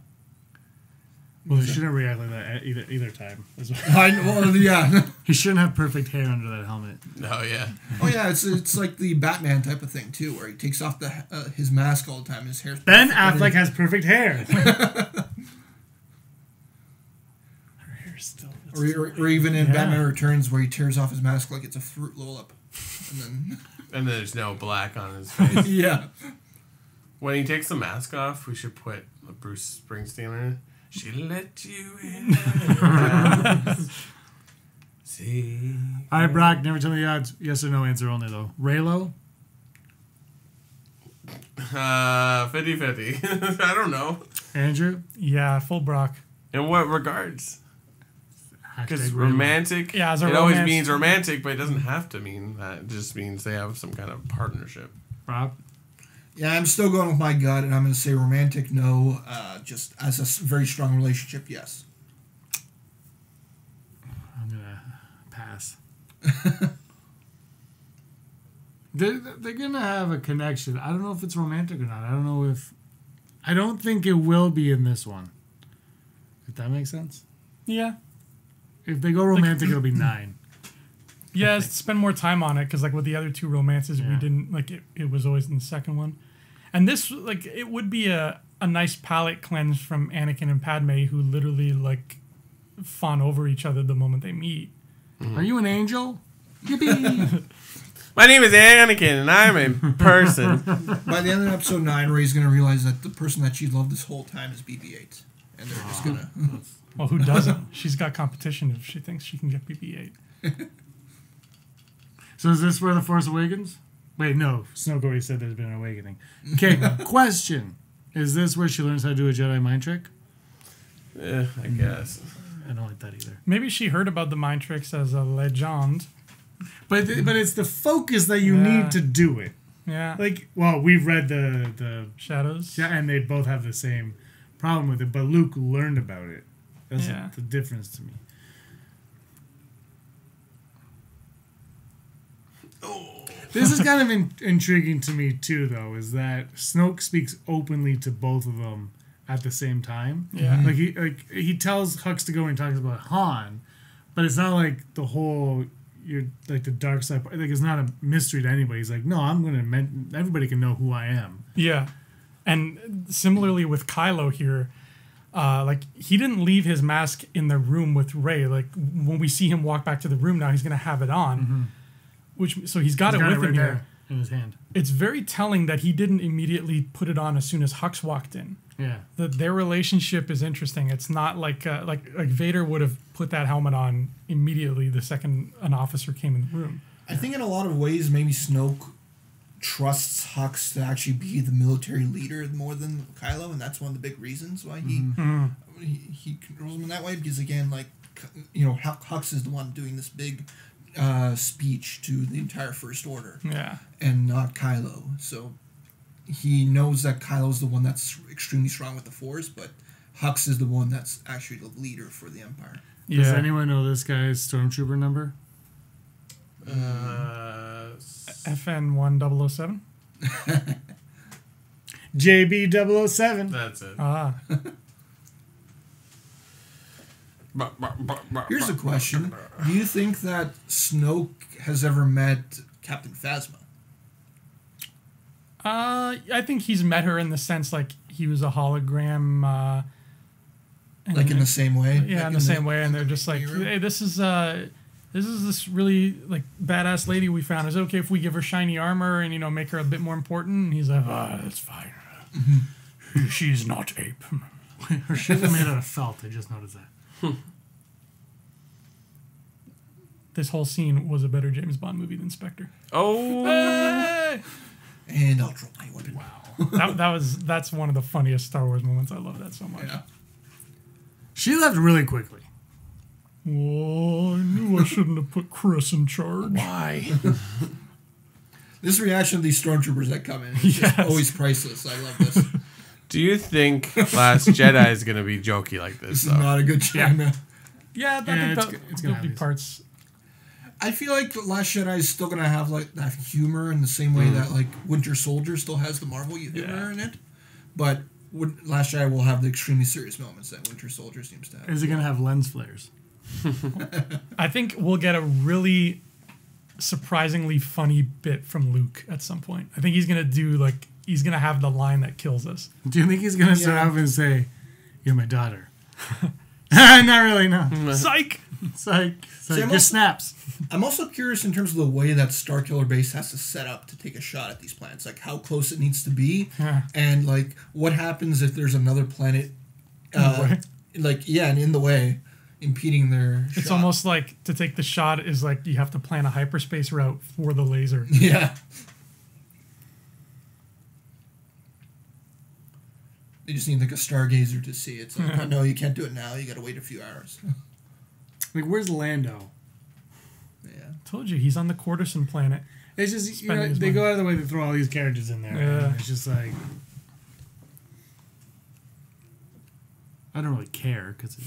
Well, he shouldn't react like that at either time. Yeah. He shouldn't have perfect hair under that helmet. Oh yeah. Oh yeah, it's like the Batman type of thing too, where he takes off his mask all the time. His hair's Ben perfect. Affleck has perfect hair. Her hair's still. Or even in Batman Returns, where he tears off his mask like it's a fruit roll-up, And there's no black on his face. yeah. When he takes the mask off, we should put Bruce Springsteen in it. She let you in. See. All right, Brock, never tell me the odds. Yes or no answer only, though. Raylo? 50-50. I don't know. Andrew? Yeah, full Brock. In what regards? Because Hashtag Raylo. romantic, Yeah, as a it always romance- means romantic, but it doesn't have to mean that. It just means they have some kind of partnership. Brock? Yeah, I'm still going with my gut, and I'm going to say romantic, no. Just as a very strong relationship, yes. I'm going to pass. They're going to have a connection. I don't know if it's romantic or not. I don't know if... I don't think it will be in this one. If that makes sense. Yeah. If they go romantic, it'll be 9. Yeah, spend more time on it because, like, with the other two romances, we didn't like it. It was always in the second one, and this, like, it would be a nice palate cleanse from Anakin and Padme, who literally like fawn over each other the moment they meet. Are you an angel? Yippee! My name is Anakin, and I'm a person. By the end of episode 9, Rey's going to realize that the person that she loved this whole time is BB-8. And they're just going to... Well, who doesn't? She's got competition if she thinks she can get BB-8. So is this where the Force Awakens? Wait, no. Snoke already said there's been an awakening. Okay, question. Is this where she learns how to do a Jedi mind trick? I guess. I don't like that either. Maybe she heard about the mind tricks as a legend. But it's the focus that you need to do it. Yeah. Like, well, we've read the Shadows. yeah, and they both have the same problem with it, but Luke learned about it. That's the difference to me. This is kind of intriguing to me too, though, is that Snoke speaks openly to both of them at the same time. Yeah. Like he tells Hux to go and talks about Han, but it's not like the whole like the dark side. Like it's not a mystery to anybody. He's like, no, I'm gonna. Everybody can know who I am. Yeah, and similarly with Kylo here. Like he didn't leave his mask in the room with Rey. Like when we see him walk back to the room now, he's gonna have it on. So he's got it with him right here there in his hand. It's very telling that he didn't immediately put it on as soon as Hux walked in. Yeah, That their relationship is interesting. It's not like Vader would have put that helmet on immediately the second an officer came in the room. I think in a lot of ways, maybe Snoke trusts Hux to actually be the military leader more than Kylo, and that's one of the big reasons why he controls him in that way. Because again, like Hux is the one doing this big speech to the entire First Order, and not Kylo. So he knows that Kylo's the one that's extremely strong with the Force, but Hux is the one that's actually the leader for the Empire. Does anyone know this guy's stormtrooper number? FN 1007. JB007. That's it. Here's a question. Do you think that Snoke has ever met Captain Phasma? I think he's met her in the sense like he was a hologram. Like in the same way? Yeah, like in the same way. And they're just like, hey, this is this really like badass lady we found. Is it okay if we give her shiny armor and make her a bit more important? And he's like, that's fine. She's not ape. Her shit's made out of felt. I just noticed that. This whole scene was a better James Bond movie than Spectre. Oh. Hey! And I'll drop my weapon. Wow. That's one of the funniest Star Wars moments. I love that so much. Yeah. She left really quickly. Oh, I knew I shouldn't have put Chris in charge. Why? This reaction of these stormtroopers that come in is just always priceless. I love this. Do you think Last Jedi is going to be jokey like this? This is not a good China. Yeah, I think there'll be parts. I feel like The Last Jedi is still going to have like that humor in the same way that like Winter Soldier still has the Marvel humor in it. But Last Jedi will have the extremely serious moments that Winter Soldier seems to have. Is it going to have lens flares? I think we'll get a really surprisingly funny bit from Luke at some point. I think he's gonna have the line that kills us. Do you think he's going to start off and say, "You're my daughter"? Not really, no. Psych. It's like See, your snaps. I'm also curious in terms of the way that Starkiller Base has to set up to take a shot at these planets, like how close it needs to be, and like what happens if there's another planet, and in the way, impeding their. It's shot. almost like to take the shot is like you have to plan a hyperspace route for the laser. Yeah. They just need like a stargazer to see it. It's like, no, you can't do it now. You got to wait a few hours. Like, where's Lando? Yeah. Told you he's on the Corderson planet. It's just Spending his they money. go out of the way to throw all these characters in there. Yeah. And it's just like I don't really care because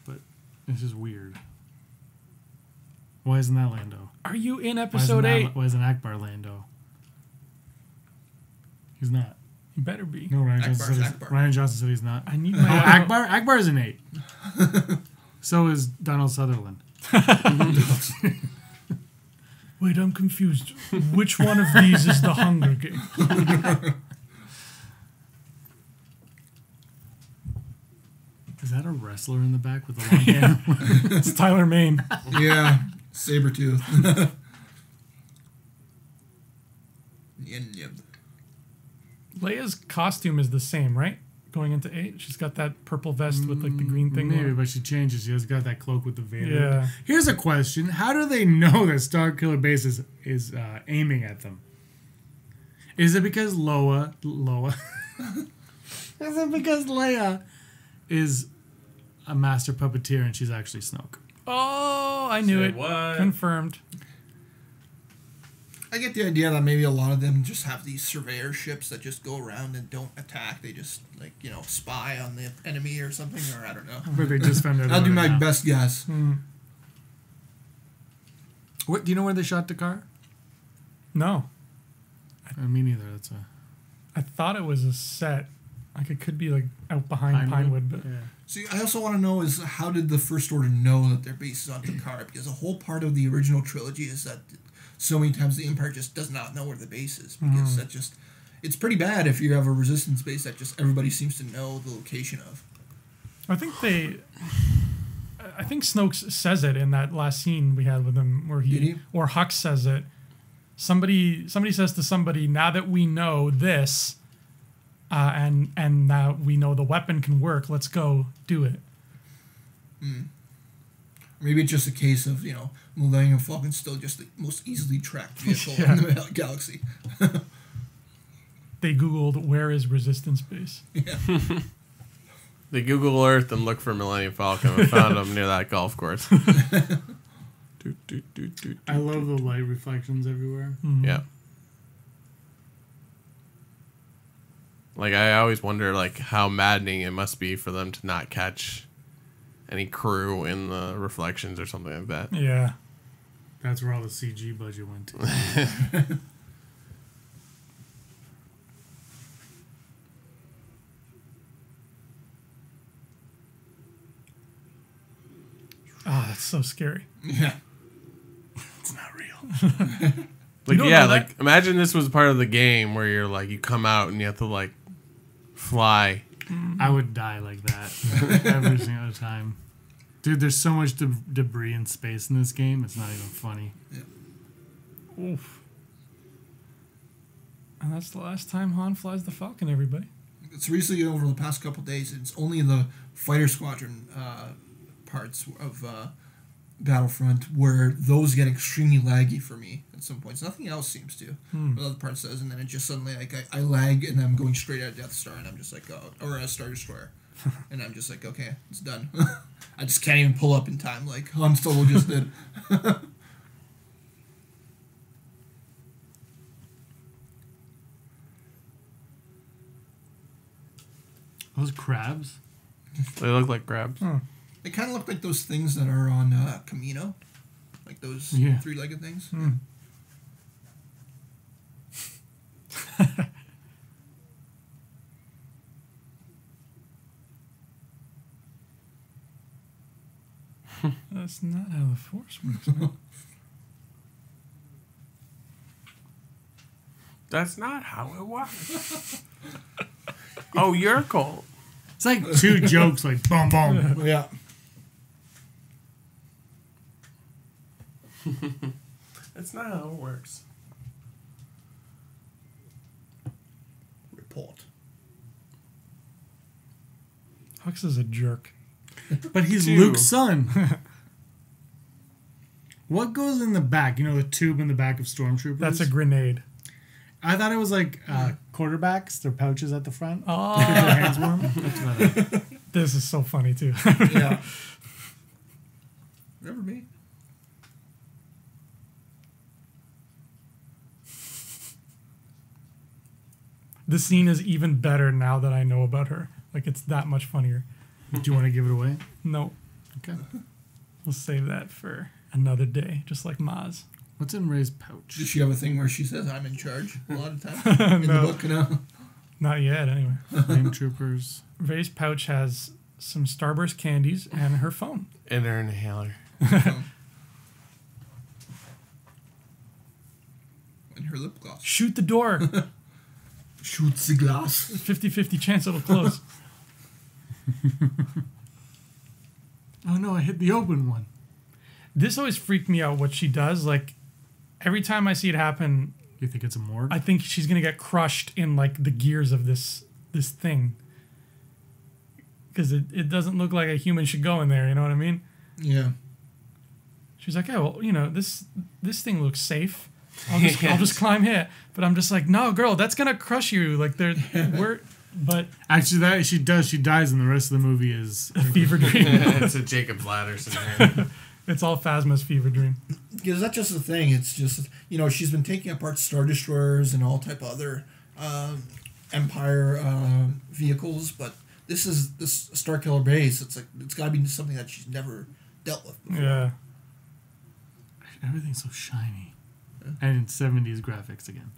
but it's just weird. Why isn't that Lando? Are you in episode 8? Why isn't Akbar Lando? He's not. You better be. No, Akbar's Akbar. Ryan Johnson said he's not. I need Oh, my Akbar? Akbar's an 8. So is Donald Sutherland. Wait, I'm confused. Which one of these is the Hunger Game? Is that a wrestler in the back with the long hair? It's Tyler Mane. Yeah. Sabretooth. Leia's costume is the same, right? Going into 8, she's got that purple vest with like the green thing. Maybe, on it. but she changes. She has got that cloak with the Vader. Yeah. Here's a question: how do they know that Starkiller Base is aiming at them? Is it because Loa? Is it because Leia is a master puppeteer and she's actually Snoke? Oh, I knew Say it. what? Confirmed. I get the idea that maybe a lot of them just have these surveyor ships that just go around and don't attack. They just, spy on the enemy or something, or I don't know. But they just found out. I'll about do it my now. best guess. What do you know where they shot the car? No, Me neither. That's a I thought it was a set. Like it could be like out behind Pinewood, but yeah. See, I also want to know is how did the First Order know that their base is on Jakar? Because a whole part of the original trilogy is that so many times the Empire just does not know where the base is. Because it's pretty bad if you have a resistance base that just everybody seems to know the location of. I think Snoke says it in that last scene we had with him, where Did he? or Hux says it. Somebody says to somebody, "Now that we know this, and now we know the weapon can work, let's go do it." Maybe it's just a case of, Millennium Falcon's still just the most easily tracked vehicle Yeah. in the galaxy. They Googled where is resistance base. They Google Earth and look for Millennium Falcon and found him near that golf course. I love the light reflections everywhere. Yeah. Like, I always wonder, how maddening it must be for them to not catch any crew in the reflections or something like that. Yeah. That's where all the CG budget went to. Oh, that's so scary. Yeah. It's not real. Like, don't yeah, know that. imagine this was part of the game where you're you come out and you have to fly. I would die like that every single time. Dude, there's so much debris in space in this game. It's not even funny. Oof. And that's the last time Han flies the Falcon, everybody. It's recently over the past couple days, it's only the fighter squadron parts of Battlefront where those get extremely laggy for me at some points. Nothing else seems to. But other parts does, and then it just suddenly I lag and I'm going straight at Death Star and I'm just or a Star Destroyer. And I'm just okay, it's done. I just can't even pull up in time like Han Solo just did. Those crabs? They look like crabs. They kind of look like those things that are on Camino. Like those three-legged things. That's not how the Force works, man. That's not how it works. Oh, you're cold. It's like two jokes, like boom, boom. Yeah. That's not how it works. Report. Hux is a jerk. But he's Two. Luke's son. What goes in the back? You know, the tube in the back of stormtroopers? That's a grenade. I thought it was like quarterbacks, their pouches at the front. Oh, Keep their hands warm. That's what I thought. this is so funny too. Yeah. Never me. The scene is even better now that I know about her. Like, it's that much funnier. Do you want to give it away? No, Okay. we'll save that for another day, just like Maz. What's in Ray's pouch? Does she have a thing where she says I'm in charge a lot of times in No. the book? No. Not yet, anyway. Flame troopers. Ray's pouch has some Starburst candies and her phone. In her inhaler. And her lip gloss. Shoot the door. Shoots the glass. 50-50 chance it'll close. Oh no, I hit the open one. This always freaked me out, what she does. Like, every time I see it happen, You think it's a morgue? I think she's going to get crushed in, like, the gears of this thing. Because it doesn't look like a human should go in there, you know what I mean? Yeah. She's like, oh, well, you know, this thing looks safe. I'll just climb here. But I'm just like, no, girl, that's gonna crush you. Like but Actually, that she does. She dies, and the rest of the movie is a fever dream. It's a Jacob's Ladder scenario. It's all Phasma's fever dream. Because that's just the thing. It's just, you know, she's been taking apart Star Destroyers and all type of other Empire vehicles, but this Starkiller base. It's like it's got to be something that she's never dealt with before. Yeah. everything's so shiny. And in 70s graphics again.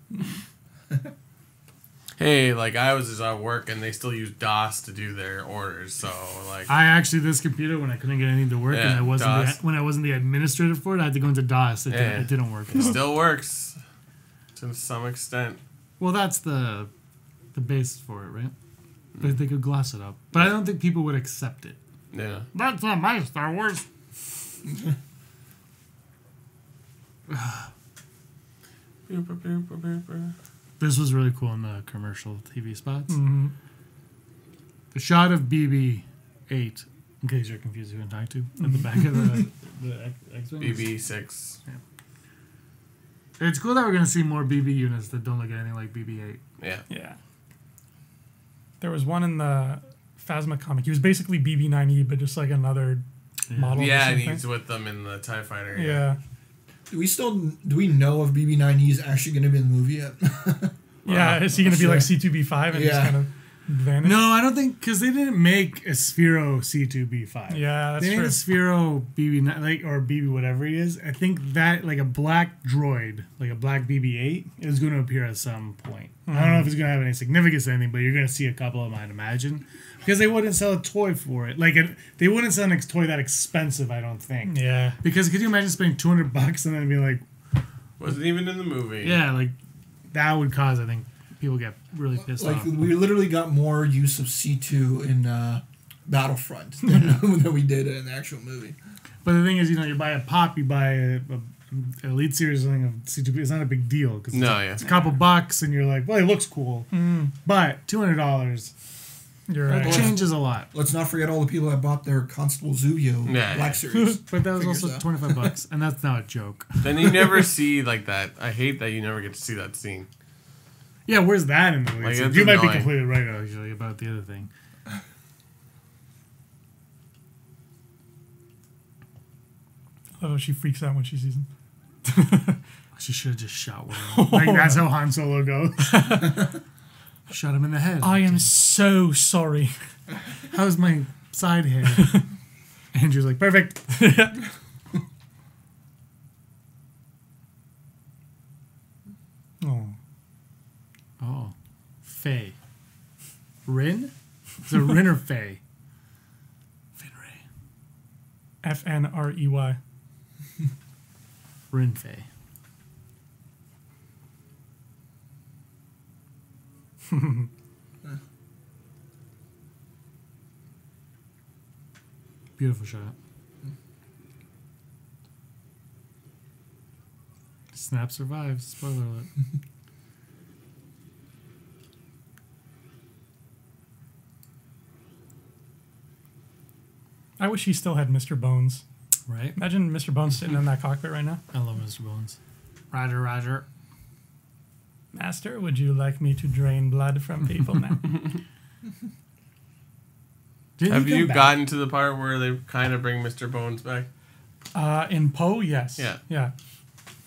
Hey, like I was just at work and they still use DOS to do their orders, so like I actually this computer when I couldn't get anything to work Yeah, and DOS. when I wasn't the administrator for it, I had to go into DOS. It didn't work. it still works to some extent. Well, that's the base for it, right? But they could gloss it up. But I don't think people would accept it. Yeah. That's not my Star Wars. This was really cool in the commercial TV spots. Mm-hmm. The shot of BB-8, in case you're confused who I'm talking to, at the back of the X-Wing. BB6. It's cool that we're going to see more BB units that don't look anything like BB-8. Yeah. Yeah. There was one in the Phasma comic. He was basically BB-9E, but just like another model. or Yeah, and something. he's with them in the TIE Fighter. Yeah. Do we know if BB-9E is actually going to be in the movie yet? Yeah, is he going to be like Sure. C2B5 and Yeah. just kind of vanish? No, I don't think, because they didn't make a Sphero C2B5. Yeah, that's They made true. a Sphero BB, like, or BB whatever he is. I think that, like, a black droid, like a black BB-8, is going to appear at some point. I don't know if it's going to have any significance or anything, but you're going to see a couple of them, I'd imagine. Because they wouldn't sell a toy for it. Like, they wouldn't sell a toy that expensive, I don't think. Yeah. Because could you imagine spending $200 and then be like, Wasn't even in the movie. yeah, like, that would cause, I think, people get really pissed Like off. we literally got more use of C2 in Battlefront than we did in the actual movie. But the thing is, you buy a pop, you buy a Elite Series or something of C2B. It's not a big deal because it's a couple bucks, and you're like, well, it looks cool. But $200, You're that right. changes a lot. Let's not forget all the people that bought their Constable Zuvio Yeah. Black Series. But that was Figures also out. $25, and that's not a joke. Then you never see like that. I hate that you never get to see that scene. Yeah, where's that in the movie? Like, So it's you might be annoying. completely right actually about the other thing. Oh, she freaks out when she sees him. She should have just shot one. Like that's how Han Solo goes. Shot him in the head. I am so sorry. How's my side hair? Andrew's like, perfect. Oh. Oh, Faye. Rin? Is it Rin or Faye? Finray. Fnrey. Rinfei. Beautiful shot. Snap survives. Spoiler alert. I wish he still had Mr. Bones. Right? Imagine Mr. Bones sitting in that cockpit right now. I love Mr. Bones. Roger, Roger. Master, would you like me to drain blood from people now? Have you gotten to the part where they kind of bring Mr. Bones back? In Poe, yes. Yeah. Yeah.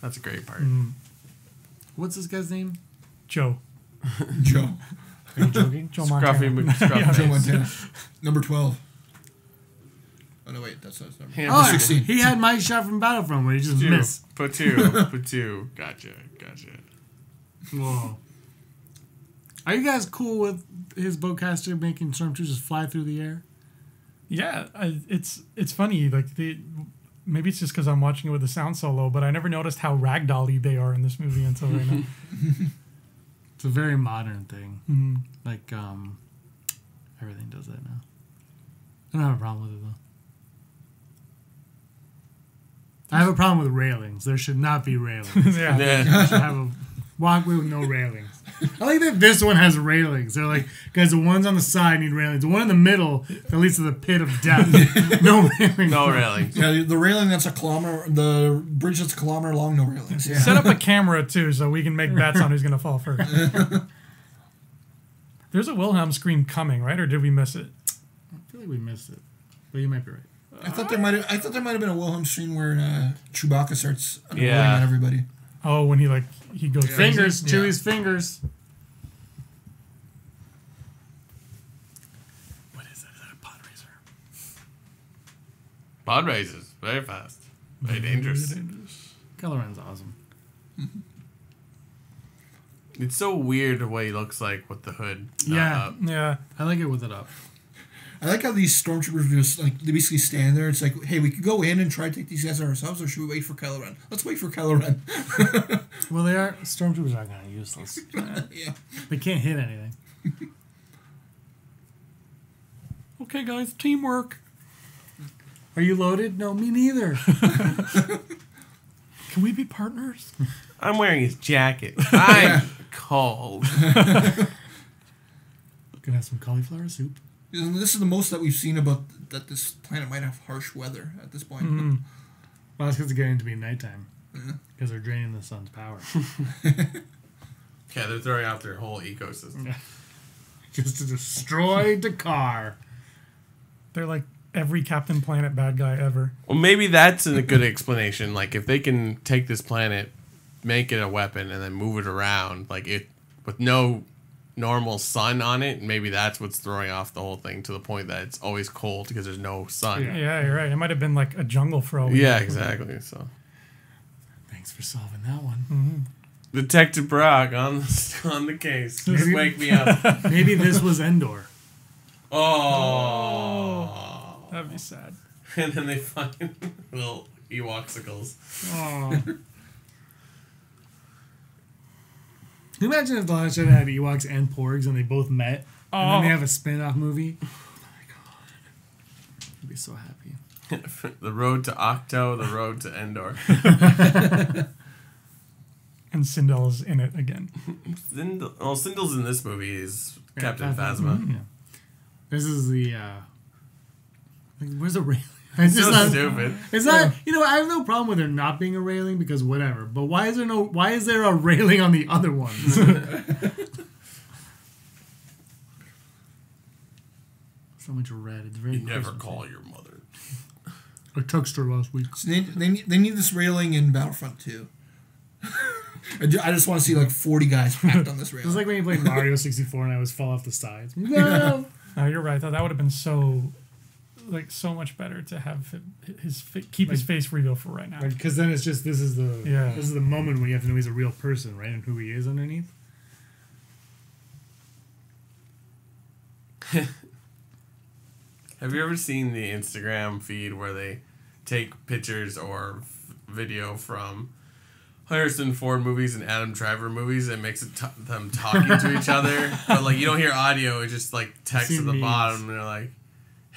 That's a great part. What's this guy's name? Joe. Joe. Are you joking? Joe Scruffy Montana. McScruffy. Joe Montana. Number 12. Oh, no, wait. That's not his number. Yeah, Oh, 16. he had my shot from Battlefront where he just missed. Put two. Gotcha. Whoa. Are you guys cool with his bowcaster making stormtroopers just fly through the air? Yeah, it's funny. Like maybe it's just because I'm watching it with the sound so low, but I never noticed how ragdoll-y they are in this movie until right now. It's a very modern thing. Mm-hmm. Like, everything does that now. I don't have a problem with it, though. I have a problem with railings. There should not be railings. Yeah. Yeah. You should have a walkway with no railings. I like that this one has railings. They're like, guys, the ones on the side need railings. The one in the middle that leads to the pit of death. No railings. No railings. Yeah, the railing that's a kilometer, the bridge that's a kilometer long, no railings. Yeah. Set up a camera, too, so we can make bets on who's going to fall first. There's a Wilhelm scream coming, right? Or did we miss it? I feel like we missed it. But you might be right. I thought there might have been a Wilhelm scene where Chewbacca starts unloading Yeah. on everybody. Oh, when he goes crazy? Fingers, Yeah. Chewie's fingers. What is that? Is that a pod racer? Pod races. Very fast. Very dangerous. Kylo Ren's awesome. It's so weird the way he looks like with the hood. not Yeah. up. Yeah. I like it with it up. I like how these stormtroopers just they basically stand there. It's like, hey, we could go in and try to take these guys out ourselves, or should we wait for Kylo Ren? Let's wait for Kylo Ren. Well, stormtroopers are kind of useless. Yeah. They can't hit anything. Okay, guys, teamwork. Are you loaded? No, me neither. Can we be partners? I'm wearing his jacket. I'm cold. Gonna have some cauliflower soup. And this is the most that we've seen about that this planet might have harsh weather at this point. Well, that's because it's getting to be nighttime. Because they're draining the sun's power. Yeah, they're throwing out their whole ecosystem. Just to destroy Dakar. They're like every Captain Planet bad guy ever. Well, maybe that's a good explanation. Like, if they can take this planet, make it a weapon, and then move it around, like it with no normal sun on it, maybe that's what's throwing off the whole thing to the point that it's always cold because there's no sun. Yeah. Yeah, you're right. It might have been like a jungle for all we Yeah, know. exactly. So, Thanks for solving that one. Detective Brock on the case. Just wake me up. Maybe this was Endor. Oh. That'd be sad. And then they find little Ewoksicles. Oh. Can you imagine if the Last Jedi had Ewoks and Porgs and they both met? And then they have a spin-off movie? Oh my god. I'd be so happy. The road to Octo, the road to Endor. And Sindel's in it again. Sindel's in this movie is Captain Phasma. Yeah. This is the, where's the railing? It's so stupid. It's not, I have no problem with there not being a railing because whatever. But why is there a railing on the other ones? So much red. It's very You never Christmas-y. call your mother. I texted her last week. So they need this railing in Battlefront 2. I just want to see like 40 guys packed on this railing. It was like when you played Mario 64 and I always fall off the sides. No! No, you're right. That would have been so much better to have keep his face reveal for right now. Because then it's just this is the moment when you have to know he's a real person, right, and who he is underneath. Have you ever seen the Instagram feed where they take pictures or video from Harrison Ford movies and Adam Driver movies and makes it them talking to each other. But, like, you don't hear audio. It's just, like, text at the memes. bottom. And they're like,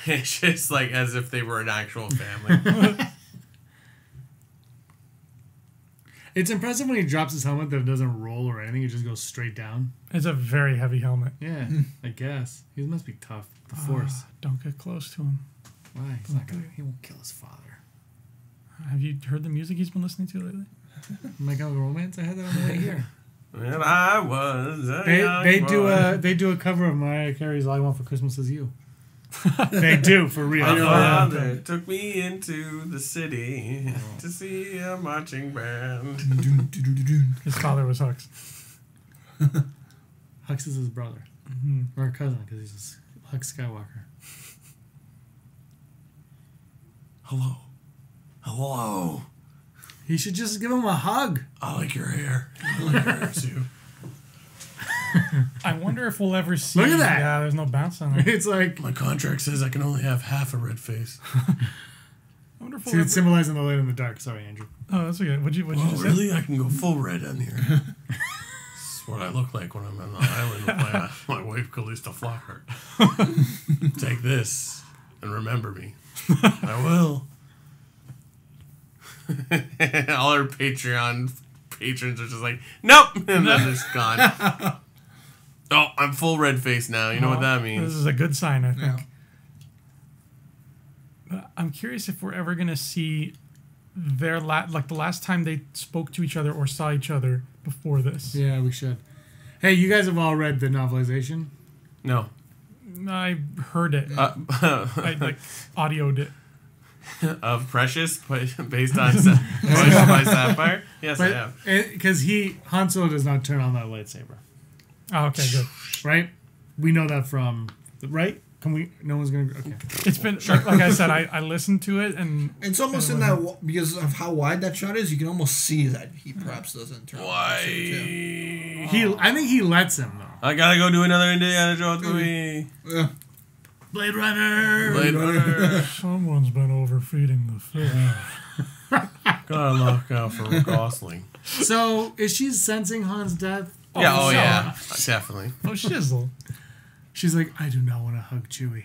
it's just, like, as if they were an actual family. It's impressive when he drops his helmet that it doesn't roll or anything. It just goes straight down. It's a very heavy helmet. Yeah, I guess. He must be tough. The Force. Don't get close to him. Why? He's not gonna, he won't kill his father. Have you heard the music he's been listening to lately? My Chemical Romance? I had that on the way here. And I was a young boy. They do a cover of Mariah Carey's All I Want for Christmas Is You. They do, for real. My father took me into the city to see a marching band. His father was Hux. Hux is his brother. Or a cousin, because he's Hux Skywalker. Hello. Hello. He should just give him a hug. I like your hair. I like your hair too. I wonder if we'll ever see... Look at that. Yeah, there's no bounce on it. It's like... My contract says I can only have half a red face. I wonder if we'll See, ever... it's symbolizing the light and the dark. Sorry, Andrew. Oh, that's okay. What'd you Oh, just really? I can go full red on here. This is what I look like when I'm on the island with my wife, Calista Flockhart. Take this and remember me. I will. All our Patreon patrons are just like, nope, and then they're just gone. Oh, I'm full red face now. You know what that This means. is a good sign, I think. Yeah. But I'm curious if we're ever going to see their like the last time they spoke to each other or saw each other before this. Yeah, we should. Hey, you guys have all read the novelization? No. I heard it. I like audioed it. Of Precious, based on voiced by Sapphire. Yes, I have. Because Han Solo does not turn on that lightsaber. Oh, okay, good. Right? We know that from... Right? Can we... No one's going to... Okay. It's been, like I said, I listened to it and... It's almost in that, because of how wide that shot is, you can almost see that he perhaps doesn't turn. Why? I think he lets him, though. I gotta go do another Indiana Jones movie. Yeah. Blade Runner! Blade Runner. Someone's been overfeeding the fish. Gotta look out for Gosling. So, is she sensing Han's death? Yeah, oh no. yeah, definitely. Oh, shizzle. She's like, I do not want to hug Chewie.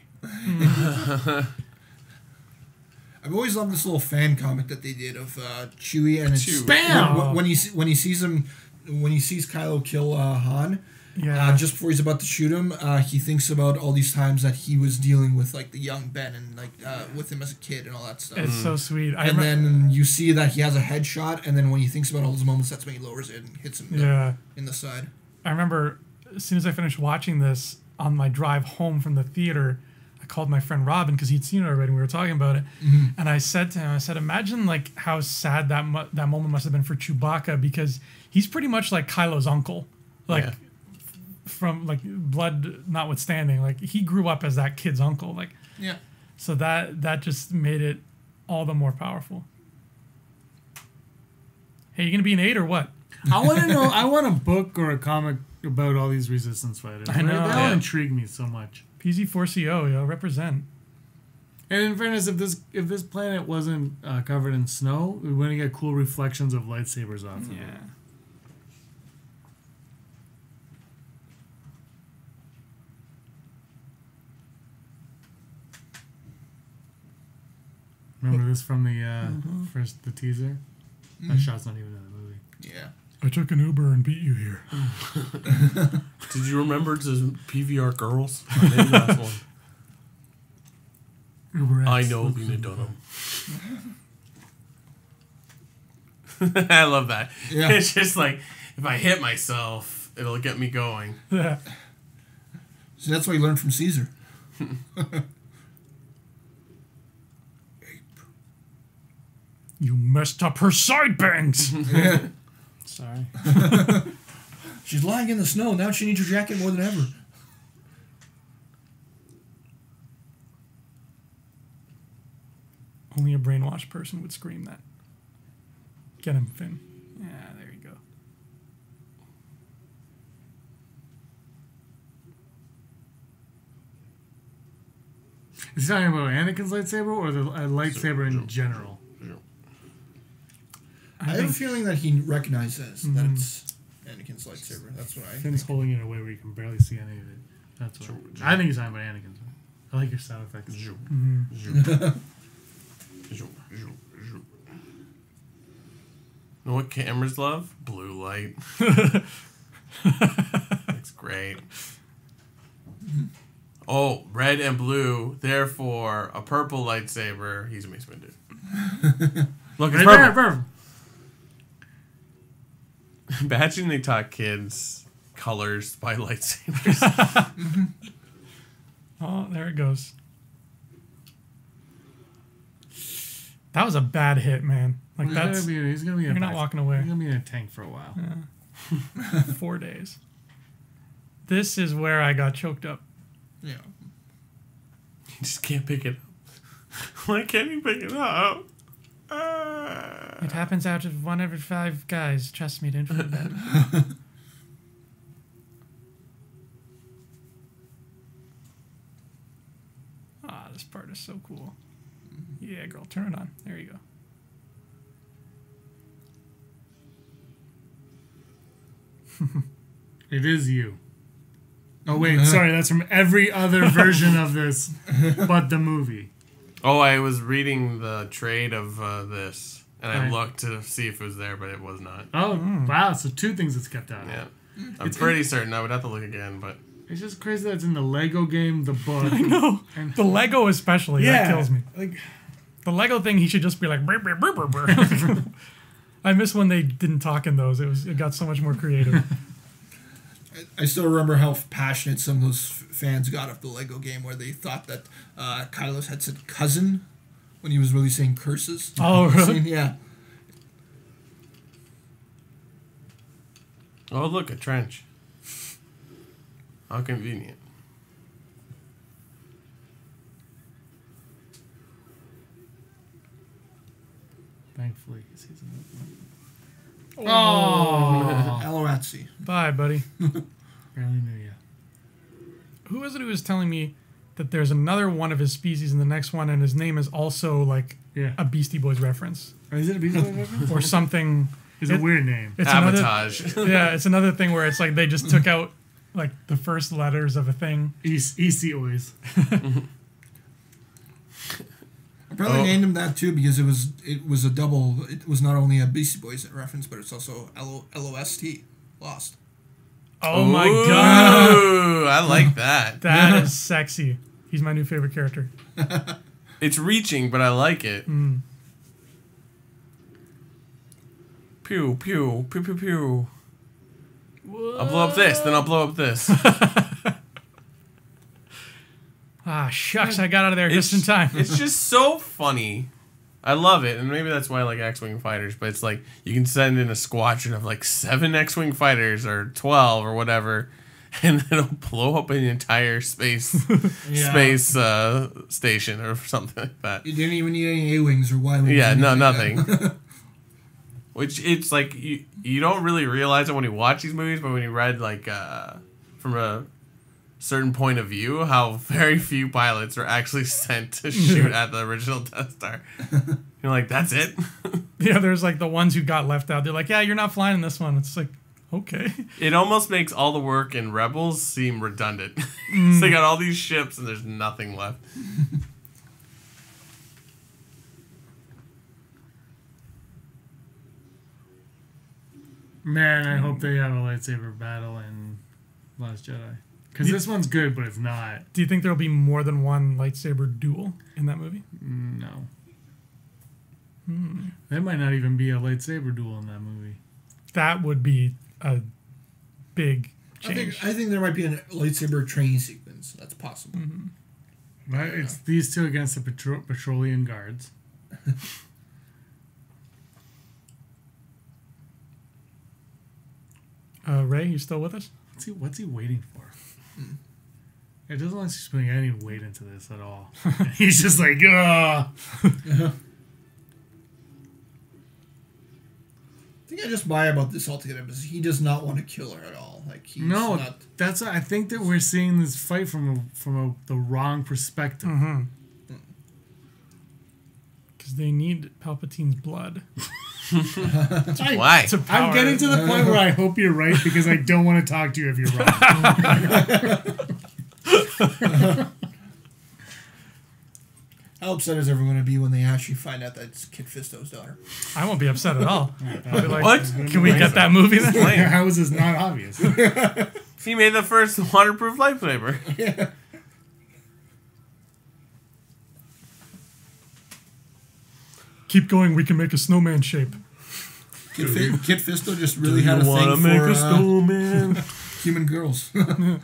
I've always loved this little fan comic that they did of Chewie and it's Chewie. Bam! when he sees Kylo kill Han. Yeah. Just before he's about to shoot him, he thinks about all these times that he was dealing with like the young Ben and like with him as a kid and all that stuff. It's so sweet. And then you see that he has a headshot, and then when he thinks about all those moments, that's when he lowers it and hits him in the side. I remember as soon as I finished watching this on my drive home from the theater, I called my friend Robin because he'd seen it already and we were talking about it. Mm-hmm. And I said to him, imagine like how sad that moment must have been for Chewbacca because he's pretty much like Kylo's uncle. Like from like blood notwithstanding, like he grew up as that kid's uncle. Like Yeah. so that just made it all the more powerful. Hey, you gonna be an 8 or what? I want to know. I want a book or a comic about all these resistance fighters. I know, That'll yeah. intrigue me so much. PZ4CO, yo, represent. And in fairness, if this planet wasn't covered in snow, we wouldn't get cool reflections of lightsabers off of it. Yeah. Remember this from the first the teaser? That shot's not even in the movie. Yeah. I took an Uber and beat you here. Did you remember to PVR girls? I named that one. Uber X I know looks Lena so Dunham. I love that. Yeah. It's just like if I hit myself, it'll get me going. Yeah. So that's what he learned from Caesar. You messed up her side bangs. Yeah. Sorry. She's lying in the snow. Now she needs her jacket more than ever. Only a brainwashed person would scream that. Get him, Finn. Yeah, there you go. Is he talking about Anakin's lightsaber or the lightsaber in general? I have a feeling that he recognizes that it's Anakin's lightsaber. That's what I Finn's think. holding it away where you can barely see any of it. That's what I think he's talking about Anakin's. I like your sound effects. Know what cameras love? Blue light. It's great. Oh, red and blue. Therefore, a purple lightsaber. He's a Mace Windu. Look, it's Right purple. there. Imagine they taught kids colors by lightsabers. Oh, there it goes. That was a bad hit, man. Like He's that's gonna be you're not walking away. He's gonna be in a tank for a while. 4 days. This is where I got choked up. Yeah. You just can't pick it up. Why can't you pick it up? It happens out of 1 every 5 guys. Trust me, don't feel bad. Ah, this part is so cool. Yeah, girl, turn it on. There you go. It is you. Oh wait, sorry, that's from every other version of this, but the movie. Oh, I was reading the trade of this, and I Right. looked to see if it was there, but it was not. Oh wow, so 2 things it's kept out. Yeah, I'm pretty certain. I would have to look again, but It's just crazy that it's in the Lego game, the book. I know. And The Lego especially, that kills me. Like, The Lego thing, he should just be like, brr, brr, brr, brr, brr. I miss when they didn't talk in those. It got so much more creative. I still remember how passionate some of those fans got of the Lego game, where they thought that Kylos had said cousin when he was really saying curses. Oh, really? Yeah. oh look, a trench. How convenient. thankfully, he sees it. Oh. Aloratsi. Bye, buddy. Barely knew you. Who was it who was telling me that there's another one of his species in the next one, and his name is also like Yeah. a Beastie Boys reference Or is it a Beastie Boys reference? or something? It's a weird name. It's another, Sabotage. yeah, it's another thing where it's like they just took out like the first letters of a thing. EC always. I probably named him that too because it was a double. It was not only a Beastie Boys reference, but it's also LOST, Lost. Oh my god, Ooh, I like that. that is sexy. He's my new favorite character. It's reaching, but I like it. Pew, pew, pew, pew, pew. I'll blow up this, then I'll blow up this. Ah, shucks, I got out of there just in time. It's just so funny. I love it, and maybe that's why I like X-Wing fighters, but it's like you can send in a squadron of like 7 X-Wing fighters or 12 or whatever, and it'll blow up an entire space station or something like that. You didn't even need any A-wings or Y-wings. Yeah, or no, anything like nothing. that. Which it's like you don't really realize it when you watch these movies, but when you read like from a certain point of view, how very few pilots are actually sent to shoot at the original Death Star. You're like, that's it? Yeah, there's like the ones who got left out. They're like, yeah, you're not flying in this one. It's like, okay. It almost makes all the work in Rebels seem redundant. So they got all these ships and there's nothing left. Man, I hope they have a lightsaber battle in Last Jedi. Because this one's good, but it's not. Do you think there'll be more than one lightsaber duel in that movie? No. There might not even be a lightsaber duel in that movie. That would be a big change. I think there might be a lightsaber training sequence. That's possible. Right? It's these two against the Petroleum Guards. Ray, you still with us? What's he waiting for? It doesn't like he's putting any weight into this at all. He's just like, ugh. I think I just buy about this altogether because he does not want to kill her at all. Like he's No, not. that's. I think that we're seeing this fight from the wrong perspective. Because they need Palpatine's blood. Why? It's a power. I'm getting to the point where I hope you're right because I don't want to talk to you if you're wrong. How upset is everyone going to be when they actually find out that it's Kit Fisto's daughter? I won't be upset at all. I'll be like, What? Can we get that movie then? How is this not obvious? He made the first waterproof lightsaber. Yeah. Keep going. We can make a snowman shape. Kit Fisto just really had a wanna thing make for a snowman? human girls. That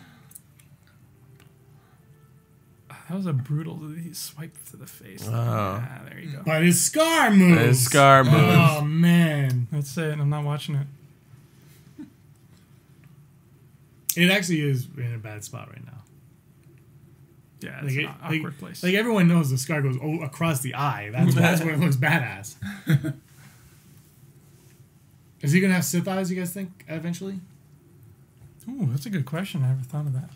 was a brutal. He swiped to the face. Oh. Ah, there you go. But his scar moves. His scar moves. Oh, man. That's it. I'm not watching it. It actually is in a bad spot right now. Yeah, Like, it's an awkward place. Like everyone knows the scar goes across the eye. That's where it looks badass. Is he going to have Sith eyes, you guys think, eventually? Ooh, that's a good question. I never thought of that.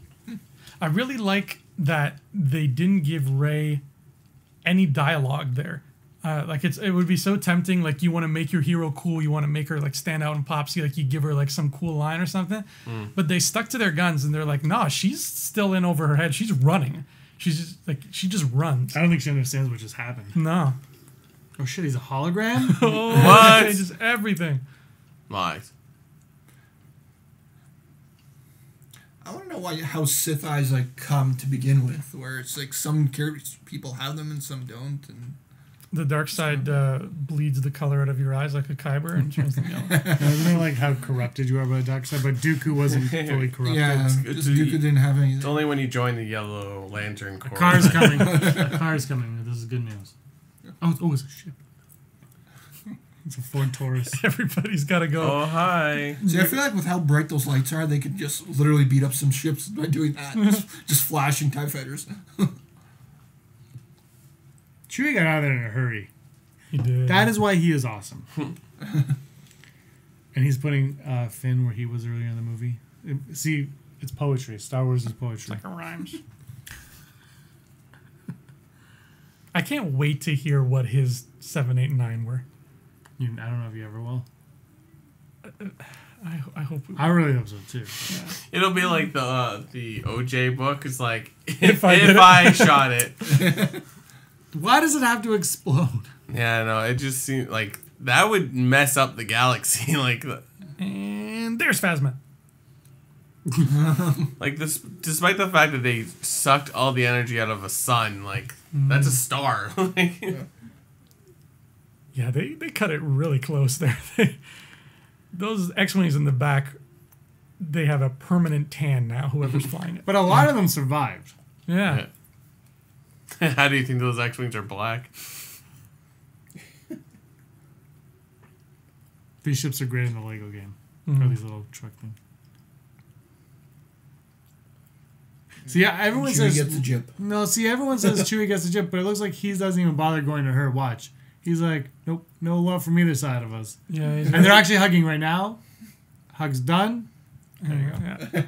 I really like that they didn't give Rey any dialogue there. Like it would be so tempting. Like you want to make your hero cool, you want to make her like stand out and popsy. Like you give her like some cool line or something. But they stuck to their guns and they're like, nah, she's still in over her head. She's running. She's just like she just runs. I don't think she understands what just happened. No. Oh shit, he's a hologram? Oh, What? it changes everything. Lies. I want to know how Sith eyes like come to begin with, where it's like some people have them and some don't, and The dark side bleeds the color out of your eyes like a Kyber and turns them yellow. Isn't it like how corrupted you are by the dark side? But Dooku wasn't fully corrupted. yeah, good just to Dooku eat. didn't have any. It's only when you join the Yellow Lantern Corps. Car's coming. A car's coming. This is good news. Oh, it's a ship. It's a Ford Taurus. Everybody's got to go. Oh, hi. See, I feel like with how bright those lights are, they could just literally beat up some ships by doing that, just flashing TIE fighters. Chewie got out of there in a hurry. He did. That is why he is awesome. And he's putting Finn where he was earlier in the movie. See, it's poetry. Star Wars is poetry. like a rhymes. I can't wait to hear what his 7, 8, and 9 were. I don't know if you ever will. I hope we I really hope so too. It'll be like the OJ book. It's like, If I if did it. I shot it. Why does it have to explode? Yeah, no, it just seems like that would mess up the galaxy. Like And there's Phasma. this, despite the fact that they sucked all the energy out of a sun, like that's a star. Like, Yeah, they cut it really close there. Those X-Wings in the back, they have a permanent tan now, whoever's flying it. But a lot of them survived. Yeah. How do you think those X-wings are black? These ships are great in the Lego game. Or these little truck things. See, yeah, everyone Chewie says gets the jip. no. See, everyone says Chewie gets the jip, but it looks like he doesn't even bother going to her watch. He's like, nope, no love from either side of us. Yeah. And they're actually hugging right now. Hug's done. There you go. Yeah.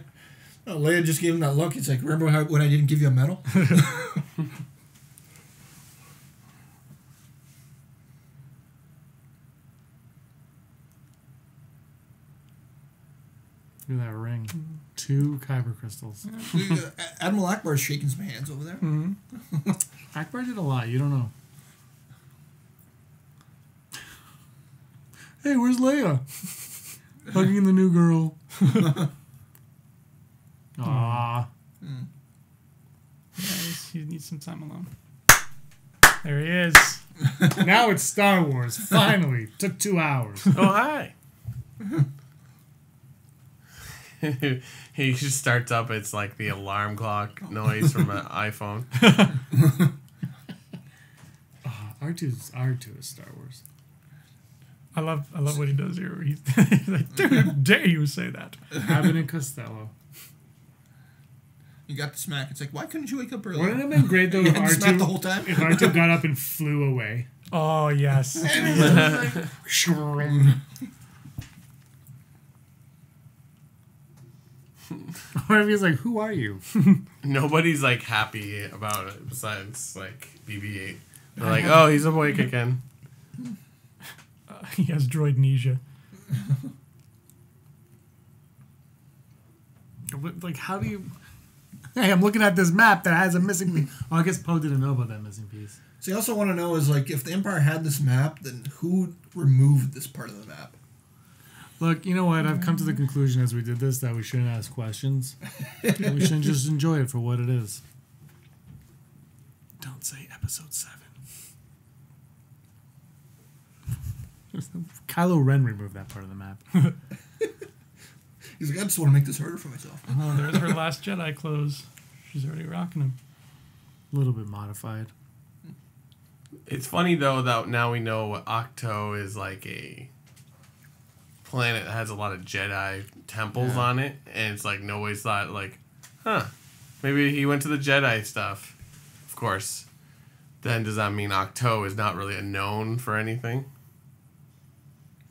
Oh, Leia just gave him that look. It's like, remember when I didn't give you a medal? Look at that ring. 2 Kyber crystals. Admiral Akbar's shaking some hands over there. Akbar did a lot. You don't know. Hey, where's Leia? Hugging the new girl. Aww. Yeah, he needs some time alone. There he is. Now it's Star Wars. Finally. Took 2 hours. Oh, hi. He just starts up. It's like the alarm clock noise from an iPhone. R2 is Star Wars. I love what he does here. He's like, dude, dare you say that? Abbott and Costello. You got the smack. It's like, why couldn't you wake up earlier? Wouldn't it have been great though You if had to smack the whole R2 time? if R2 got up and flew away? Oh, yes. Or if he's like, who are you? Nobody's like happy about it besides like BB-8. They're like, oh, he's a boy again. He has droidnesia. Like, how do you... Hey, I'm looking at this map that has a missing piece. Oh, I guess Poe didn't know about that missing piece. So you also want to know is, like, if the Empire had this map, then who removed this part of the map? Look, you know what? I've come to the conclusion as we did this that we shouldn't ask questions. We should just enjoy it for what it is. Don't say episode 7. Kylo Ren removed that part of the map. He's like, I just want to make this harder for myself. Oh, there's her Last Jedi clothes. She's already rocking them. A little bit modified. It's funny though that now we know Octo is like a planet that has a lot of Jedi temples on it, and it's like nobody's thought like, maybe he went to the Jedi stuff. Of course, then does that mean Octo is not really a known for anything?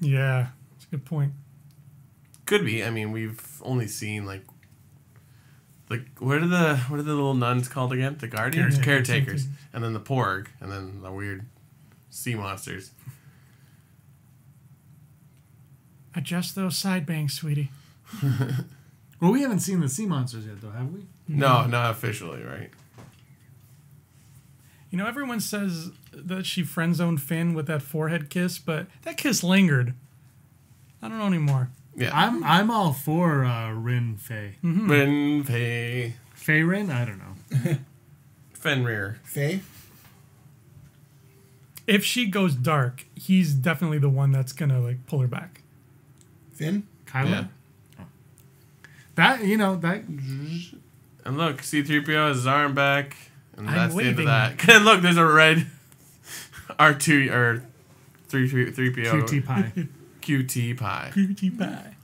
Yeah, that's a good point. Could be. I mean, we've only seen like what are the little nuns called again? The guardians, caretakers, and then the Porg, and then the weird sea monsters. Adjust those side bangs, sweetie. Well, we haven't seen the sea monsters yet, though, have we? No, not officially, right? You know, everyone says that she friend-zoned Finn with that forehead kiss, but that kiss lingered. I don't know anymore. Yeah, I'm all for Rin Fey. Rin Fey. Fey Rin? I don't know. Fenrir. Faye? If she goes dark, he's definitely the one that's gonna like pull her back. Finn? Kylo? Yeah. Oh. That, you know, that... And look, C-3PO has his arm back, and I'm that's the end of waving. that. And look, there's a red R2 or 3PO. QT pie. QT pie. QT pie.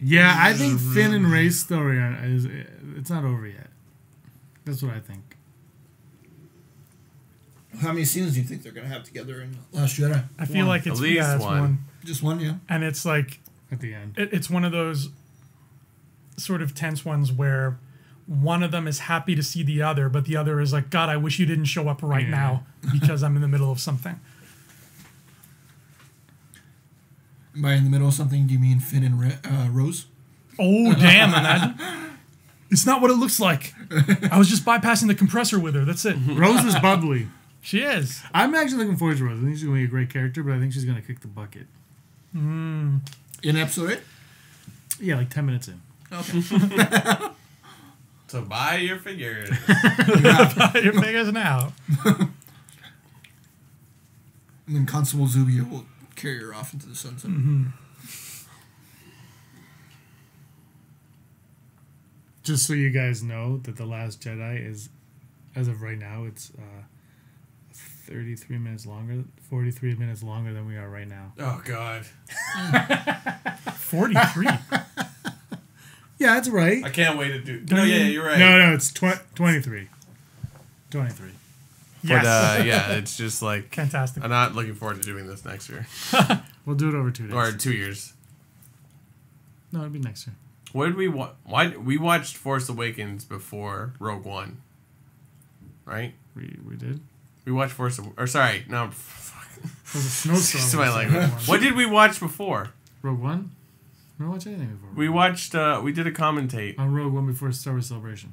Yeah, I think Finn and Rey's story it's not over yet. That's what I think. How many scenes do you think they're going to have together in Last Jedi? I feel like it's, At least it's one. Just one, yeah. And it's like, At the end. it's one of those sort of tense ones where one of them is happy to see the other, but the other is like, God, I wish you didn't show up right now because I'm in the middle of something. By in the middle of something, do you mean Finn and Rose? Oh, damn. Imagine. It's not what it looks like. I was just bypassing the compressor with her. That's it. Rose is bubbly. She is. I'm actually looking forward to Rose. I think she's going to be a great character, but I think she's going to kick the bucket. In episode 8? Yeah, like 10 minutes in. Okay. So buy your figures. Your figures now. And then Constable Zubia will carry her off into the sunset. Just so you guys know that The Last Jedi is, as of right now, it's 33 minutes longer, 43 minutes longer than we are right now. Oh, God. 43. Yeah, that's right. I can't wait to do... No, yeah, you're right. No, it's 23. 23. Yes. But, yeah, it's just like... Fantastic. I'm not looking forward to doing this next year. We'll do it over 2 days. Or 2 years. No, it'll be next year. What did we watch? Why we watched Force Awakens before Rogue One, right? We did. We watched Force. Or sorry, no. It was a snowstorm. It's my language. What did we watch before? Rogue One? We didn't watch anything before. We watched. We did a commentate on Rogue One before Star Wars Celebration.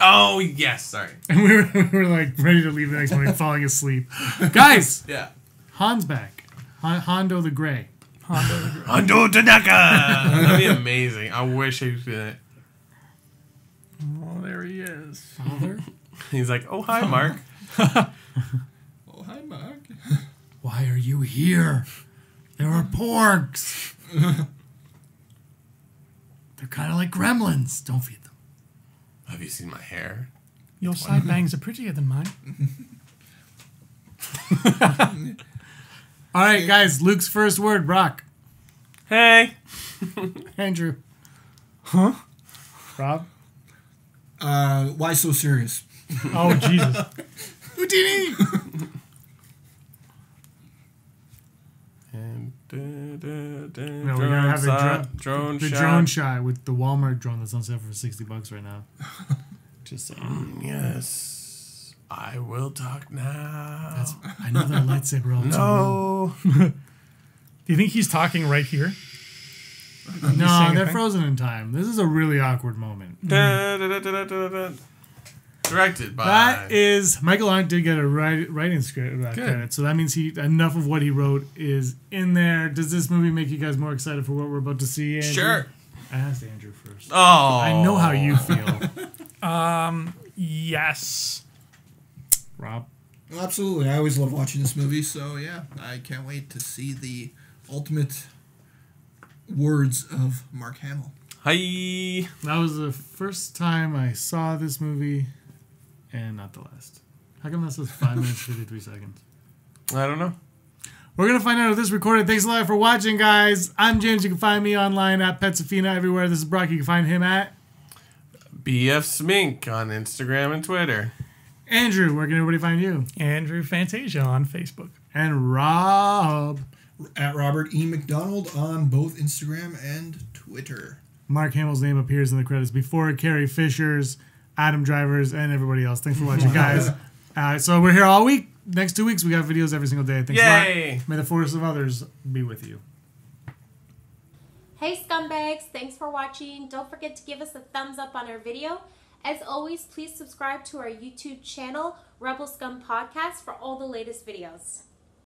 Oh yes, sorry. And we were like ready to leave the next morning, falling asleep. Guys, Yeah. Han's back. Hondo the Gray. Hondo Tanaka. That'd be amazing. I wish he was in it. Oh, there he is. Father? He's like, oh hi, Mark. Oh, hi, Mark. Why are you here? There are porgs. They're kind of like gremlins. Don't feed them. Have you seen my hair? Your side bangs are prettier than mine. All right, guys. Luke's first word, Brock. Hey. Andrew. Huh? Rob? Why so serious? Oh, Jesus. Houdini! And No, we're gonna have a drone the shot. drone shot with the Walmart drone that's on sale for $60 right now. Just saying. Yes, I will talk now. I know that lightsaber all too well. No. Do you think he's talking right here? No, saying a they're thing? frozen in time. This is a really awkward moment. Directed by. That is Michael Arndt did get a writing script credit, so that means enough of what he wrote is in there. Does this movie make you guys more excited for what we're about to see? Andrew? Sure. I asked Andrew first. Oh. I know how you feel, Yes. Rob. Well, absolutely. I always love watching this movie, so yeah, I can't wait to see the ultimate words of Mark Hamill. Hi. That was the first time I saw this movie, and not the last. How come that says 5 minutes 53 seconds? I don't know. We're going to find out if this recorded. Thanks a lot for watching, guys. I'm James. You can find me online at Petsafina everywhere. This is Brock. You can find him at BF Smink on Instagram and Twitter. Andrew. Where can everybody find you? Andrew Fantasia on Facebook. And Rob. At Robert E. McDonald on both Instagram and Twitter. Mark Hamill's name appears in the credits before Carrie Fisher's, Adam Driver's, and everybody else. Thanks for watching, guys. So we're here all week. Next 2 weeks, we got videos every single day. Thanks a Yay! lot. May the force of others be with you. Hey scumbags, thanks for watching. Don't forget to give us a thumbs up on our video. As always, please subscribe to our YouTube channel, Rebel Scum Podcast, for all the latest videos.